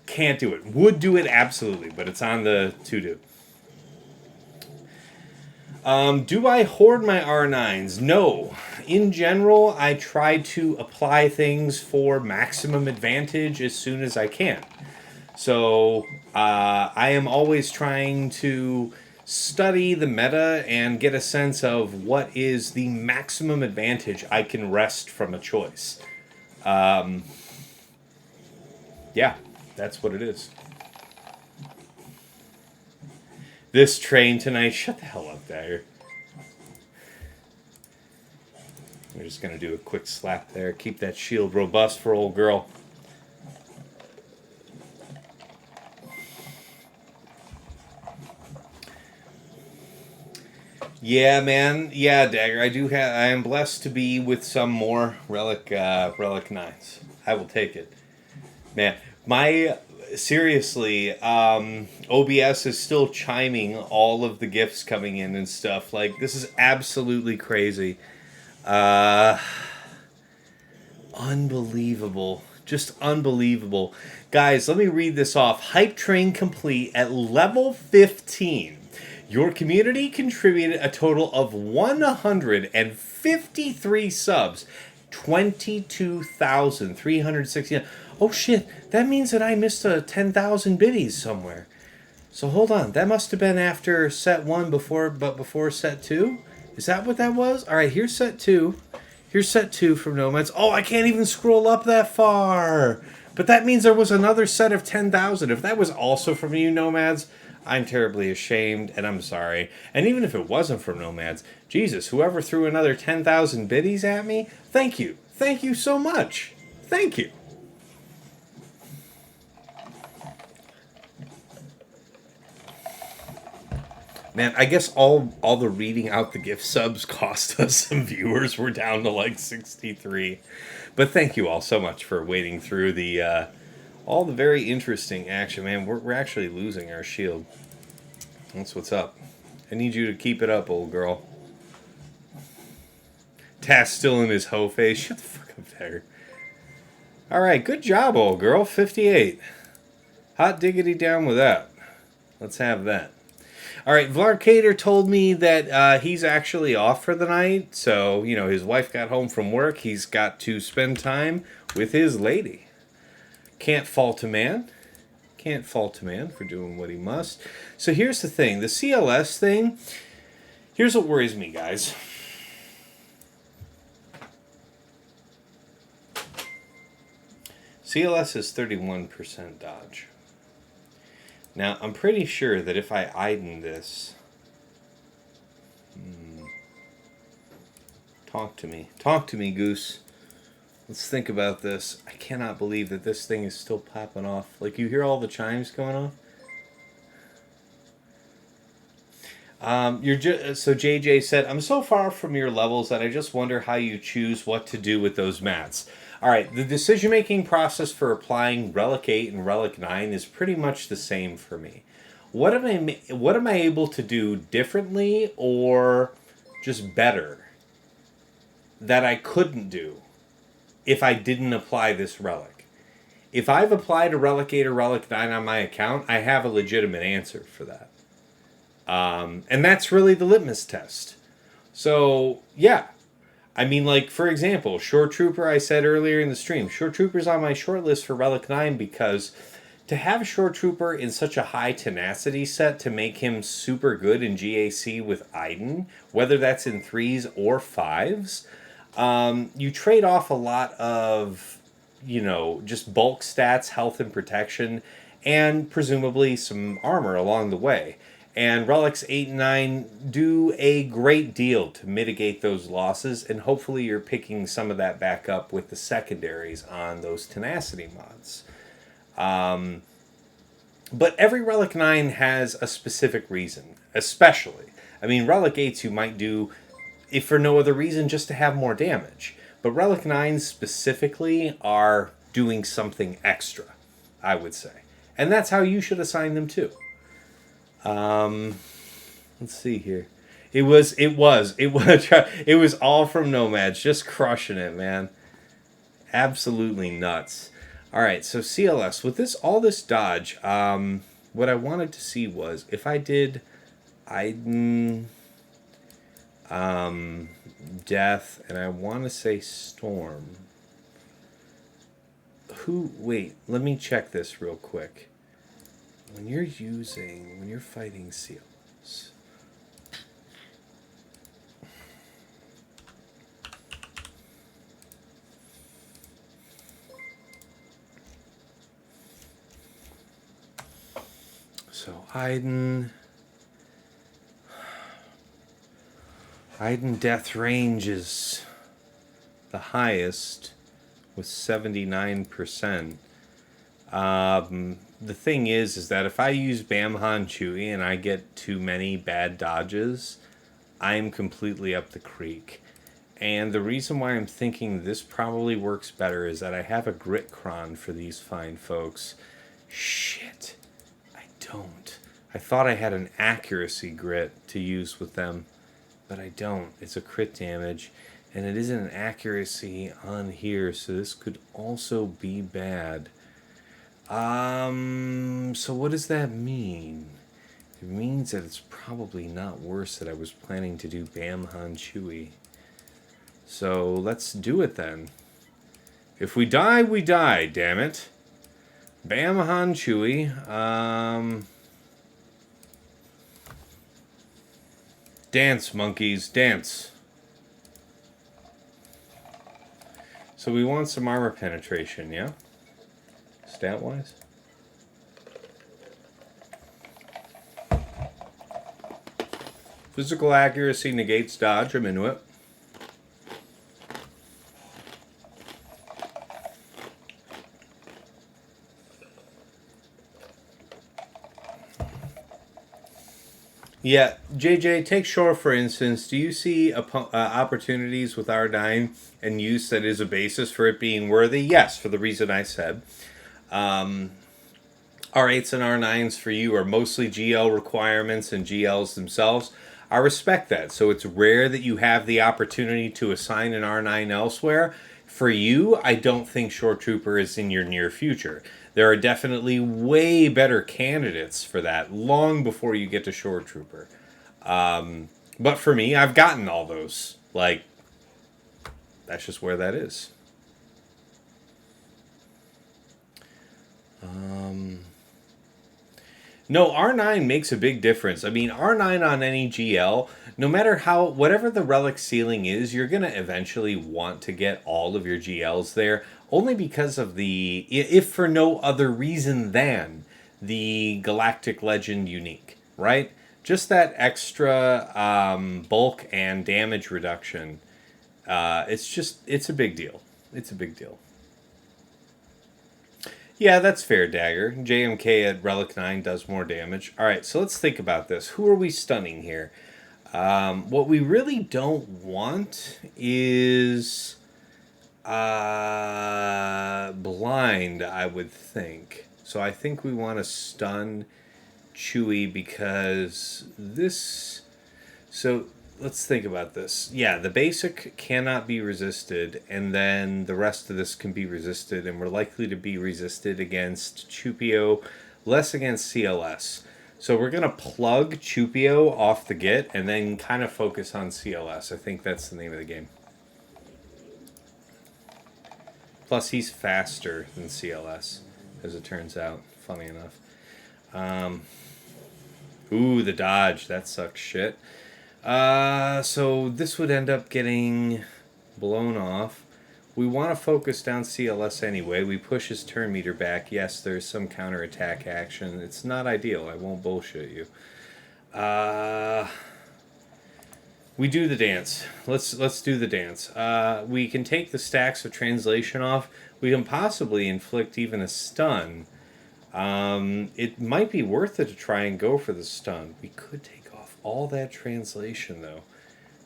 Can't do it. Would do it absolutely, but it's on the to-do. Do I hoard my R9s? No. In general, I try to apply things for maximum advantage as soon as I can. So, I am always trying to study the meta and get a sense of what is the maximum advantage I can wrest from a choice. Yeah, that's what it is. This train tonight, shut the hell up, Dagger. We're just going to do a quick slap there. Keep that shield robust for old girl. Yeah, man. Yeah, Dagger. I am blessed to be with some more Relic 9s. I will take it. Man, seriously, OBS is still chiming all of the gifts coming in and stuff. Like, this is absolutely crazy. Unbelievable. Just unbelievable. Guys, let me read this off. Hype train complete at level 15. Your community contributed a total of 153 subs. 22,369. Oh shit, that means that I missed a 10,000 biddies somewhere. So hold on, that must have been after set 1 before set 2? Is that what that was? Alright, here's set 2. Here's set 2 from Nomads. Oh, I can't even scroll up that far. But that means there was another set of 10,000. If that was also from you, Nomads, I'm terribly ashamed, and I'm sorry. And even if it wasn't from Nomads, Jesus, whoever threw another 10,000 biddies at me, thank you. Thank you so much. Thank you. Man, I guess all the reading out the gift subs cost us some viewers. We're down to like 63. But thank you all so much for wading through the all the very interesting action. Man, we're actually losing our shield. That's what's up. I need you to keep it up, old girl. Tass still in his hoe face. Shut the fuck up there. Alright, good job, old girl. 58. Hot diggity down with that. Let's have that. Alright, Vlarcatur told me that he's actually off for the night. So, you know, his wife got home from work. He's got to spend time with his lady. Can't fault a man. Can't fault a man for doing what he must. So here's the thing. The CLS thing. Here's what worries me, guys. CLS is 31% dodge. Now, I'm pretty sure that if I Iden this... Talk to me. Talk to me, Goose. Let's think about this. I cannot believe that this thing is still popping off. Like, you hear all the chimes going off? So JJ said, I'm so far from your levels that I just wonder how you choose what to do with those mats. Alright, the decision-making process for applying Relic 8 and Relic 9 is pretty much the same for me. what am I able to do differently or just better that I couldn't do if I didn't apply this relic? If I've applied a Relic 8 or Relic 9 on my account, I have a legitimate answer for that. And that's really the litmus test. So, yeah. I mean, like, for example, Shore Trooper, I said earlier in the stream, Shore Trooper's on my short list for Relic 9 because to have Shore Trooper in such a high tenacity set to make him super good in GAC with Iden, whether that's in 3s or 5s, you trade off a lot of, just bulk stats, health and protection, and presumably some armor along the way. And Relics 8 and 9 do a great deal to mitigate those losses, and hopefully you're picking some of that back up with the secondaries on those tenacity mods. But every Relic 9 has a specific reason, especially. I mean, Relic 8s you might do, if for no other reason, just to have more damage. But Relic 9s specifically are doing something extra, I would say. And that's how you should assign them too. Let's see here. It was all from Nomads, just crushing it, man. Absolutely nuts. All right, so CLS with all this dodge. What I wanted to see was if I did Iden, Death, and I want to say Storm. Wait, let me check this real quick. When you're fighting CLS. So Iden death range is the highest with 79%. The thing is that if I use Bamhan Chewie and I get too many bad dodges, I'm completely up the creek. And the reason why I'm thinking this probably works better is that I have a Grit Cron for these fine folks. Shit, I don't. I thought I had an accuracy grit to use with them, but I don't. It's a crit damage, and it isn't an accuracy on here, so this could also be bad. So what does that mean? It means that it's probably not worse that I was planning to do Bamhan Chewie. So let's do it then. If we die, we die, damn it. Bamhan Chewie. Dance, monkeys, dance. So we want some armor penetration, yeah? Stat-wise? Physical accuracy negates dodge. I'm into it. Yeah, JJ, take Shore for instance. Do you see opportunities with R9 and use that is a basis for it being worthy? Yes, for the reason I said. R8s and R9s for you are mostly GL requirements and GLs themselves. I respect that. So it's rare that you have the opportunity to assign an R9 elsewhere. For you, I don't think Shore Trooper is in your near future. There are definitely way better candidates for that long before you get to Shore Trooper. But for me, I've gotten all those. Like, that's just where that is. No, R9 makes a big difference. I mean, R9 on any GL, no matter whatever the relic ceiling is, you're going to eventually want to get all of your GLs there, only because of if for no other reason than the Galactic Legend unique, right? Just that extra bulk and damage reduction. It's a big deal. It's a big deal. Yeah, that's fair, Dagger. JMK at Relic 9 does more damage. Alright, so let's think about this. Who are we stunning here? What we really don't want is blind, I would think. So I think we want to stun Chewie because this... So let's think about this. Yeah, the basic cannot be resisted, and then the rest of this can be resisted, and we're likely to be resisted against Chewpio, less against CLS. So we're going to plug Chewpio off the get and then kind of focus on CLS. I think that's the name of the game. Plus, he's faster than CLS, as it turns out, funny enough. Ooh, the dodge. That sucks shit. So this would end up getting blown off. We want to focus down CLS anyway. We push his turn meter back. Yes, there's some counterattack action. It's not ideal. I won't bullshit you. We do the dance. Let's do the dance. We can take the stacks of translation off. We can possibly inflict even a stun. It might be worth it to try and go for the stun. We could take off all that translation, though.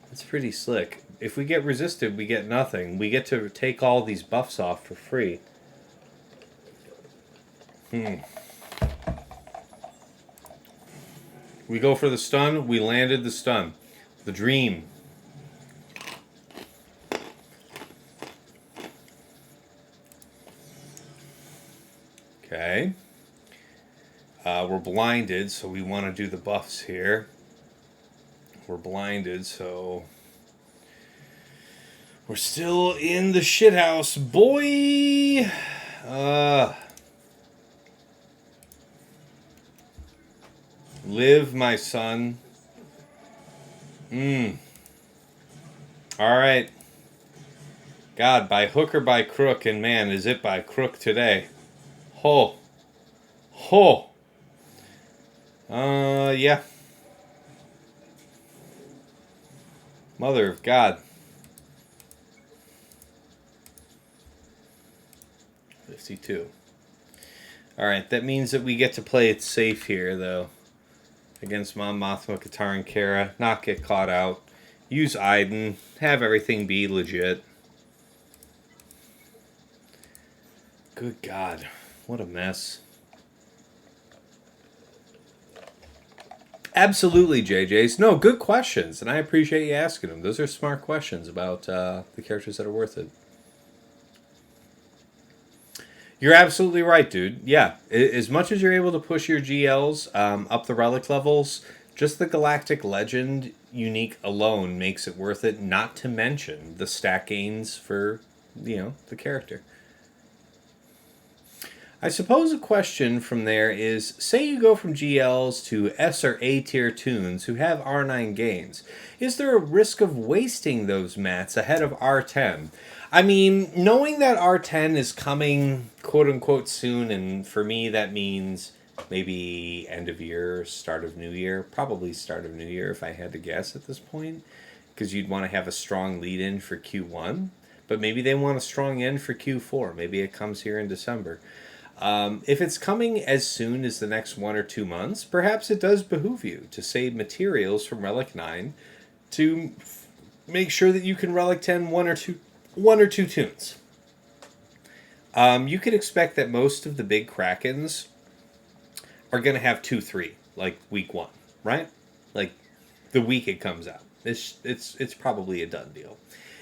That's pretty slick. If we get resisted, we get nothing. We get to take all these buffs off for free. We go for the stun. We landed the stun. The dream. Okay. We're blinded, so we want to do the buffs here. We're blinded, so... We're still in the shithouse, boy! Live, my son. Alright. God, by hook or by crook, and man, is it by crook today. Ho. Ho. Yeah. Mother of God. 52. Alright, that means that we get to play it safe here, though. Against Mon Mothma, Katarn, Cara. Not get caught out. Use Iden. Have everything be legit. Good God. What a mess. Absolutely, JJ's. No, good questions, and I appreciate you asking them. Those are smart questions about the characters that are worth it. You're absolutely right, dude. Yeah, as much as you're able to push your GLs up the relic levels, just the Galactic Legend unique alone makes it worth it, not to mention the stat gains for, the character. I suppose a question from there is, say you go from GLs to S or A tier tunes who have R9 gains. Is there a risk of wasting those mats ahead of R10? I mean, knowing that R10 is coming quote-unquote soon, and for me that means maybe end of year, start of new year, probably start of new year if I had to guess at this point, because you'd want to have a strong lead-in for Q1, but maybe they want a strong end for Q4. Maybe it comes here in December. If it's coming as soon as the next 1 or 2 months, perhaps it does behoove you to save materials from Relic 9 to make sure that you can Relic 10 one or two tunes. You could expect that most of the big Krakens are going to have 2-3, like week 1, right? Like the week it comes out. It's probably a done deal.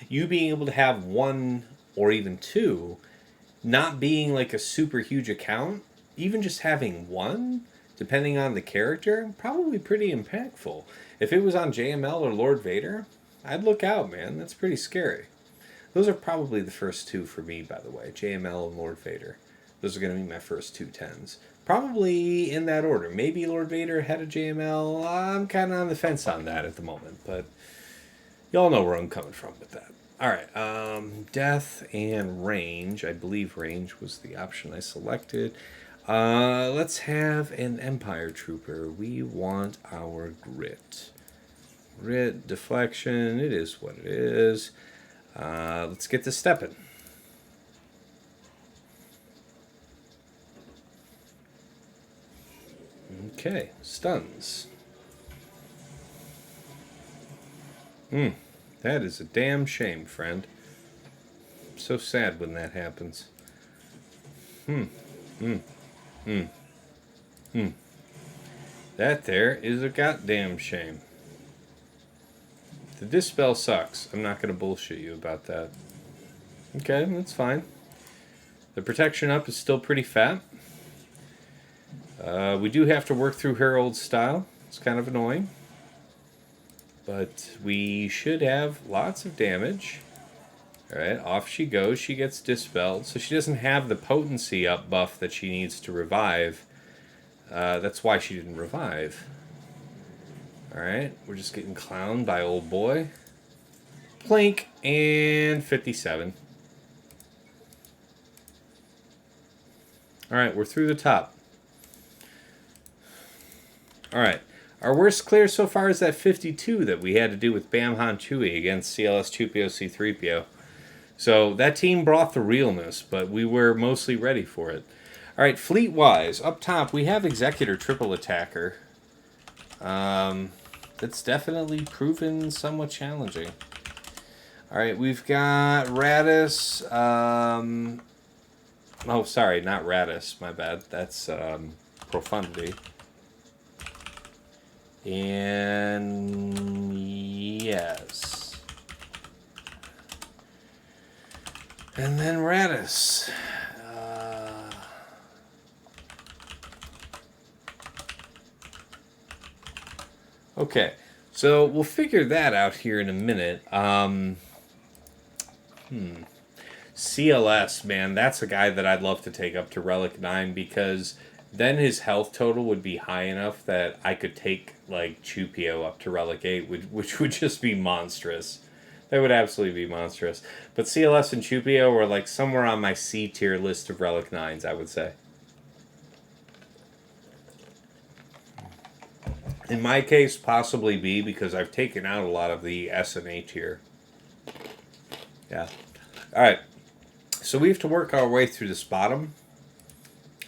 You being able to have 1 or even 2, not being like a super huge account, even just having 1, depending on the character, probably pretty impactful. If it was on JML or Lord Vader, I'd look out, man. That's pretty scary. Those are probably the first 2 for me, by the way. JML and Lord Vader. Those are going to be my first 2 10s. Probably in that order. Maybe Lord Vader ahead of JML. I'm kind of on the fence on that at the moment, but y'all know where I'm coming from with that. Alright, death and range. I believe range was the option I selected. Let's have an Empire Trooper. We want our grit. Grit, deflection, it is what it is. Let's get to stepping. Okay, stuns. That is a damn shame, friend. I'm so sad when that happens. That there is a goddamn shame. The dispel sucks. I'm not going to bullshit you about that. Okay, that's fine. The protection up is still pretty fat. We do have to work through her old style. It's kind of annoying. But we should have lots of damage. Alright, off she goes. She gets dispelled. So she doesn't have the potency up buff that she needs to revive. That's why she didn't revive. Alright, we're just getting clowned by old boy. Plink, and 57. Alright, we're through the top. Alright, our worst clear so far is that 52 that we had to do with Bam Han Chewie against CLS Chewpio C3PO. So that team brought the realness, but we were mostly ready for it. Alright, fleet-wise, up top we have Executor Triple Attacker. That's definitely proven somewhat challenging. Alright, we've got Raddus. Oh, sorry, not Raddus. My bad. That's Profundity. And yes. And then Raddus. Okay, so we'll figure that out here in a minute. CLS, man, that's a guy that I'd love to take up to Relic 9 because then his health total would be high enough that I could take, like, Chewpio up to Relic 8, which would just be monstrous. That would absolutely be monstrous. But CLS and Chewpio were, like, somewhere on my C tier list of Relic 9s, I would say. In my case, possibly B, because I've taken out a lot of the S and A tier. Yeah. Alright. So we have to work our way through this bottom.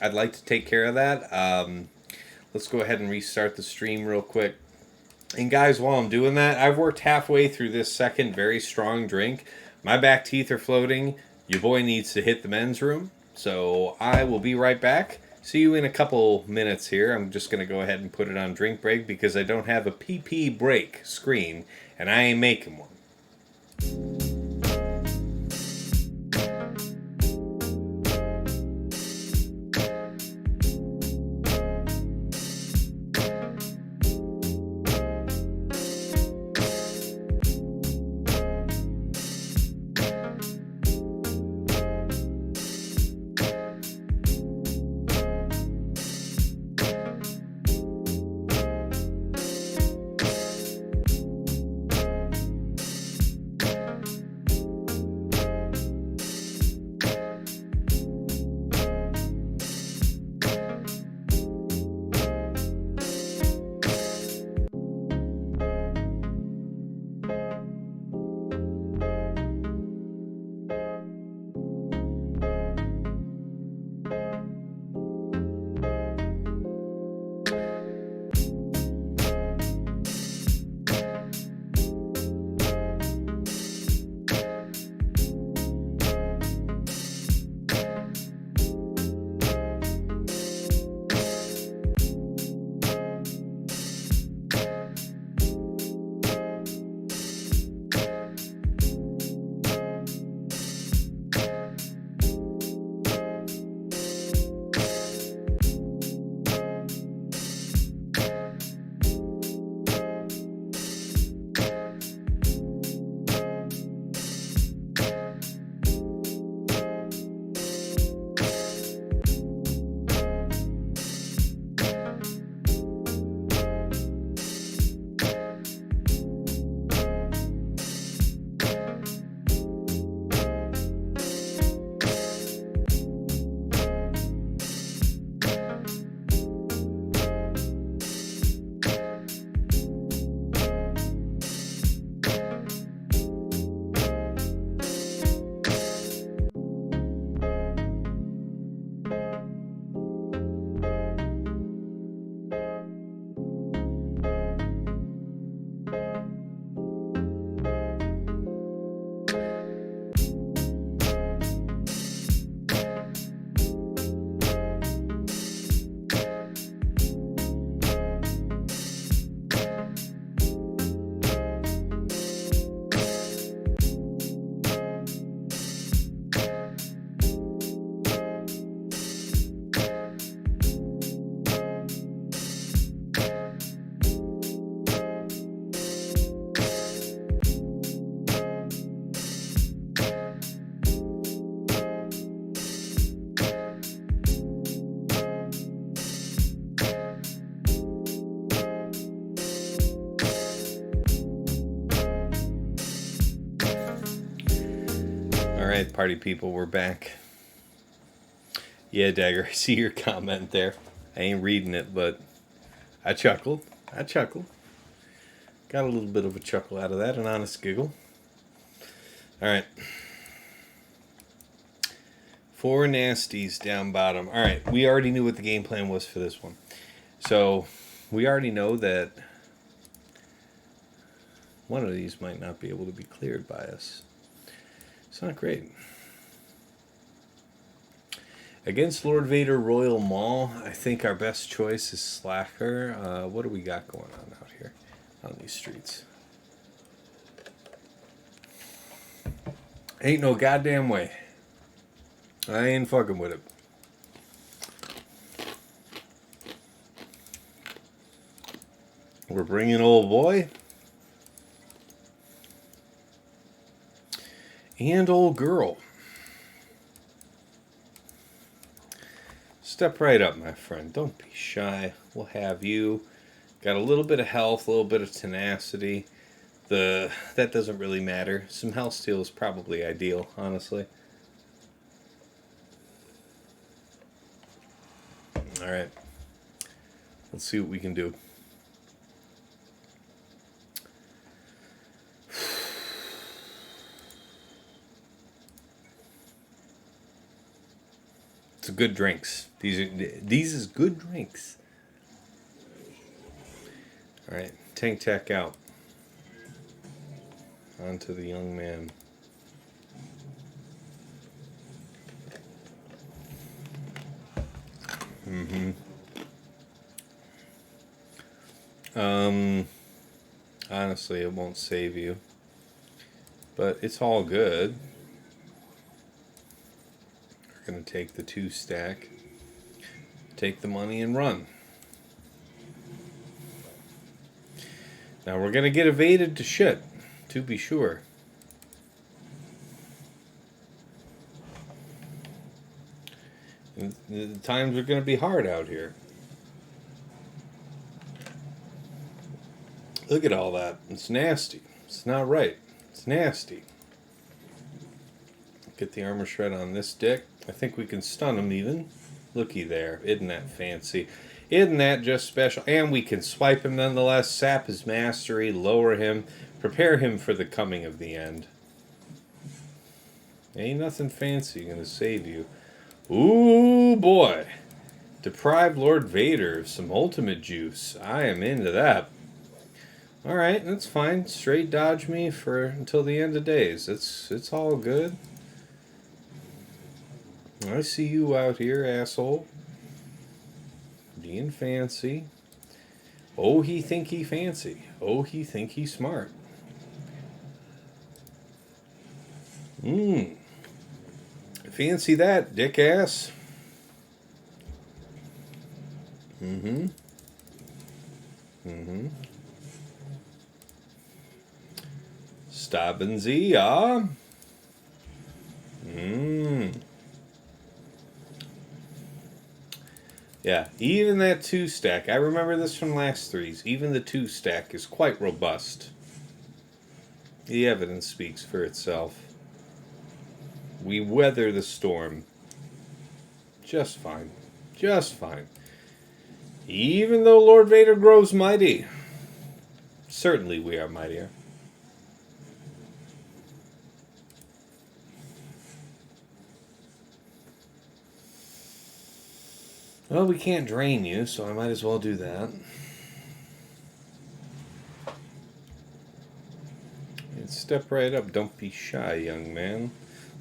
I'd like to take care of that. Let's go ahead and restart the stream real quick. And guys, while I'm doing that, I've worked halfway through this second very strong drink. My back teeth are floating. Your boy needs to hit the men's room. So I will be right back. See you in a couple minutes here. I'm just going to go ahead and put it on drink break because I don't have a PP break screen, and I ain't making one. Alright, party people, we're back. Yeah, Dagger, I see your comment there. I ain't reading it, but I chuckled. Got a little bit of a chuckle out of that, an honest giggle. Alright. 4 nasties down bottom. Alright, we already knew what the game plan was for this one. So, we already know that one of these might not be able to be cleared by us. It's not great. Against Lord Vader Royal Maul, I think our best choice is Slacker. What do we got going on out here on these streets? Ain't no goddamn way. I ain't fucking with it. We're bringing old boy. And old girl. Step right up, my friend. Don't be shy. We'll have you. Got a little bit of health, a little bit of tenacity. That doesn't really matter. Some health steal is probably ideal, honestly. Alright. Let's see what we can do. It's good drinks. These is good drinks. All right, tank tack out. On to the young man. Honestly, it won't save you, but it's all good. Going to take the 2 stack, take the money and run. Now we're going to get evaded to shit, to be sure. And the times are going to be hard out here. Look at all that. It's nasty. It's not right. It's nasty. Get the armor shred on this dick. I think we can stun him even. Looky there. Isn't that fancy? Isn't that just special? And we can swipe him nonetheless, sap his mastery, lower him, prepare him for the coming of the end. Ain't nothing fancy gonna save you. Ooh, boy. Deprive Lord Vader of some ultimate juice. I am into that. Alright, that's fine. Straight dodge me for until the end of days. It's all good. I see you out here, asshole. Being fancy. Oh, he think he fancy. Oh, he think he smart. Fancy that, dick ass. Stoppen Sie, ja. Yeah, even that 2 stack, I remember this from last 3s, even the 2 stack is quite robust. The evidence speaks for itself. We weather the storm. Just fine. Just fine. Even though Lord Vader grows mighty. Certainly we are mightier. Well, we can't drain you, so I might as well do that. And step right up. Don't be shy, young man.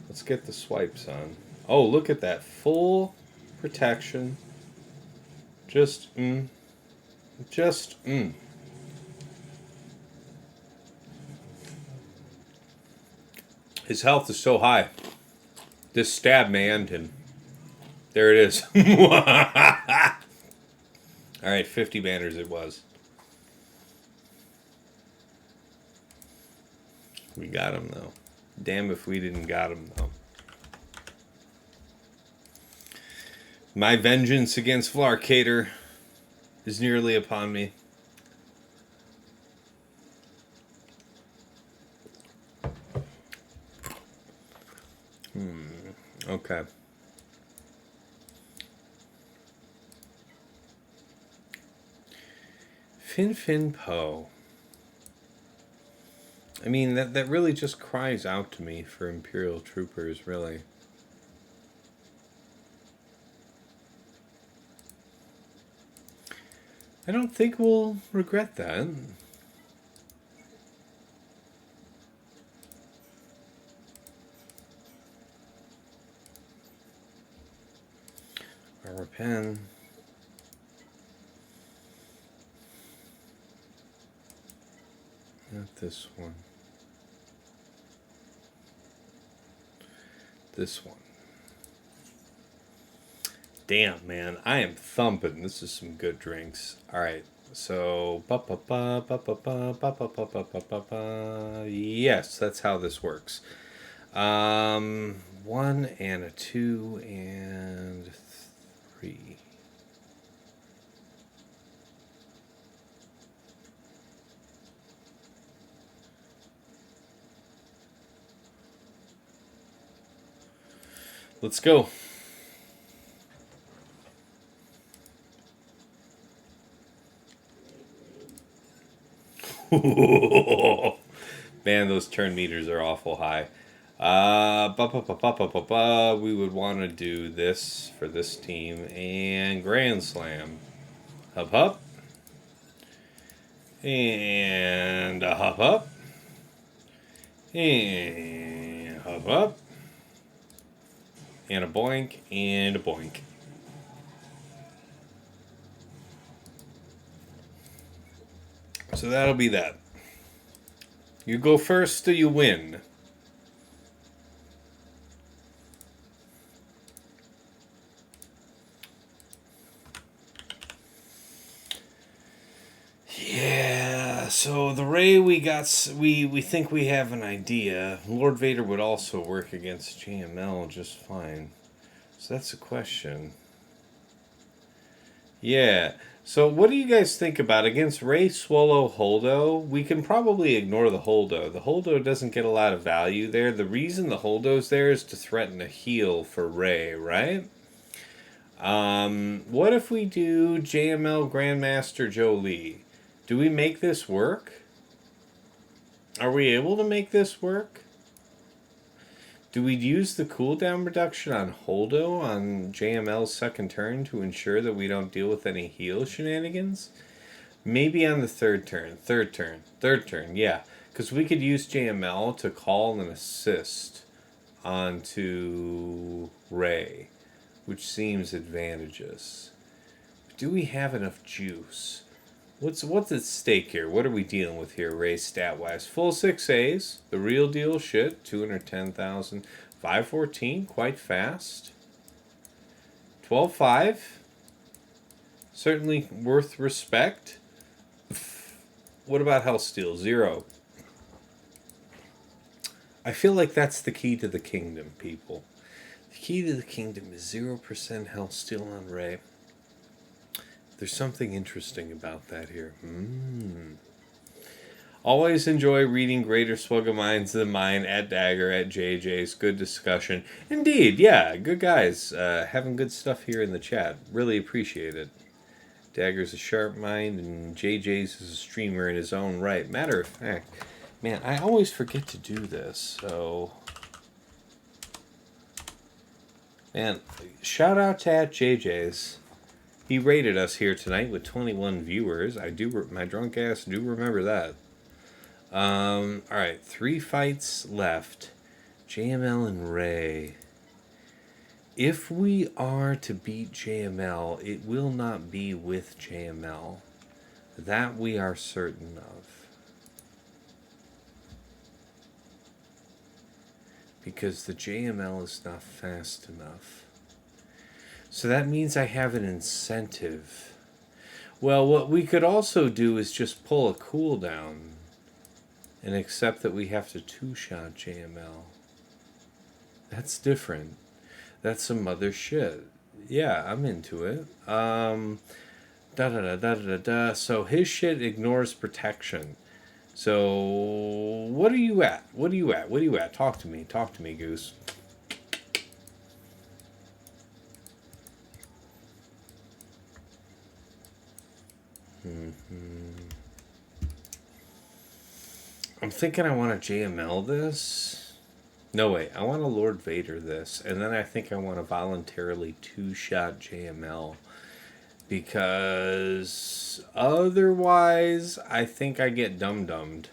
Let's get the swipes on. Oh, look at that. Full protection. Just. His health is so high. This stab may end him. There it is. Alright, 50 banners it was. We got him, though. Damn if we didn't got him, though. My vengeance against Vlarcatur is nearly upon me. Okay. Fin Poe. I mean, that really just cries out to me for Imperial troopers, really. I don't think we'll regret that. Armor pen. Not this one. This one. Damn, man, I am thumping. This is some good drinks. All right, so yes, that's how this works. 1 and a 2 and 3. Let's go. Man, those turn meters are awful high. We would want to do this for this team and Grand Slam. Hop hop. And a hop hop. And hop hop. And a boink and a boink. So that'll be that. You go first or you win. Yeah, so the Rey we got, we think we have an idea. Lord Vader would also work against JML just fine. So that's a question. Yeah. So what do you guys think about against Rey, Swolo, Holdo? We can probably ignore the Holdo. The Holdo doesn't get a lot of value there. The reason the Holdo's there is to threaten a heal for Rey, right? What if we do JML Grandmaster Jolie? Do we make this work? Are we able to make this work? Do we use the cooldown reduction on Holdo on JML's second turn to ensure that we don't deal with any heal shenanigans? Maybe on the third turn, yeah. Because we could use JML to call an assist onto Rey, which seems advantageous. Do we have enough juice? What's at stake here? What are we dealing with here, Rey stat-wise? Full 6As, the real deal shit, 210,000. 514, quite fast. 12.5, certainly worth respect. What about health steal? 0. I feel like that's the key to the kingdom, people. The key to the kingdom is 0% health steal on Rey. There's something interesting about that here. Always enjoy reading greater swug of minds than mine at Dagger, at JJ's. Good discussion. Indeed, yeah, good guys. Having good stuff here in the chat. Really appreciate it. Dagger's a sharp mind, and JJ's is a streamer in his own right. Matter of fact, man, I always forget to do this, so... Man, shout out to at JJ's. He rated us here tonight with 21 viewers. My drunk ass do remember that. Alright, 3 fights left. JML and Rey. If we are to beat JML, it will not be with JML. That we are certain of. Because the JML is not fast enough. So that means I have an incentive. Well, what we could also do is just pull a cooldown and accept that we have to 2-shot JML. That's different. That's some other shit. Yeah, I'm into it. So his shit ignores protection. So what are you at? Talk to me, Goose. I'm thinking I want to JML this. No, wait. I want to Lord Vader this. And then I think I want to voluntarily two-shot JML. Because otherwise, I think I get dum-dummed.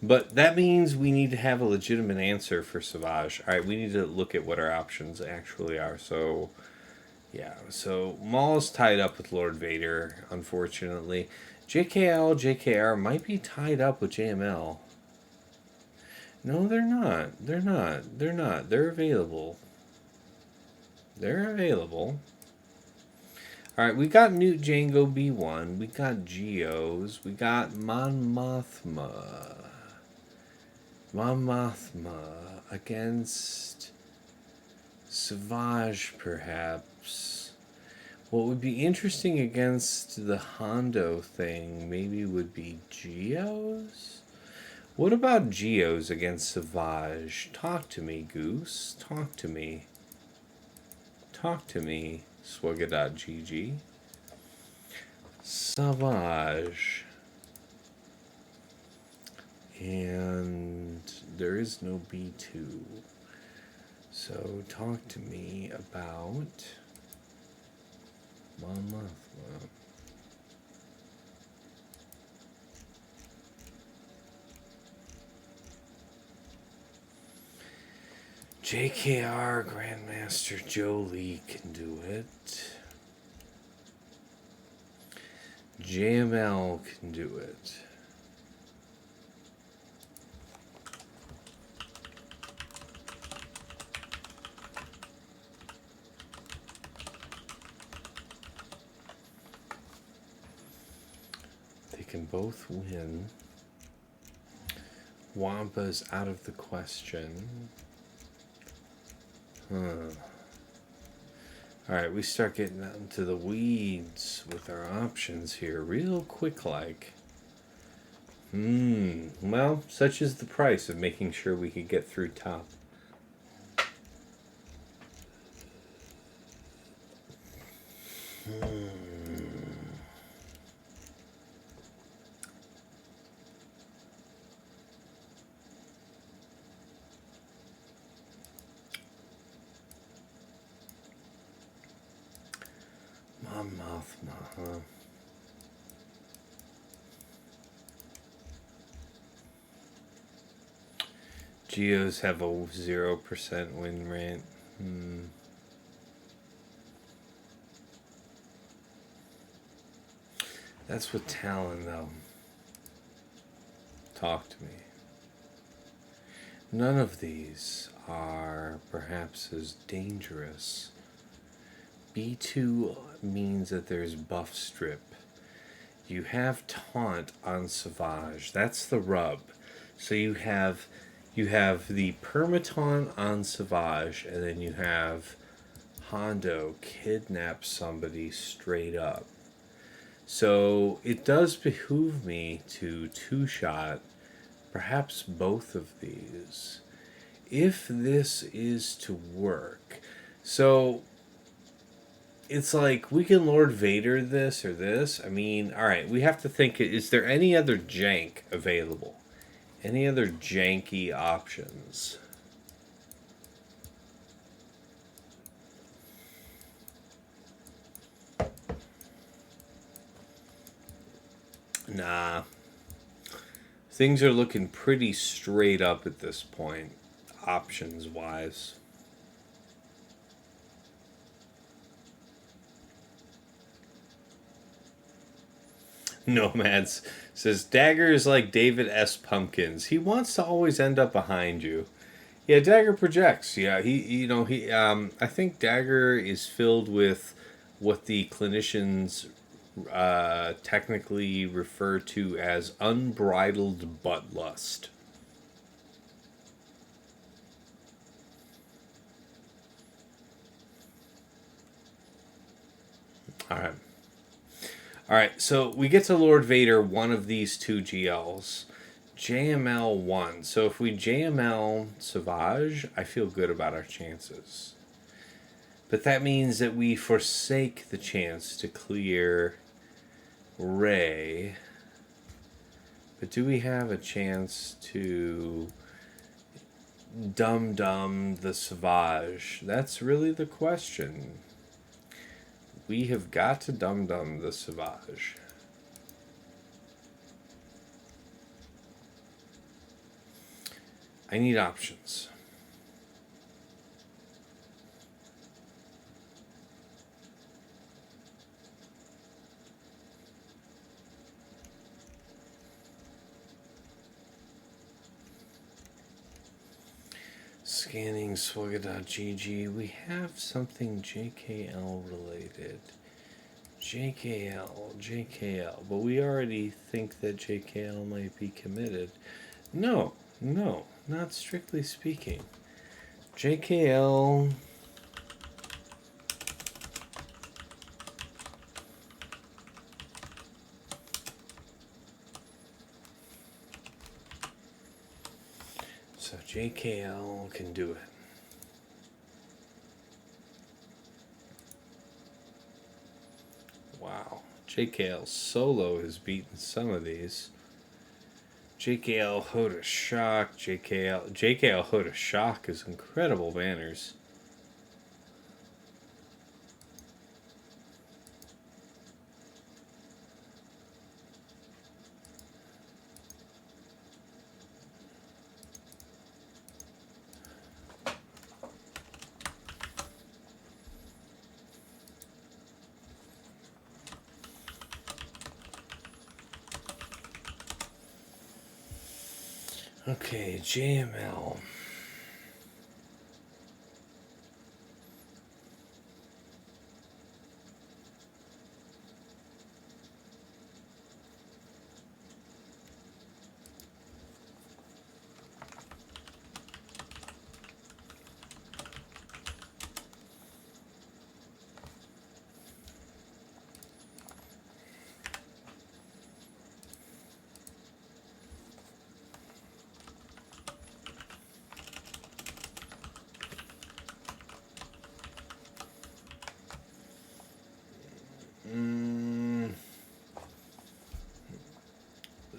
But that means we need to have a legitimate answer for Savage. Alright, we need to look at what our options actually are. So, yeah. So, Maul's tied up with Lord Vader, unfortunately. JKR might be tied up with JML. No, they're not. They're not. They're available. Alright, we got Newt Jango B1. We got Geos. We got Mon Mothma against Savage, perhaps. What would be interesting against the Hondo thing maybe would be Geos? What about Geos against Savage? Talk to me, Goose. Talk to me. Swugga.gg. Savage. And there is no B2. So talk to me about Mama. JKR Grandmaster Jolie can do it. JML can do it. They can both win. Wampa's out of the question. Alright, we start getting out into the weeds with our options here real quick like. Well, such is the price of making sure we could get through top. Geos have a 0% win rate. That's with Talon, though. Talk to me. None of these are perhaps as dangerous. B2 means that there's buff strip. You have taunt on Savage. That's the rub. So you have the permaton on Savage, and then you have Hondo kidnap somebody straight up. So it does behoove me to two-shot perhaps both of these if this is to work. So it's like we can Lord Vader this or this. I mean, alright, we have to think, is there any other jank available? Any other janky options? Nah. Things are looking pretty straight up at this point, options-wise. Nomads says Dagger is like David S. Pumpkins. He wants to always end up behind you. Yeah, Dagger projects. Yeah, I think Dagger is filled with what the clinicians technically refer to as unbridled butt lust. Alright, so we get to Lord Vader, one of these two GLs. JML 1. So if we JML Savage, I feel good about our chances. But that means that we forsake the chance to clear Rey. But do we have a chance to dum-dum the Savage? That's really the question. We have got to dum-dum the Savage. I need options. Scanning swugga.gg. We have something JKL related. JKL. But we already think that JKL might be committed. No, not strictly speaking. JKL. So JKL can do it. Wow. JKL solo has beaten some of these. JKL Hoda Shock. JKL Hoda Shock is incredible banners. Okay, JML.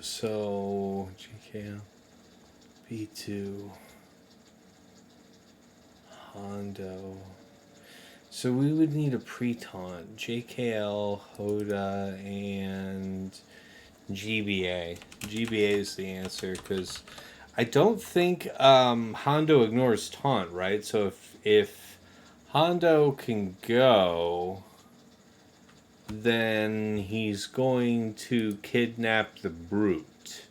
So, JKL, B2, Hondo. So we would need a pre-taunt. JKL, Hoda, and GBA. GBA is the answer, because I don't think Hondo ignores taunt, right? So if Hondo can go, then he's going to kidnap the Brute.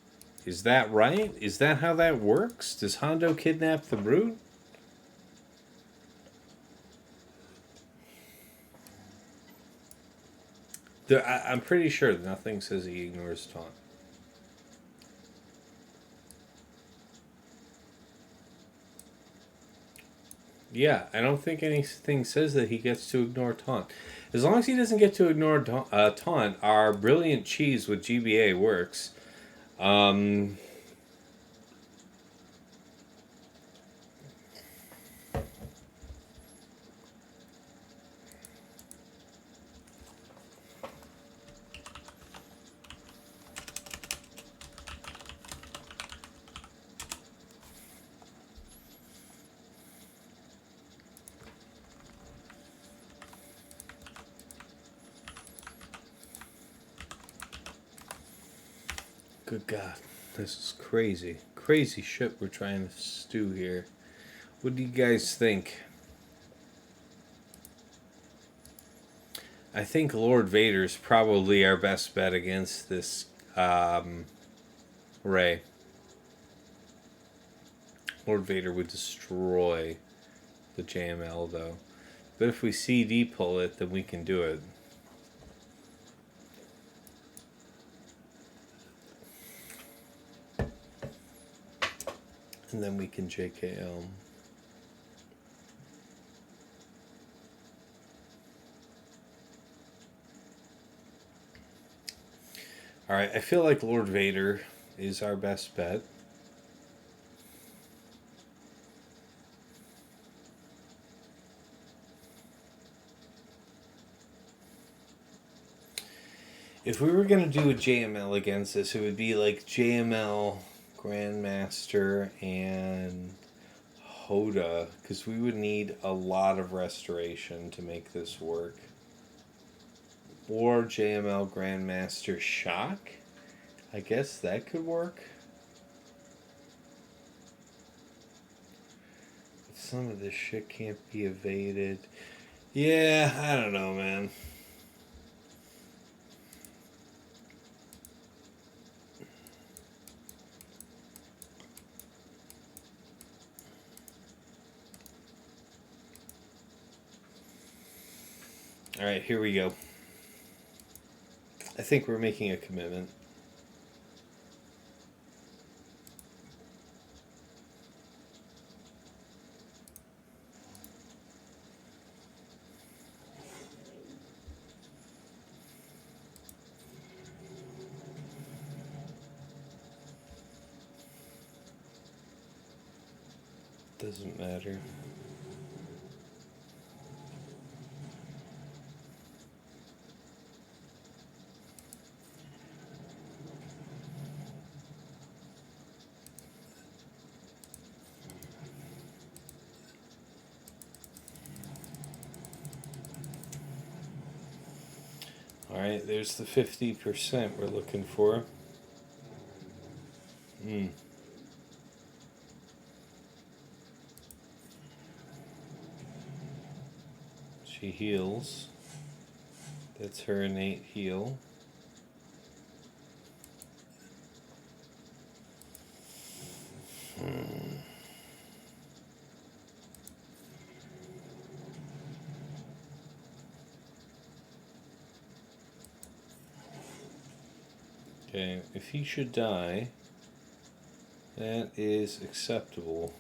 Is that right? Is that how that works? Does Hondo kidnap the Brute? I'm pretty sure nothing says he ignores taunt. Yeah, I don't think anything says that he gets to ignore taunt. As long as he doesn't get to ignore taunt, our brilliant cheese with GBA works. Good God, this is crazy. Crazy shit we're trying to stew here. What do you guys think? I think Lord Vader's probably our best bet against this Rey. Lord Vader would destroy the JML though. But if we CD pull it, then we can do it. And then we can JKL. Alright, I feel like Lord Vader is our best bet. If we were going to do a JML against this, it would be like JML, Grandmaster, and Hoda, because we would need a lot of restoration to make this work. Or JML, Grandmaster, Shock. I guess that could work. But some of this shit can't be evaded. Yeah, I don't know, man. All right, here we go. I think we're making a commitment. Doesn't matter. Alright, there's the 50% we're looking for. She heals. That's her innate heal. Okay, if he should die, that is acceptable.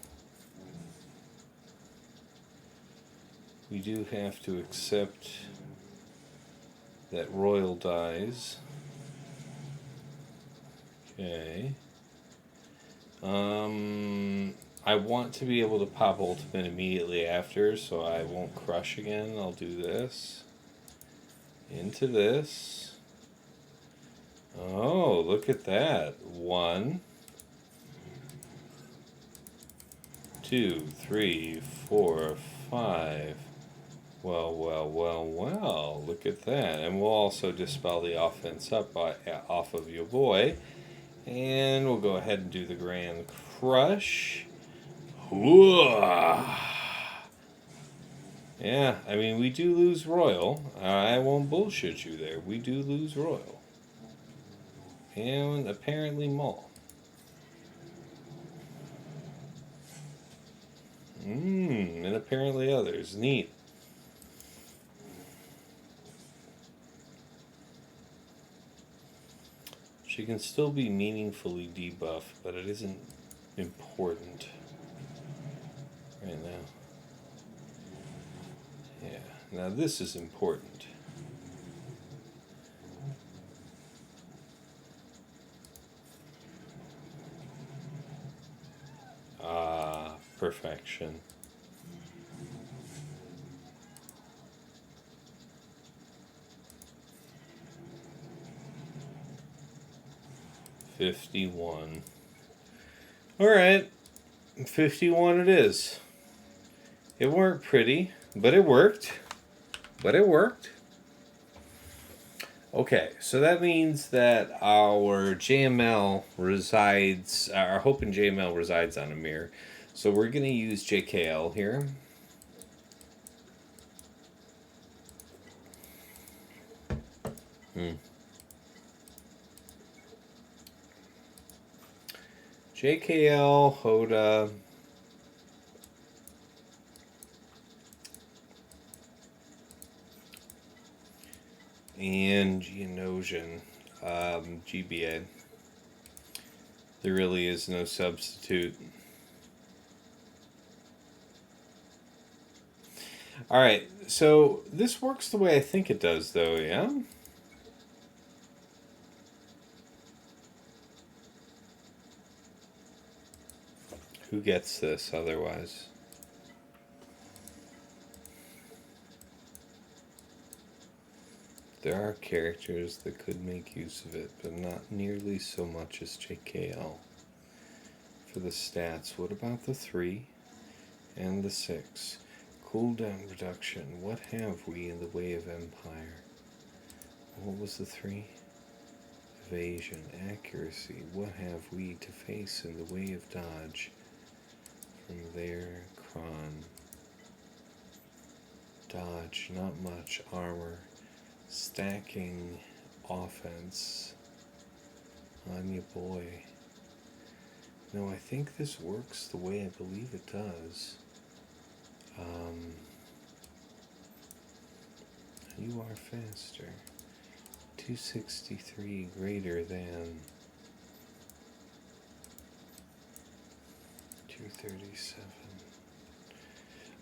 We do have to accept that Royal dies. Okay. I want to be able to pop ultimate immediately after, so I won't crush again. I'll do this. Into this. Oh, look at that. 1, 2, 3, 4, 5. Well, look at that. And we'll also dispel the offense off of your boy. And we'll go ahead and do the Grand Crush. Yeah, I mean, we do lose Royal. I won't bullshit you there. We do lose Royal. And apparently Maul. And apparently others. Neat. She can still be meaningfully debuffed, but it isn't important right now. Yeah, now this is important. Perfection. $51. All right, 51 it is. It weren't pretty, but it worked. Okay, so that means that our JML resides, our Hope and JML resides on a mirror. So we're going to use JKL here. JKL, Hoda. And Geonosian, GBA. There really is no substitute. Alright, so this works the way I think it does, though, yeah? Who gets this otherwise? There are characters that could make use of it, but not nearly so much as JKL. For the stats, what about the 3 and the 6? Cooldown reduction, what have we in the way of Empire? What was the 3? Evasion, accuracy, what have we to face in the way of dodge? From there, Cron. Dodge, not much. Armor. Stacking offense on your boy. No, I think this works the way I believe it does. You are faster. 263 greater than 237.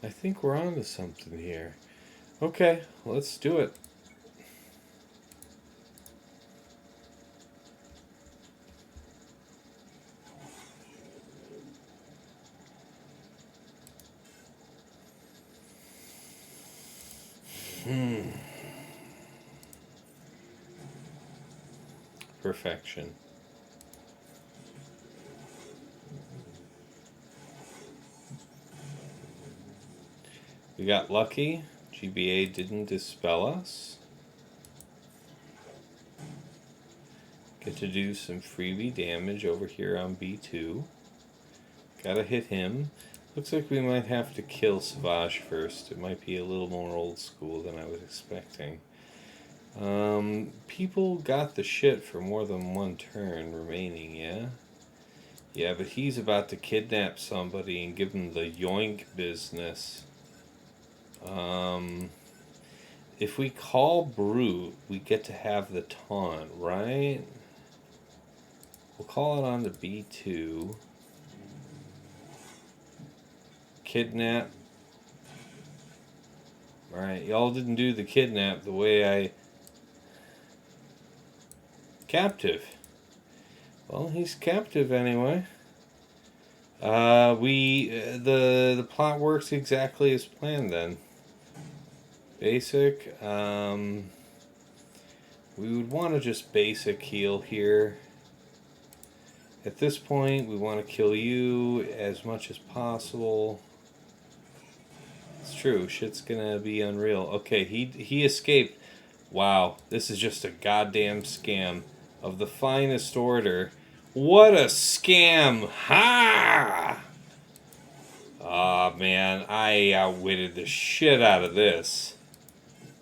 I think we're on to something here. Okay, let's do it. Perfection. We got lucky. GBA didn't dispel us. Get to do some freebie damage over here on B2. Gotta hit him. Looks like we might have to kill Savage first. It might be a little more old school than I was expecting. People got the shit for more than one turn remaining, yeah? Yeah, but he's about to kidnap somebody and give him the yoink business. If we call Brute, we get to have the taunt, right? We'll call it on to B2. Kidnap. Alright, y'all didn't do the kidnap the way I... Captive. Well, he's captive anyway. The plot works exactly as planned then. Basic. We would want to just basic heal here. At this point, we want to kill you as much as possible. It's true, shit's gonna be unreal. Okay, he escaped. Wow, this is just a goddamn scam of the finest order. What a scam! Ha! Oh man, I outwitted the shit out of this.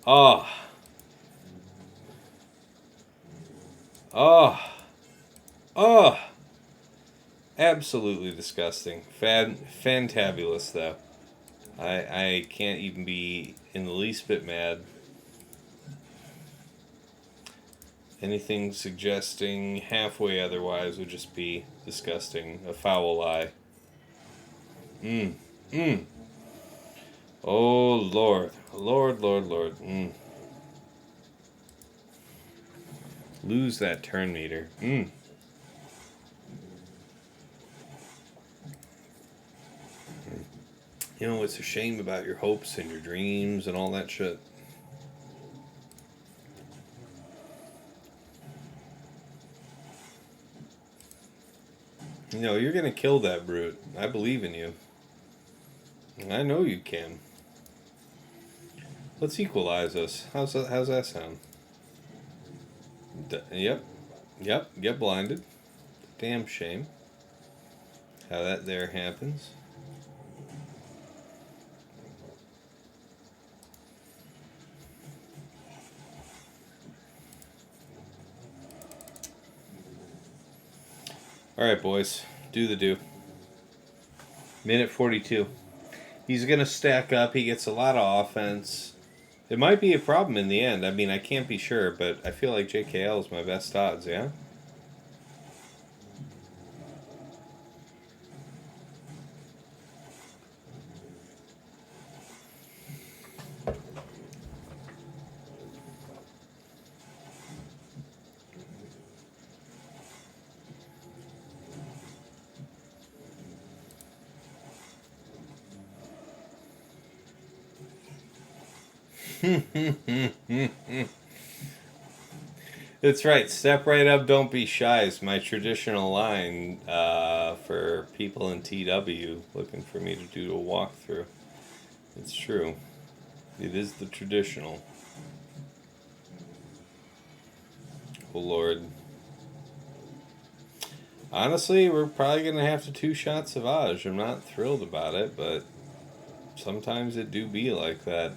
Oh. Oh. Oh. Absolutely disgusting. Fantabulous though. I can't even be in the least bit mad. Anything suggesting halfway otherwise would just be disgusting. A foul lie. Oh, Lord. Lord. Lose that turn meter. You know, it's a shame about your hopes and your dreams and all that shit. You know, you're gonna kill that brute. I believe in you. I know you can. Let's equalize us. How's that sound? Yep. Get blinded. Damn shame. How that there happens. Alright, boys. Do the do. Minute 42. He's going to stack up. He gets a lot of offense. It might be a problem in the end. I mean, I can't be sure, but I feel like JKL is my best odds, yeah? That's right. Step right up, don't be shy is my traditional line for people in TW looking for me to do a walkthrough. It's true. It is the traditional. Oh, Lord. Honestly, we're probably going to have to two-shot Savage. I'm not thrilled about it, but sometimes it do be like that.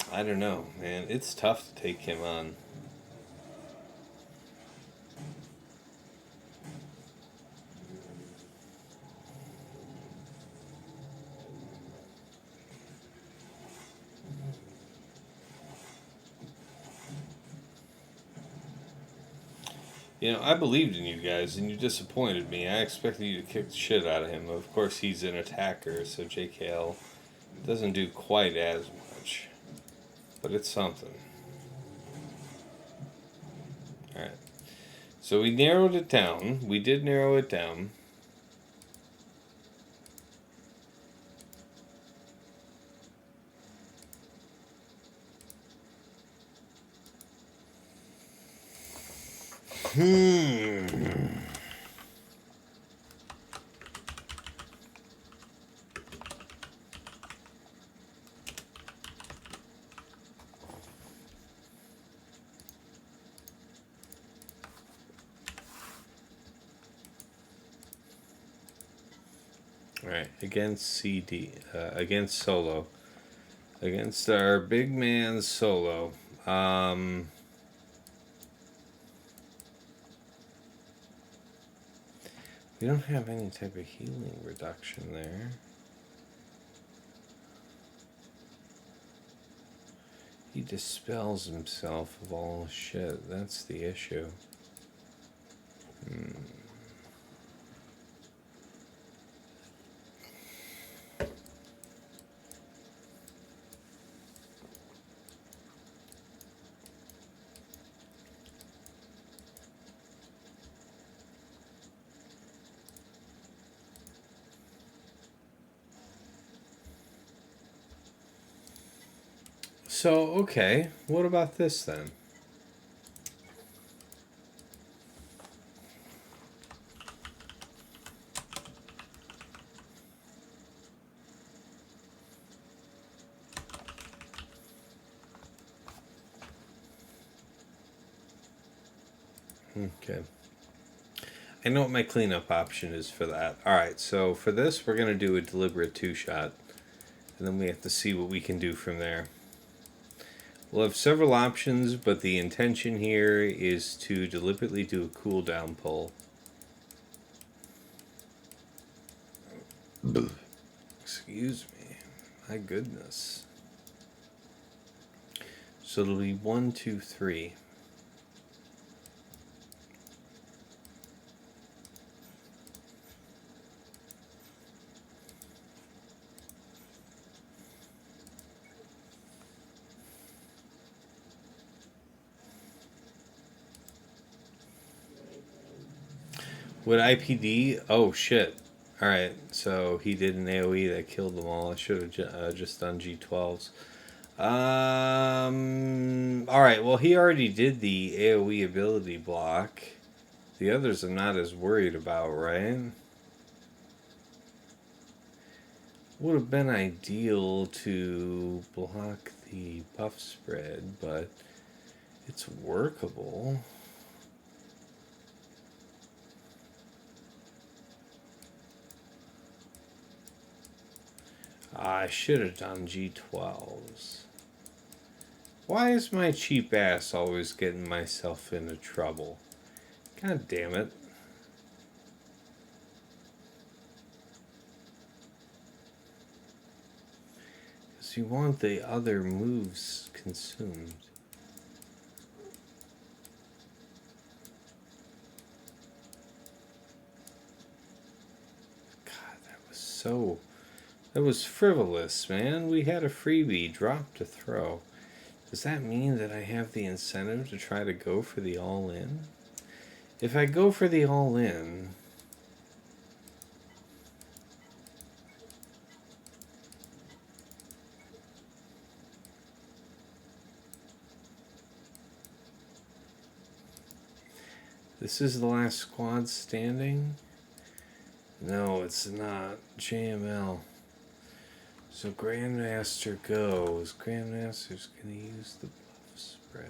I don't know, man. It's tough to take him on. You know, I believed in you guys, and you disappointed me. I expected you to kick the shit out of him. Of course, he's an attacker, so JKL doesn't do quite as much. But it's something. Alright. So we narrowed it down. We did narrow it down. Alright, against against Solo. Against our big man Solo. We don't have any type of healing reduction there. He dispels himself of all his shit. That's the issue. So, okay, what about this then? Okay. I know what my cleanup option is for that. Alright, so for this, we're going to do a deliberate two-shot. And then we have to see what we can do from there. We'll have several options, but the intention here is to deliberately do a cooldown pull. Excuse me. My goodness. So it'll be 1, 2, 3. Would IPD? Oh shit. Alright, so he did an AoE that killed them all. I should have just done G12s. Alright, well he already did the AoE ability block. The others I'm not as worried about, right? Would have been ideal to block the buff spread, but it's workable. I should have done G12s. Why is my cheap ass always getting myself into trouble? God damn it. Because you want the other moves consumed. God, that was frivolous, man. We had a freebie, drop to throw. Does that mean that I have the incentive to try to go for the all-in? If I go for the all-in... This is the last squad standing? No, it's not. JML. So Grandmaster goes. Grandmaster's going to use the buff spread.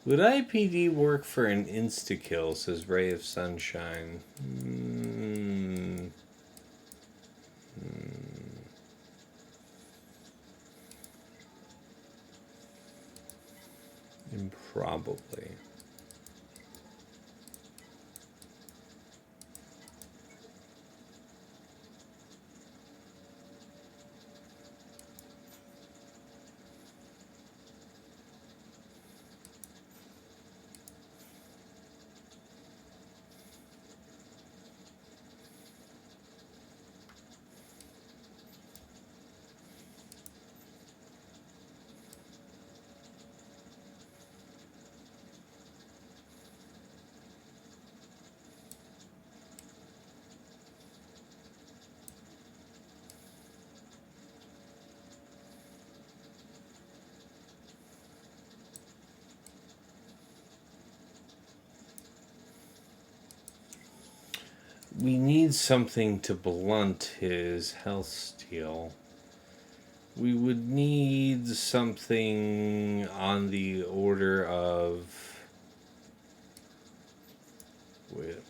Would IPD work for an insta-kill, says Ray of Sunshine? Improbably. We need something to blunt his health steal. We would need something on the order of... Wait a minute.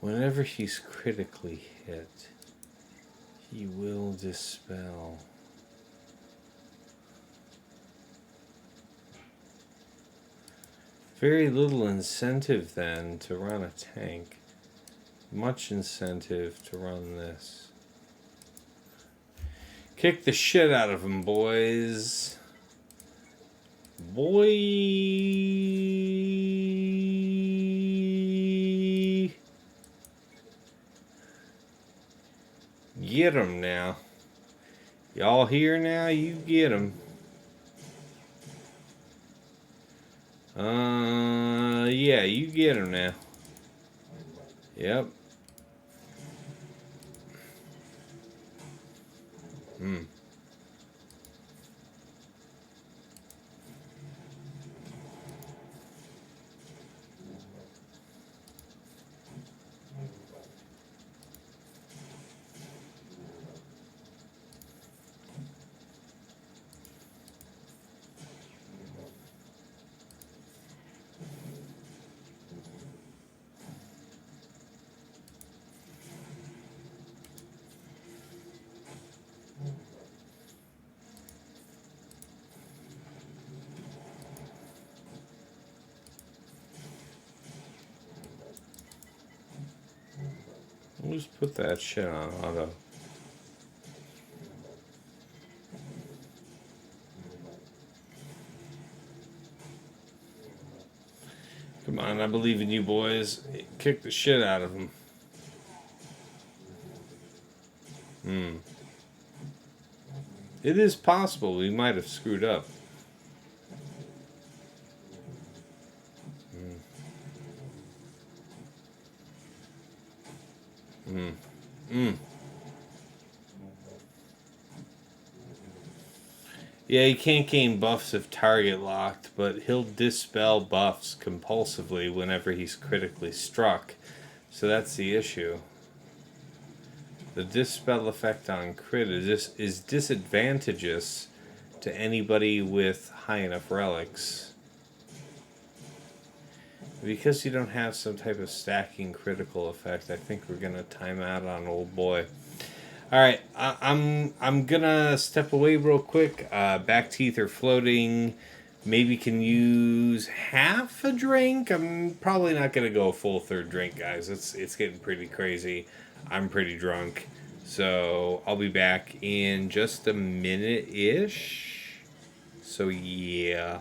Whenever he's critically hit, he will dispel. Very little incentive then to run a tank. Much incentive to run this. Kick the shit out of him, boys. Boy. Get him now. Y'all here now? You get him. Yeah, you get him now. Yep. We'll just put that shit on Hondo. Come on, I believe in you boys. Kick the shit out of him. It is possible we might have screwed up. Yeah, he can't gain buffs if target locked, but he'll dispel buffs compulsively whenever he's critically struck. So that's the issue. The dispel effect on crit is disadvantageous to anybody with high enough relics. Because you don't have some type of stacking critical effect, I think we're gonna time out on old boy. All right, I'm gonna step away real quick. Back teeth are floating. Maybe can use half a drink. I'm probably not gonna go a full third drink, guys. It's getting pretty crazy. I'm pretty drunk, so I'll be back in just a minute-ish. So yeah.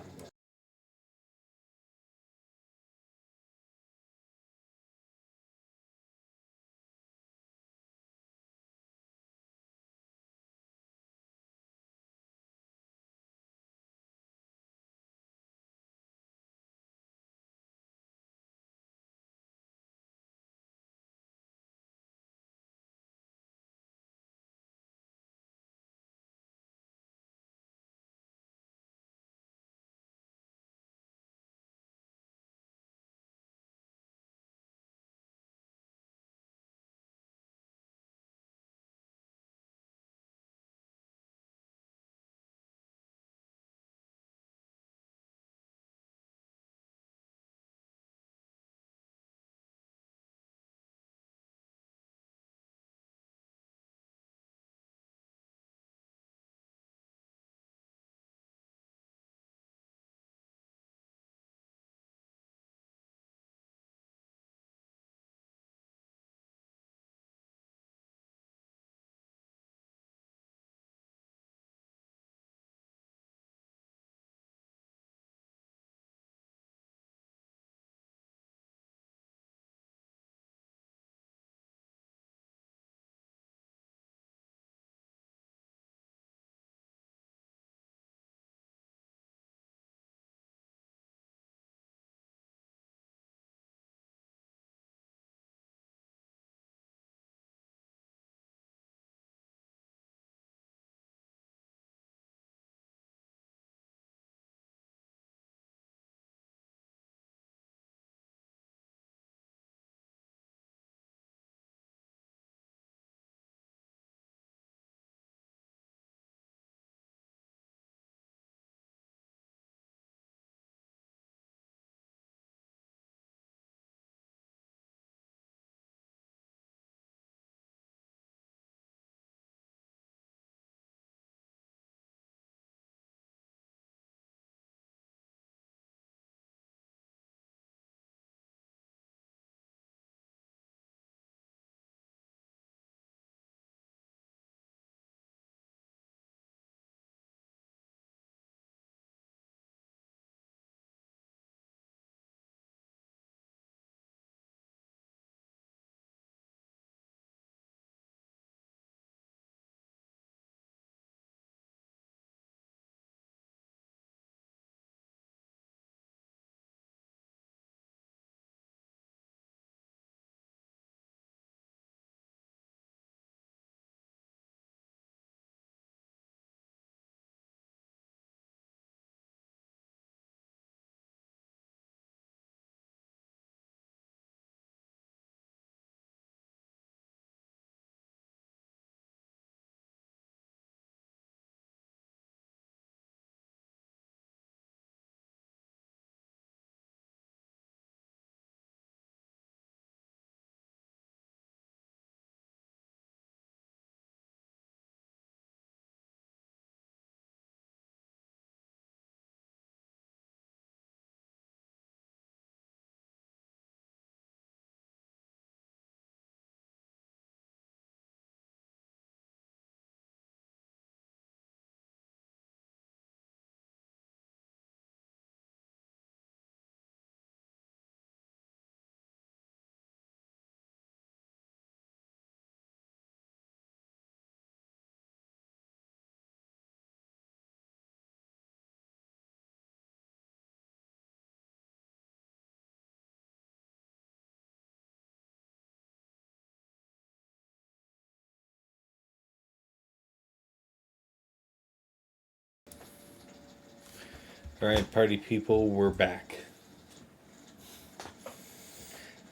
Alright, party people, we're back.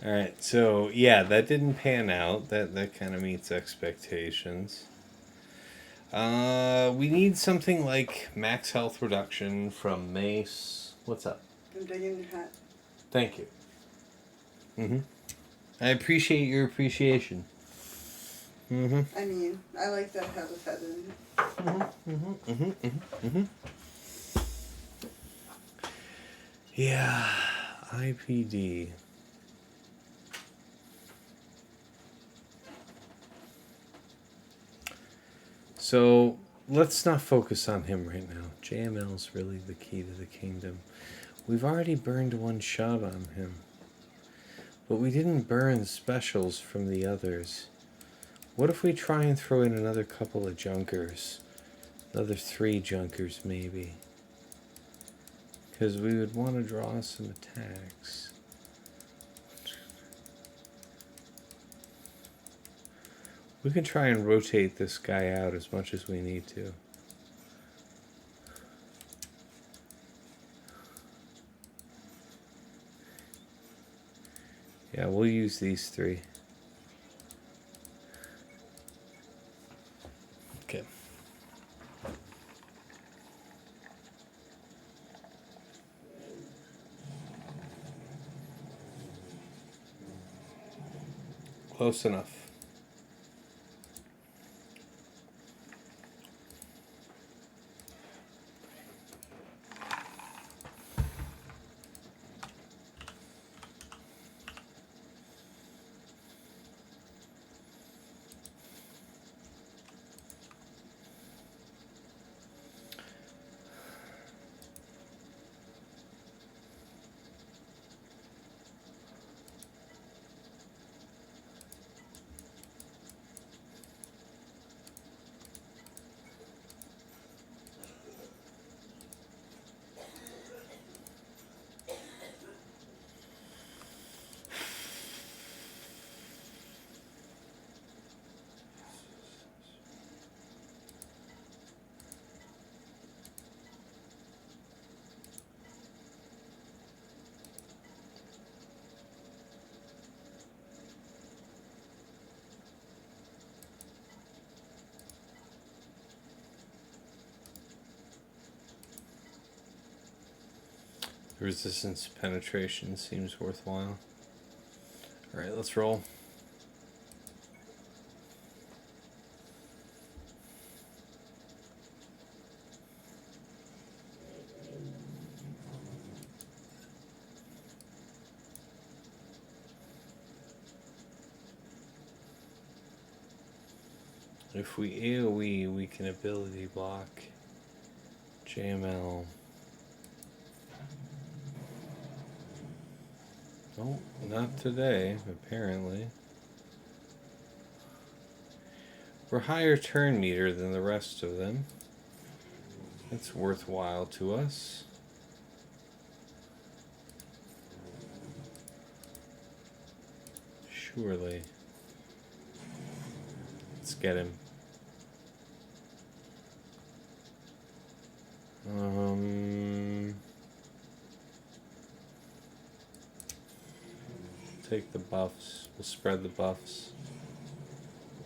Alright, so yeah, that didn't pan out. That kind of meets expectations. We need something like max health reduction from Mace. What's up? I'm digging your hat. Thank you. I appreciate your appreciation. I mean, I like that have a feather in it. Yeah, IPD. So let's not focus on him right now. JML's really the key to the kingdom. We've already burned one shot on him, but we didn't burn specials from the others. What if we try and throw in another couple of junkers? Another 3 junkers maybe. Because we would want to draw some attacks. We can try and rotate this guy out as much as we need to. Yeah, we'll use these 3. Okay. Close enough. Resistance penetration seems worthwhile. Alright, let's roll. If we AoE, we can ability block JML. Oh, not today, apparently. We're higher turn meter than the rest of them. That's worthwhile to us. Surely. Let's get him. Take the buffs. We'll spread the buffs.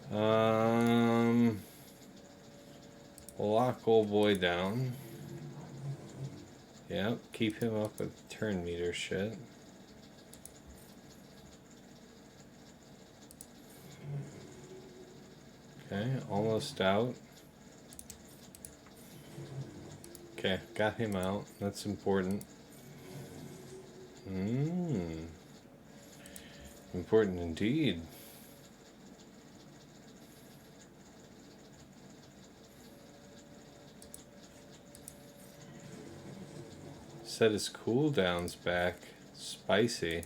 We'll lock old boy down. Yep, keep him up with turn meter shit. Okay, almost out. Okay, got him out. That's important. Important indeed. Set his cooldowns back. Spicy.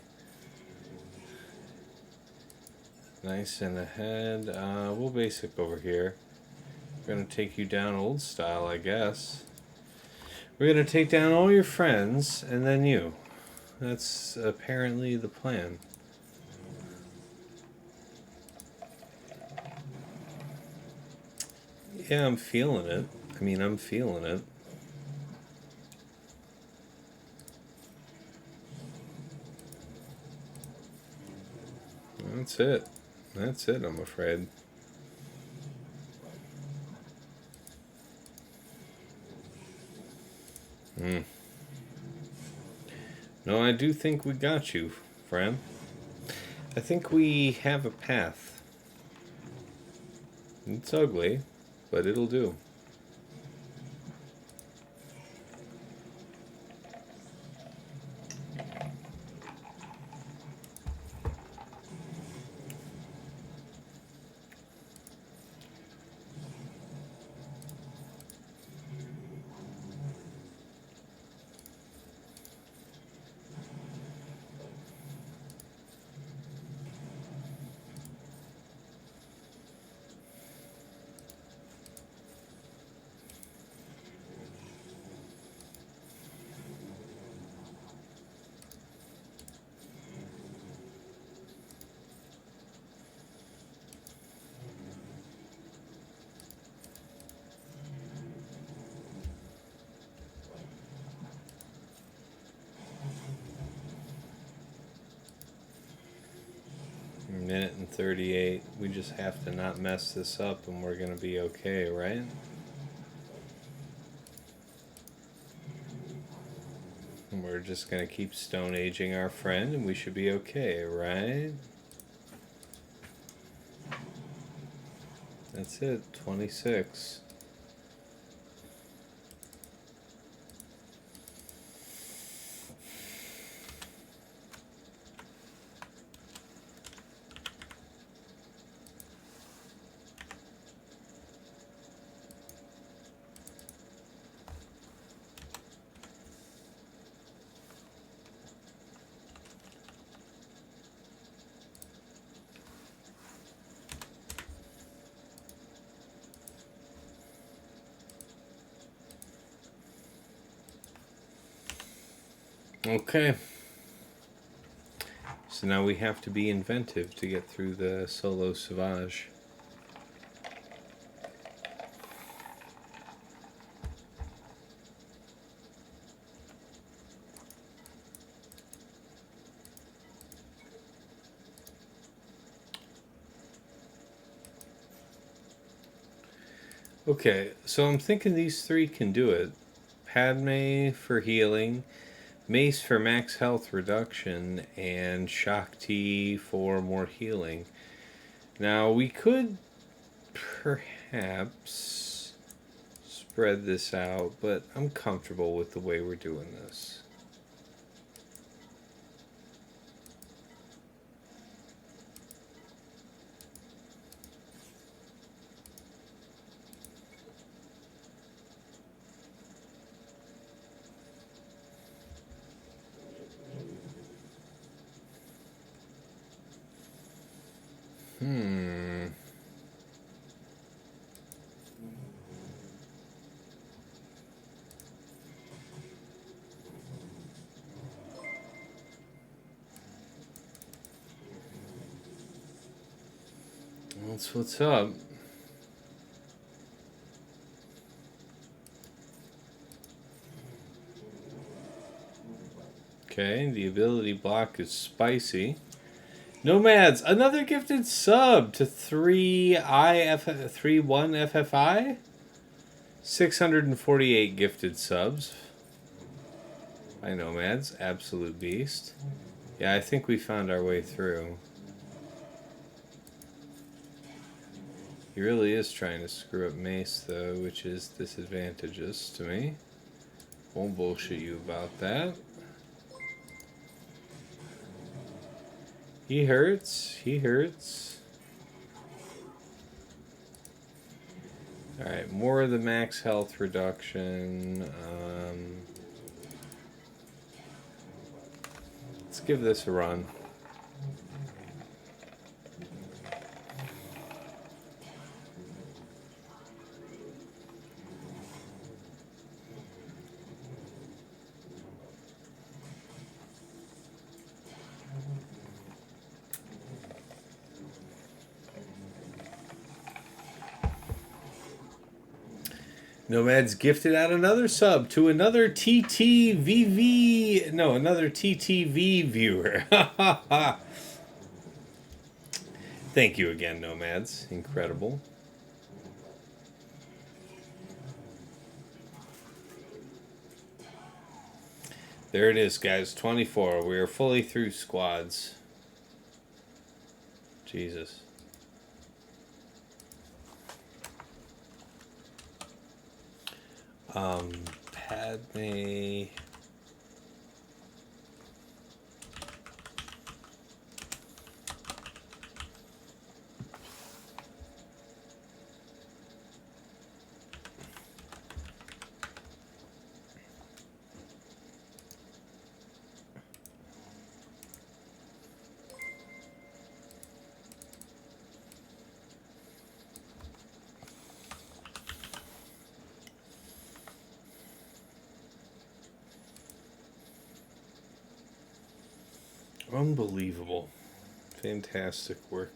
Nice and ahead. We'll basic over here. We're gonna take you down old style, I guess. We're gonna take down all your friends and then you. That's apparently the plan. Yeah, I'm feeling it. I'm feeling it. That's it. That's it, I'm afraid. No, I do think we got you, friend. I think we have a path. It's ugly, but it'll do. Minute and 38. We just have to not mess this up and we're gonna be okay, right? And we're just gonna keep stone aging our friend and we should be okay, right? That's it, 26. Okay. So now we have to be inventive to get through the Solo Sauvage. Okay, so I'm thinking these three can do it. Padme for healing, Mace for max health reduction, and Shakti for more healing. Now, we could perhaps spread this out, but I'm comfortable with the way we're doing this. That's what's up. Okay, the ability block is spicy. Nomads, another gifted sub to 31FFI. 648 gifted subs by Nomads, absolute beast. Yeah, I think we found our way through. He really is trying to screw up Mace, though, which is disadvantageous to me. Won't bullshit you about that. He hurts. He hurts. Alright, more of the max health reduction. Let's give this a run. Nomad's gifted out another sub to another TTV viewer. Thank you again, Nomads. Incredible. There it is, guys. 24. We are fully through squads. Jesus. Padme... Unbelievable. Fantastic work.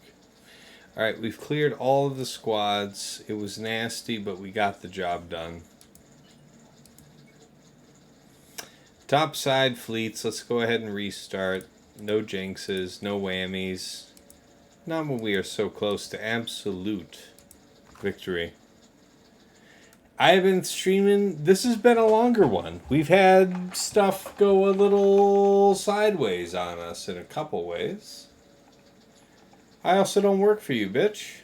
Alright, we've cleared all of the squads. It was nasty, but we got the job done. Topside fleets, let's go ahead and restart. No jinxes, no whammies. Not when we are so close to absolute victory. I've been streaming. This has been a longer one. We've had stuff go a little sideways on us in a couple ways. I also don't work for you, bitch.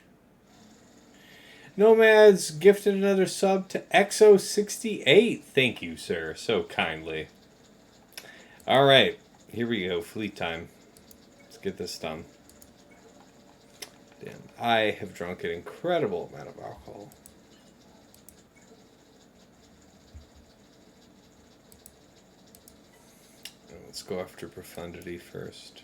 Nomads gifted another sub to Exo68. Thank you, sir, so kindly. Alright, here we go. Fleet time. Let's get this done. Damn, I have drunk an incredible amount of alcohol. Let's go after profundity first.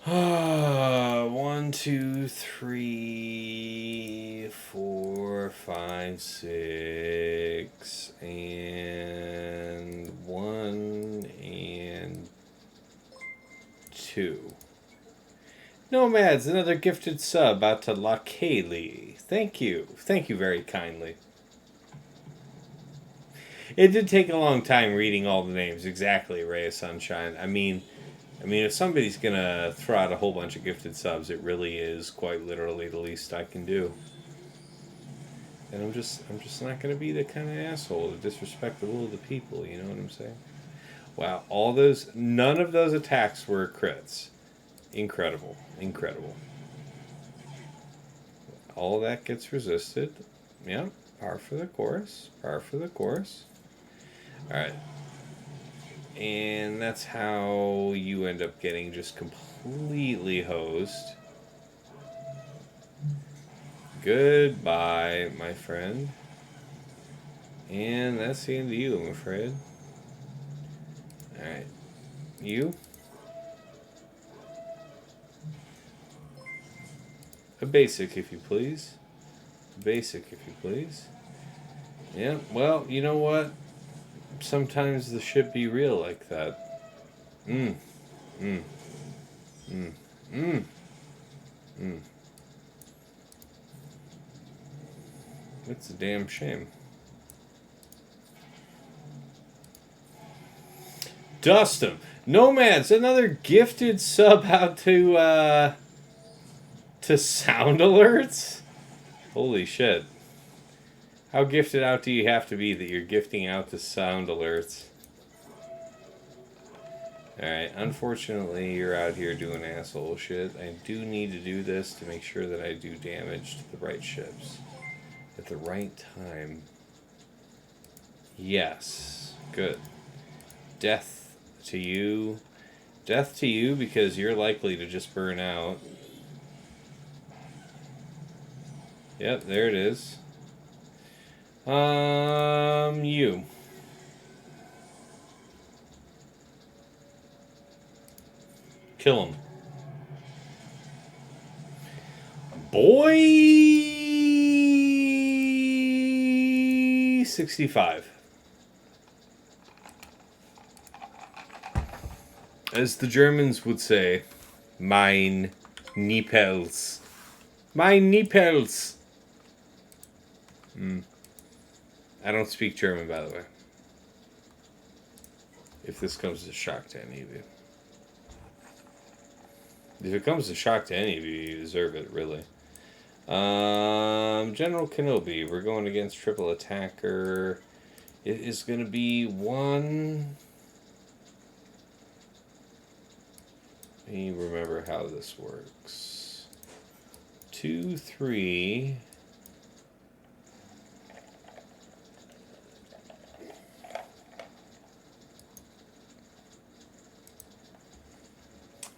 One, two, three, 4, 5, 6, and 1 and 2. Nomads, another gifted sub out to Lakeli. Thank you. Thank you very kindly. It did take a long time reading all the names. Exactly, Ray of Sunshine. I mean, if somebody's gonna throw out a whole bunch of gifted subs, it really is quite literally the least I can do. And I'm just not gonna be the kind of asshole to disrespect the will of the people. You know what I'm saying? Wow, none of those attacks were crits. Incredible, incredible. All that gets resisted. Yep, par for the course. Par for the course. Alright. And that's how you end up getting just completely hosed. Goodbye, my friend. And that's the end of you, I'm afraid. Alright. You? A basic, if you please. A basic, if you please. Yeah, well, you know what? Sometimes the shit be real like that. It's a damn shame. Dust 'em. Nomads, another gifted sub out to sound alerts? Holy shit. How gifted out do you have to be that you're gifting out the sound alerts? Alright, unfortunately you're out here doing asshole shit. I do need to do this to make sure that I do damage to the right ships. At the right time. Yes. Good. Death to you. Death to you because you're likely to just burn out. Yep, there it is. You. Kill him. Boy 65. As the Germans would say, mein Nippels. Mein Nippels. I don't speak German, by the way. If this comes as a shock to any of you. If it comes as a shock to any of you, you deserve it, really. General Kenobi, we're going against triple attacker. It is going to be 1... Let me remember how this works. 2, 3...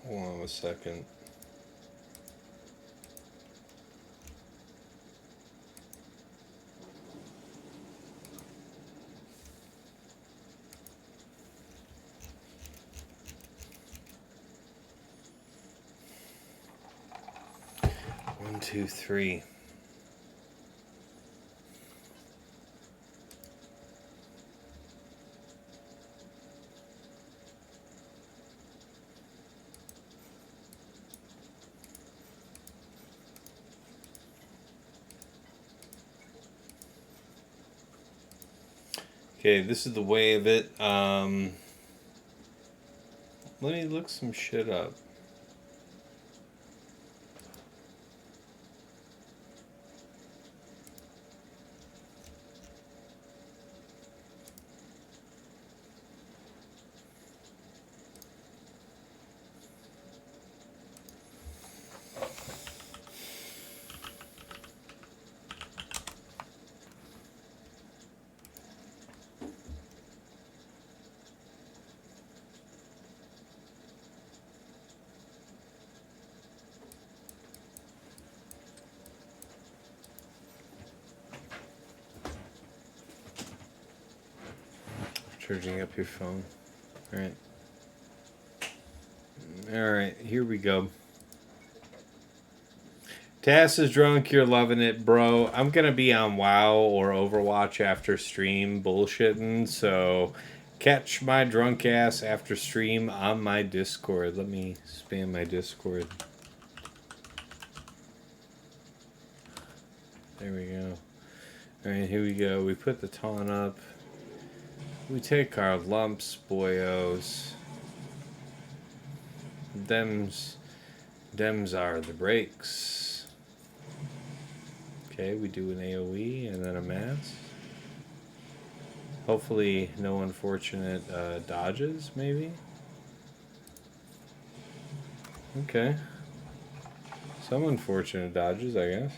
Hold on a second. One, two, three. Okay, this is the way of it. Let me look some shit up. Charging up your phone. Alright. Alright, here we go. Tass is drunk, you're loving it, bro. I'm gonna be on WoW or Overwatch after stream bullshitting, so catch my drunk ass after stream on my Discord. Let me spam my Discord. There we go. Alright, here we go. We put the taunt up. We take our lumps, boyos. Dems are the breaks. Okay, we do an AoE and then a mass. Hopefully no unfortunate dodges, maybe? Okay. Some unfortunate dodges, I guess.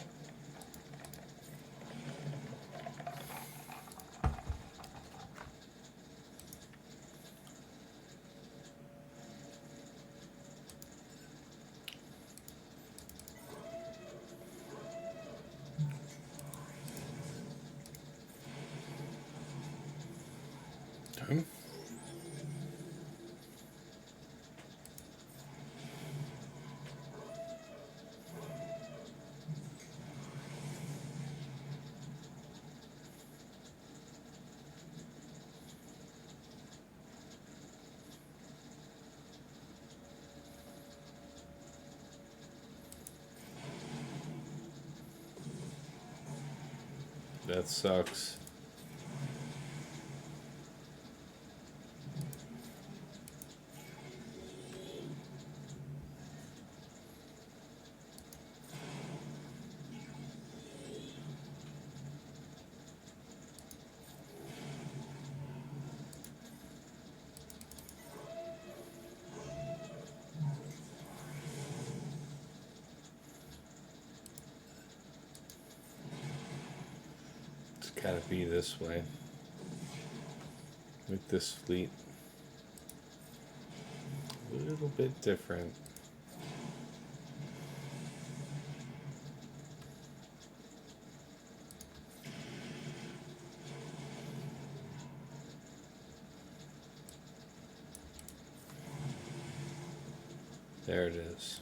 That sucks. Gotta be this way with this fleet. A little bit different. There it is.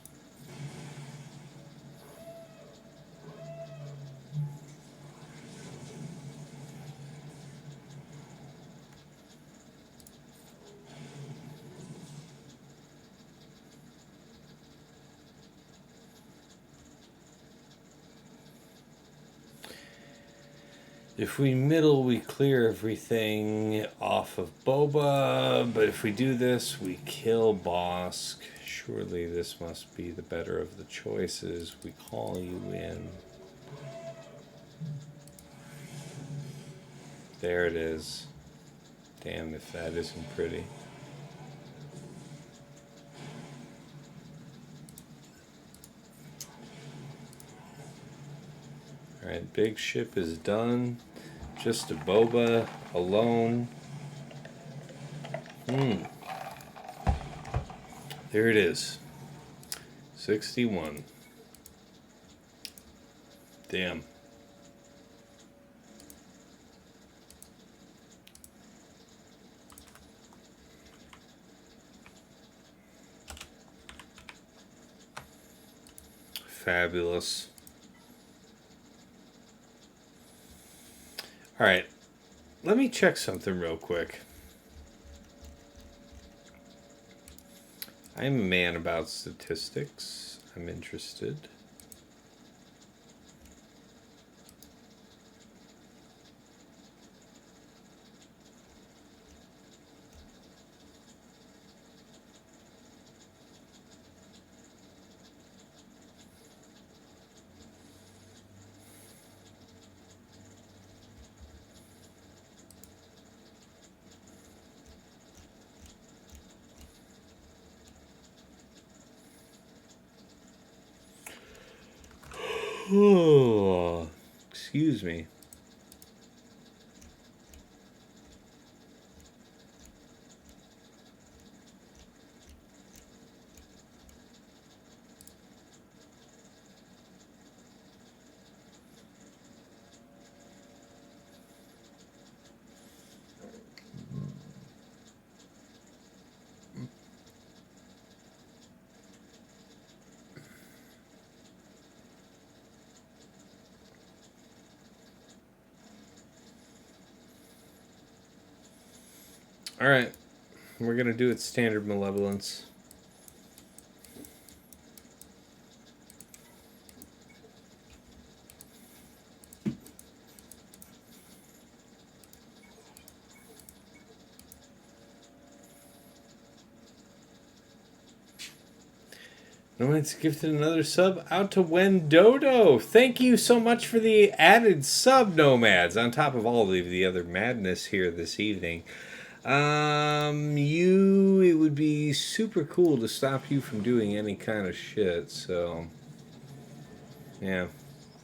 If we middle, we clear everything off of Boba, but if we do this, we kill Bossk. Surely this must be the better of the choices. We call you in. There it is. Damn if that isn't pretty. Alright, big ship is done. Just a Boba alone. There it is. 61. Damn. Fabulous. All right, let me check something real quick. I'm a man about statistics. I'm interested. Oh, excuse me. All right, we're gonna do it standard malevolence. Nomad's gifted another sub out to Wendodo. Thank you so much for the added sub, Nomads, on top of all of the other madness here this evening. It would be super cool to stop you from doing any kind of shit, so yeah,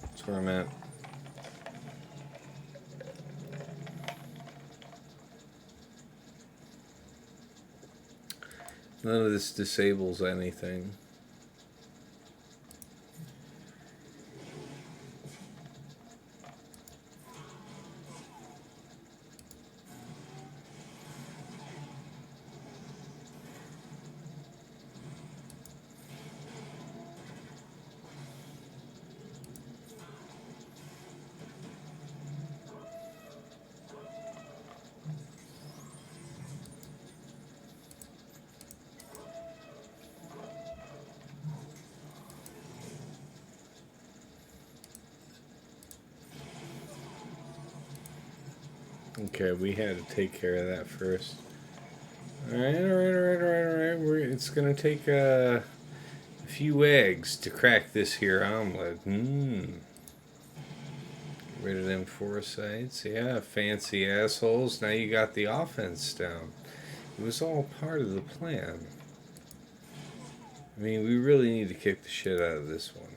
that's where I'm at. None of this disables anything. Okay, we had to take care of that first. Alright. It's gonna take a few eggs to crack this here omelet. Get rid of them foresights. Yeah, fancy assholes. Now you got the offense down. It was all part of the plan. I mean, we really need to kick the shit out of this one.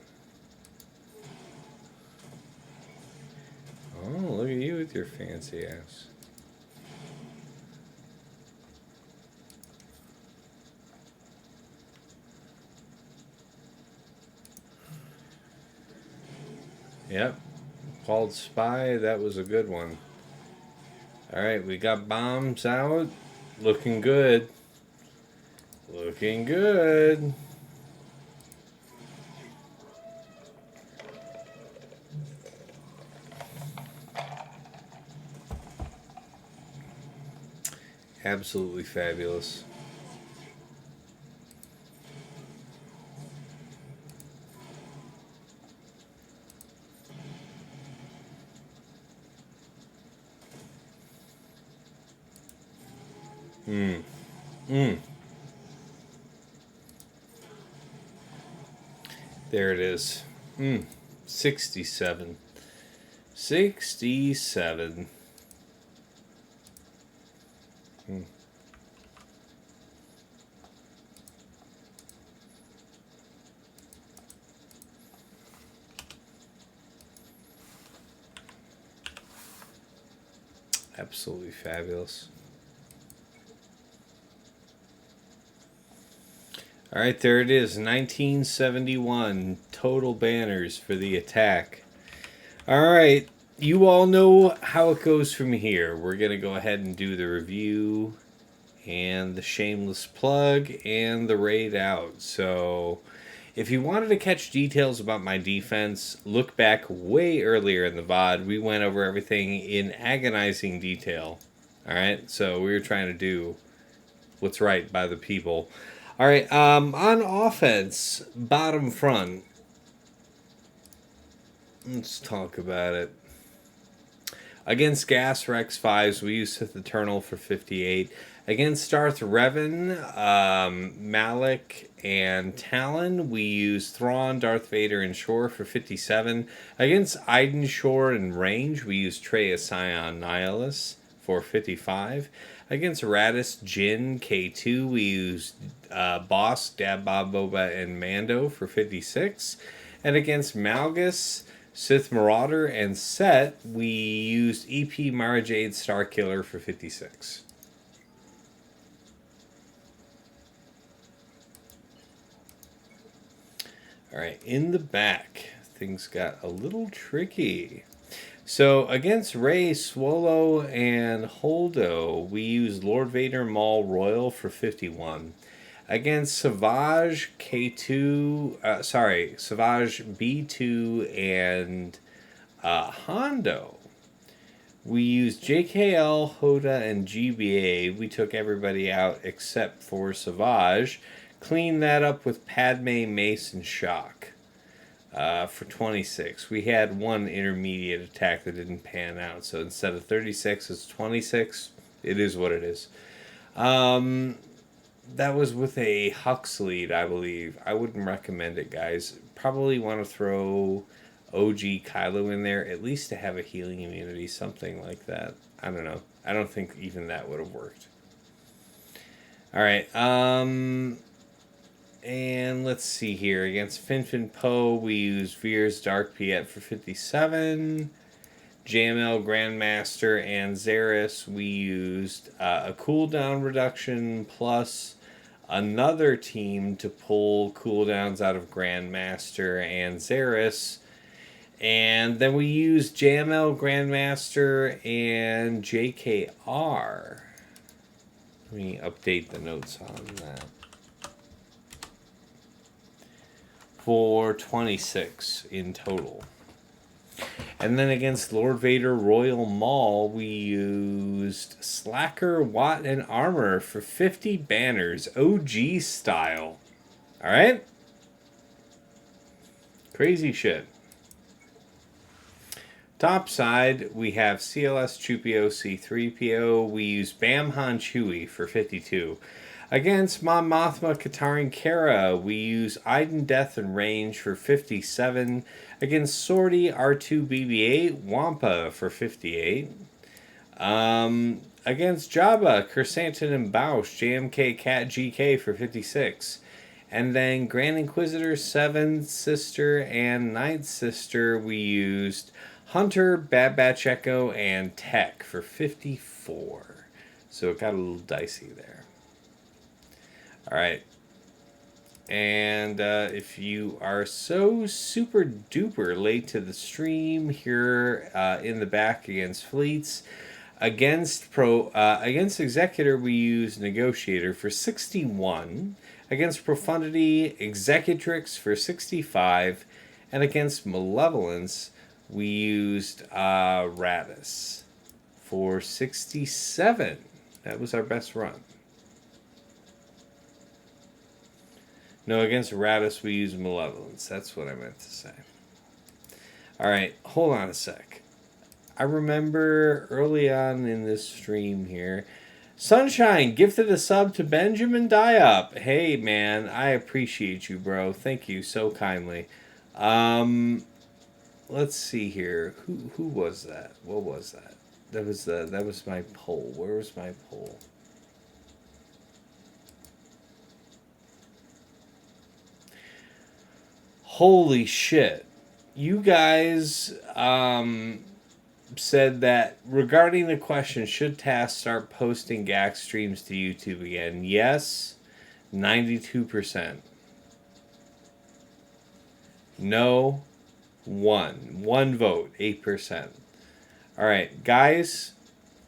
Oh, look at you with your fancy ass. Yep. Called spy. That was a good one. Alright, we got bombs out. Looking good. Looking good. Absolutely fabulous. There it is. 67. 67. Absolutely fabulous. All right, there it is. 1971 total banners for the attack. All right, you all know how it goes from here. We're going to go ahead and do the review and the shameless plug and the raid out. So if you wanted to catch details about my defense, look back way earlier in the VOD. We went over everything in agonizing detail. All right, so we were trying to do what's right by the people. All right, on offense, bottom front. Let's talk about it. Against Gas Rex 5s, we used Sith Eternal for 58. Against Darth Revan, Malak, and Talon, we used Thrawn, Darth Vader, and Shore for 57. Against Iden, Shore, and Range, we used Trey, Scion, Nihilus for 55. Against Raddus, Jin, K2, we used Bossk, Dab, Bob, Boba, and Mando for 56. And against Malgus, Sith Marauder, and Set, we used EP, MaraJ, Starkiller for 56. Alright, in the back, things got a little tricky. So, against Rey, Swolo, and Holdo, we used Lord Vader, Maul, Royal for 51. Against Savage, Savage, B2, and Hondo, we used JKL, Hoda, and GBA. We took everybody out except for Savage. Cleaned that up with Padme, Mace, and Shock for 26. We had one intermediate attack that didn't pan out, so instead of 36, it's 26. It is what it is. That was with a Hux lead, I believe. I wouldn't recommend it, guys. Probably want to throw OG Kylo in there, at least to have a healing immunity, something like that. I don't know. I don't think even that would have worked. Alright, and let's see here. Against Fin Poe, we used Veers, Dark Piett for 57. JML, Grandmaster, and Xeris, we used a cooldown reduction plus another team to pull cooldowns out of Grandmaster and Xeris. And then we used JML, Grandmaster, and JKR. Let me update the notes on that. For 26 in total. And then against Lord Vader, Royal Maul, we used Slacker, Watt, and Armor for 50 banners, OG style. Alright? Crazy shit. Top side, we have CLS, Chewpio, C3PO. We use Bam Han Chewie for 52. Against Mon Mothma, Katarn, Cara, we use Iden, Death, and Range for 57. Against Sortie, R2, BB-8, Wampa for 58. Against Jabba, Chrysanthemum, and Boushh, JMK, Cat, GK for 56. And then Grand Inquisitor, Seventh Sister, and Ninth Sister, we used Hunter, Bad Batch Echo, and Tech for 54. So it got a little dicey there. Alright. And if you are so super duper late to the stream, here in the back against Fleets, against Executor, we use Negotiator for 61. Against Profundity, Executrix for 65. And against Malevolence, we used Raddus for 67. That was our best run. No, against Raddus, we use Malevolence. That's what I meant to say. Alright, hold on a sec. I remember early on in this stream here Sunshine gifted a sub to Benjamin Diop. Hey, man, I appreciate you, bro. Thank you so kindly. Let's see here. Who was that? What was that? That was my poll. Where was my poll? Holy shit. You guys said that regarding the question, should TAS start posting GAC streams to YouTube again? Yes, 92%. No, 1 vote, 8%. All right, guys,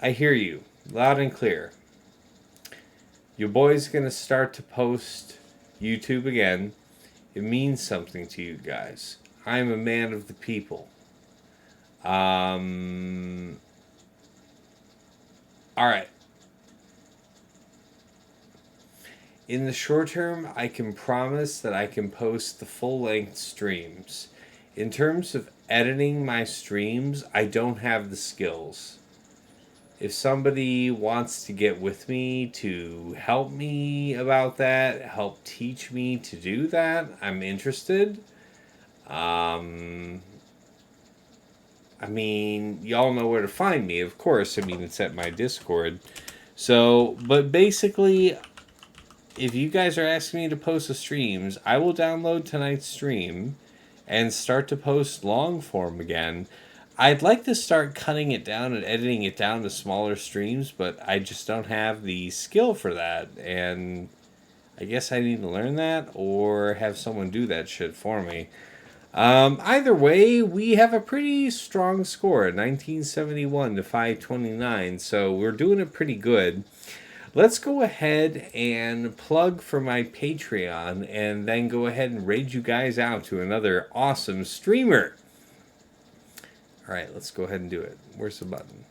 I hear you loud and clear. Your boy's going to start to post YouTube again. It means something to you guys. I'm a man of the people. All right. In the short term, I can promise that I can post the full-length streams. In terms of editing my streams, I don't have the skills. If somebody wants to get with me to help me about that, help teach me to do that, I'm interested. I mean, y'all know where to find me, of course. I mean, it's at my Discord. So, but basically, if you guys are asking me to post the streams, I will download tonight's stream and start to post long form again. I'd like to start cutting it down and editing it down to smaller streams, but I just don't have the skill for that. And I guess I need to learn that or have someone do that shit for me. Either way, we have a pretty strong score, 1971 to 529, so we're doing it pretty good. Let's go ahead and plug for my Patreon and then go ahead and raid you guys out to another awesome streamer. All right, let's go ahead and do it. Where's the button?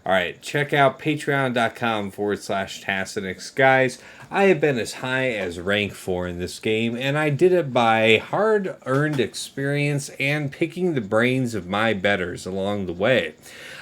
All right, check out patreon.com/Tassinix. Guys, I have been as high as rank 4 in this game, and I did it by hard-earned experience and picking the brains of my betters along the way.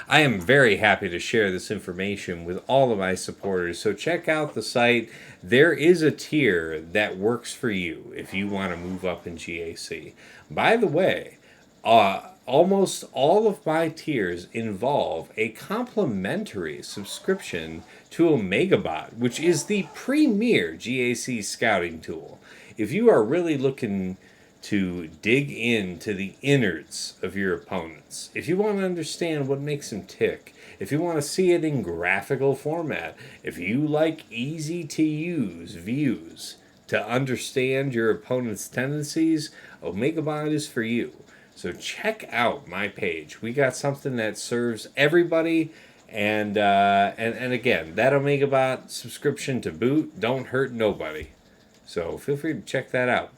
I am very happy to share this information with all of my supporters, so check out the site. There is a tier that works for you if you want to move up in GAC. By the way, almost all of my tiers involve a complimentary subscription to OmegaBot, which is the premier GAC scouting tool. If you are really looking to dig into the innards of your opponents, if you want to understand what makes them tick, if you want to see it in graphical format, if you like easy to use views to understand your opponent's tendencies, OmegaBot is for you. So check out my page. We got something that serves everybody, and again, that OmegaBot subscription to boot don't hurt nobody. So feel free to check that out.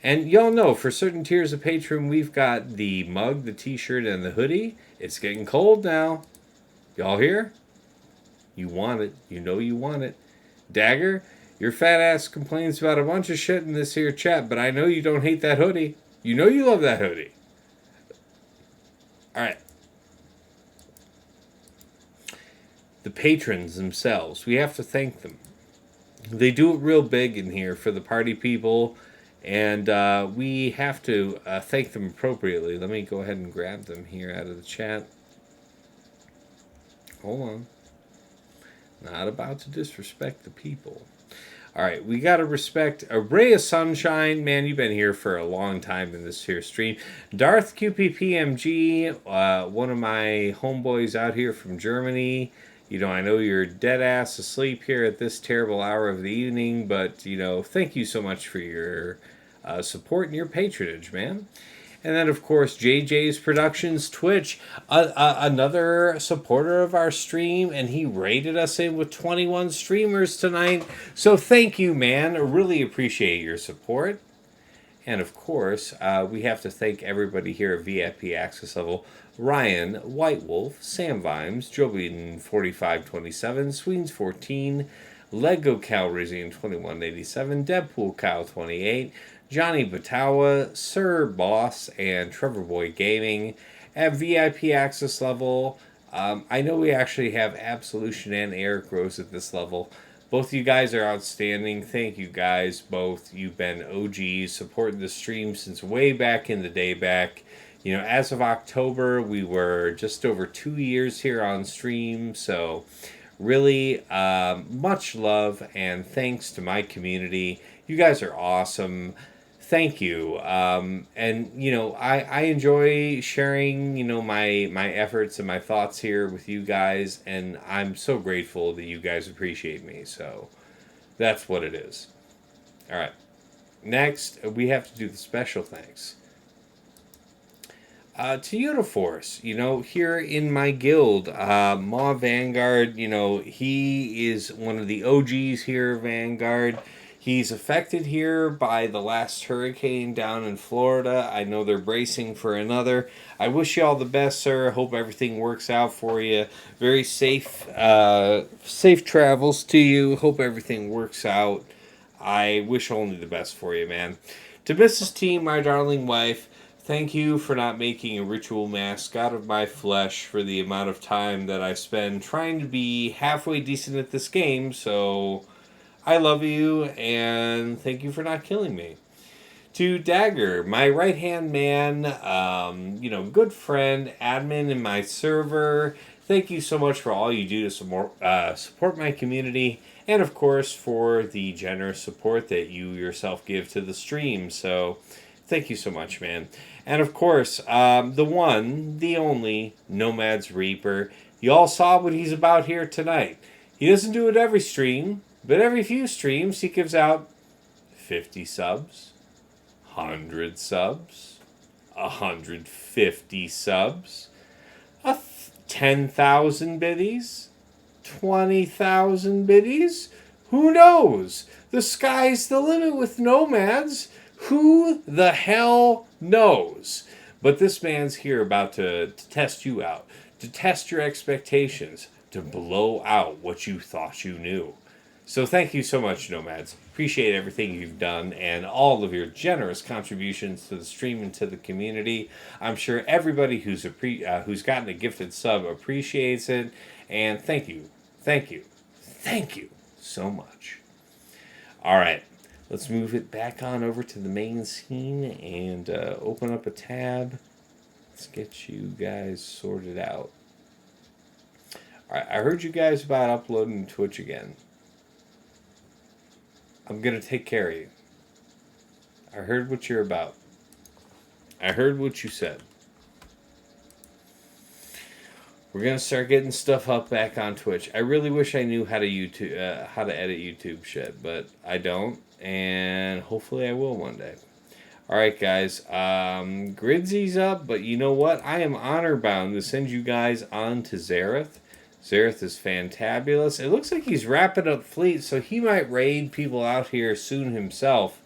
And y'all know, for certain tiers of Patreon, we've got the mug, the t-shirt, and the hoodie. It's getting cold now. Y'all hear? You want it. You know you want it. Dagger, your fat ass complains about a bunch of shit in this here chat, but I know you don't hate that hoodie. You know you love that hoodie. All right. The patrons themselves, we have to thank them. They do it real big in here for the party people, and we have to thank them appropriately. Let me go ahead and grab them here out of the chat. Hold on. Not about to disrespect the people. All right, we got to respect a ray of sunshine. Man, you've been here for a long time in this here stream. Darth QPPMG, one of my homeboys out here from Germany. You know, I know you're dead ass asleep here at this terrible hour of the evening, but, you know, thank you so much for your support and your patronage, man. And then, of course, JJ's Productions Twitch, another supporter of our stream, and he rated us in with 21 streamers tonight. So thank you, man. I really appreciate your support. And, of course, we have to thank everybody here at VIP Access Level. Ryan, White Wolf, Sam Vimes, Jobian 4527, Sweens 14, Lego Calrissian 2187, Deadpool Cow 28, Johnny Batawa, Sir Boss, and Trevor Boy Gaming. At VIP Access Level, I know we actually have Absolution and Eric Rose at this level. Both of you guys are outstanding. Thank you guys both. You've been OGs, supporting the stream since way back in the day back. You know, as of October, we were just over 2 years here on stream. So really much love and thanks to my community. You guys are awesome. Thank you. And, you know, I enjoy sharing, you know, my efforts and my thoughts here with you guys. And I'm so grateful that you guys appreciate me. So that's what it is. All right. Next, we have to do the special thanks. To Uniforce, you know, here in my guild, Maw Vanguard, you know, he is one of the OGs here, Vanguard. He's affected here by the last hurricane down in Florida. I know they're bracing for another. I wish you all the best, sir. Hope everything works out for you. Very safe travels to you. Hope everything works out. I wish only the best for you, man. To Mrs. T, my darling wife, thank you for not making a ritual mask out of my flesh for the amount of time that I spend trying to be halfway decent at this game, so I love you, and thank you for not killing me. To Dagger, my right-hand man, you know, good friend, admin in my server, thank you so much for all you do to support my community, and of course for the generous support that you yourself give to the stream, so thank you so much, man. And of course, the one, the only, Nomadzreaper. You all saw what he's about here tonight. He doesn't do it every stream, but every few streams he gives out 50 subs, 100 subs, 150 subs, 10,000 biddies, 20,000 biddies. Who knows? The sky's the limit with nomads. Who the hell knows? But this man's here about to test you out, to test your expectations, to blow out what you thought you knew. So thank you so much, Nomads. Appreciate everything you've done and all of your generous contributions to the stream and to the community. I'm sure everybody who's gotten a gifted sub appreciates it. And thank you so much. All right. Let's move it back on over to the main scene and open up a tab. Let's get you guys sorted out. All right, I heard you guys about uploading to Twitch again. I'm going to take care of you. I heard what you're about. I heard what you said. We're going to start getting stuff up back on Twitch. I really wish I knew how to edit YouTube shit, but I don't. And hopefully I will one day. Alright, guys. Gridsy's up, but you know what? I am honor bound to send you guys on to Zareth. Zareth is fantabulous. It looks like he's wrapping up fleet, so he might raid people out here soon himself.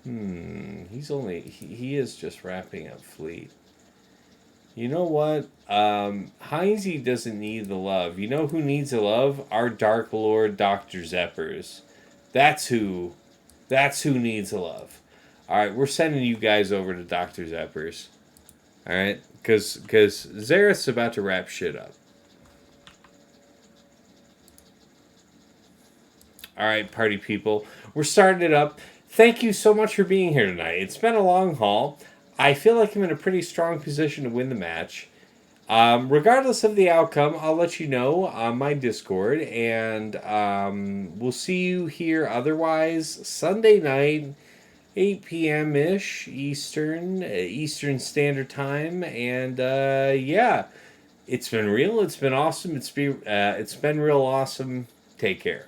He is just wrapping up fleet. You know what? Heinzie doesn't need the love. You know who needs the love? Our Dark Lord, Dr. Zeppers. That's who needs the love. Alright, we're sending you guys over to Dr. Zeppers. Alright? Because Zareth's about to wrap shit up. Alright, party people. We're starting it up. Thank you so much for being here tonight. It's been a long haul. I feel like I'm in a pretty strong position to win the match. Regardless of the outcome, I'll let you know on my Discord. And we'll see you here otherwise Sunday night, 8 p.m.-ish Eastern Standard Time. And yeah, it's been real. It's been awesome. It's been real awesome. Take care.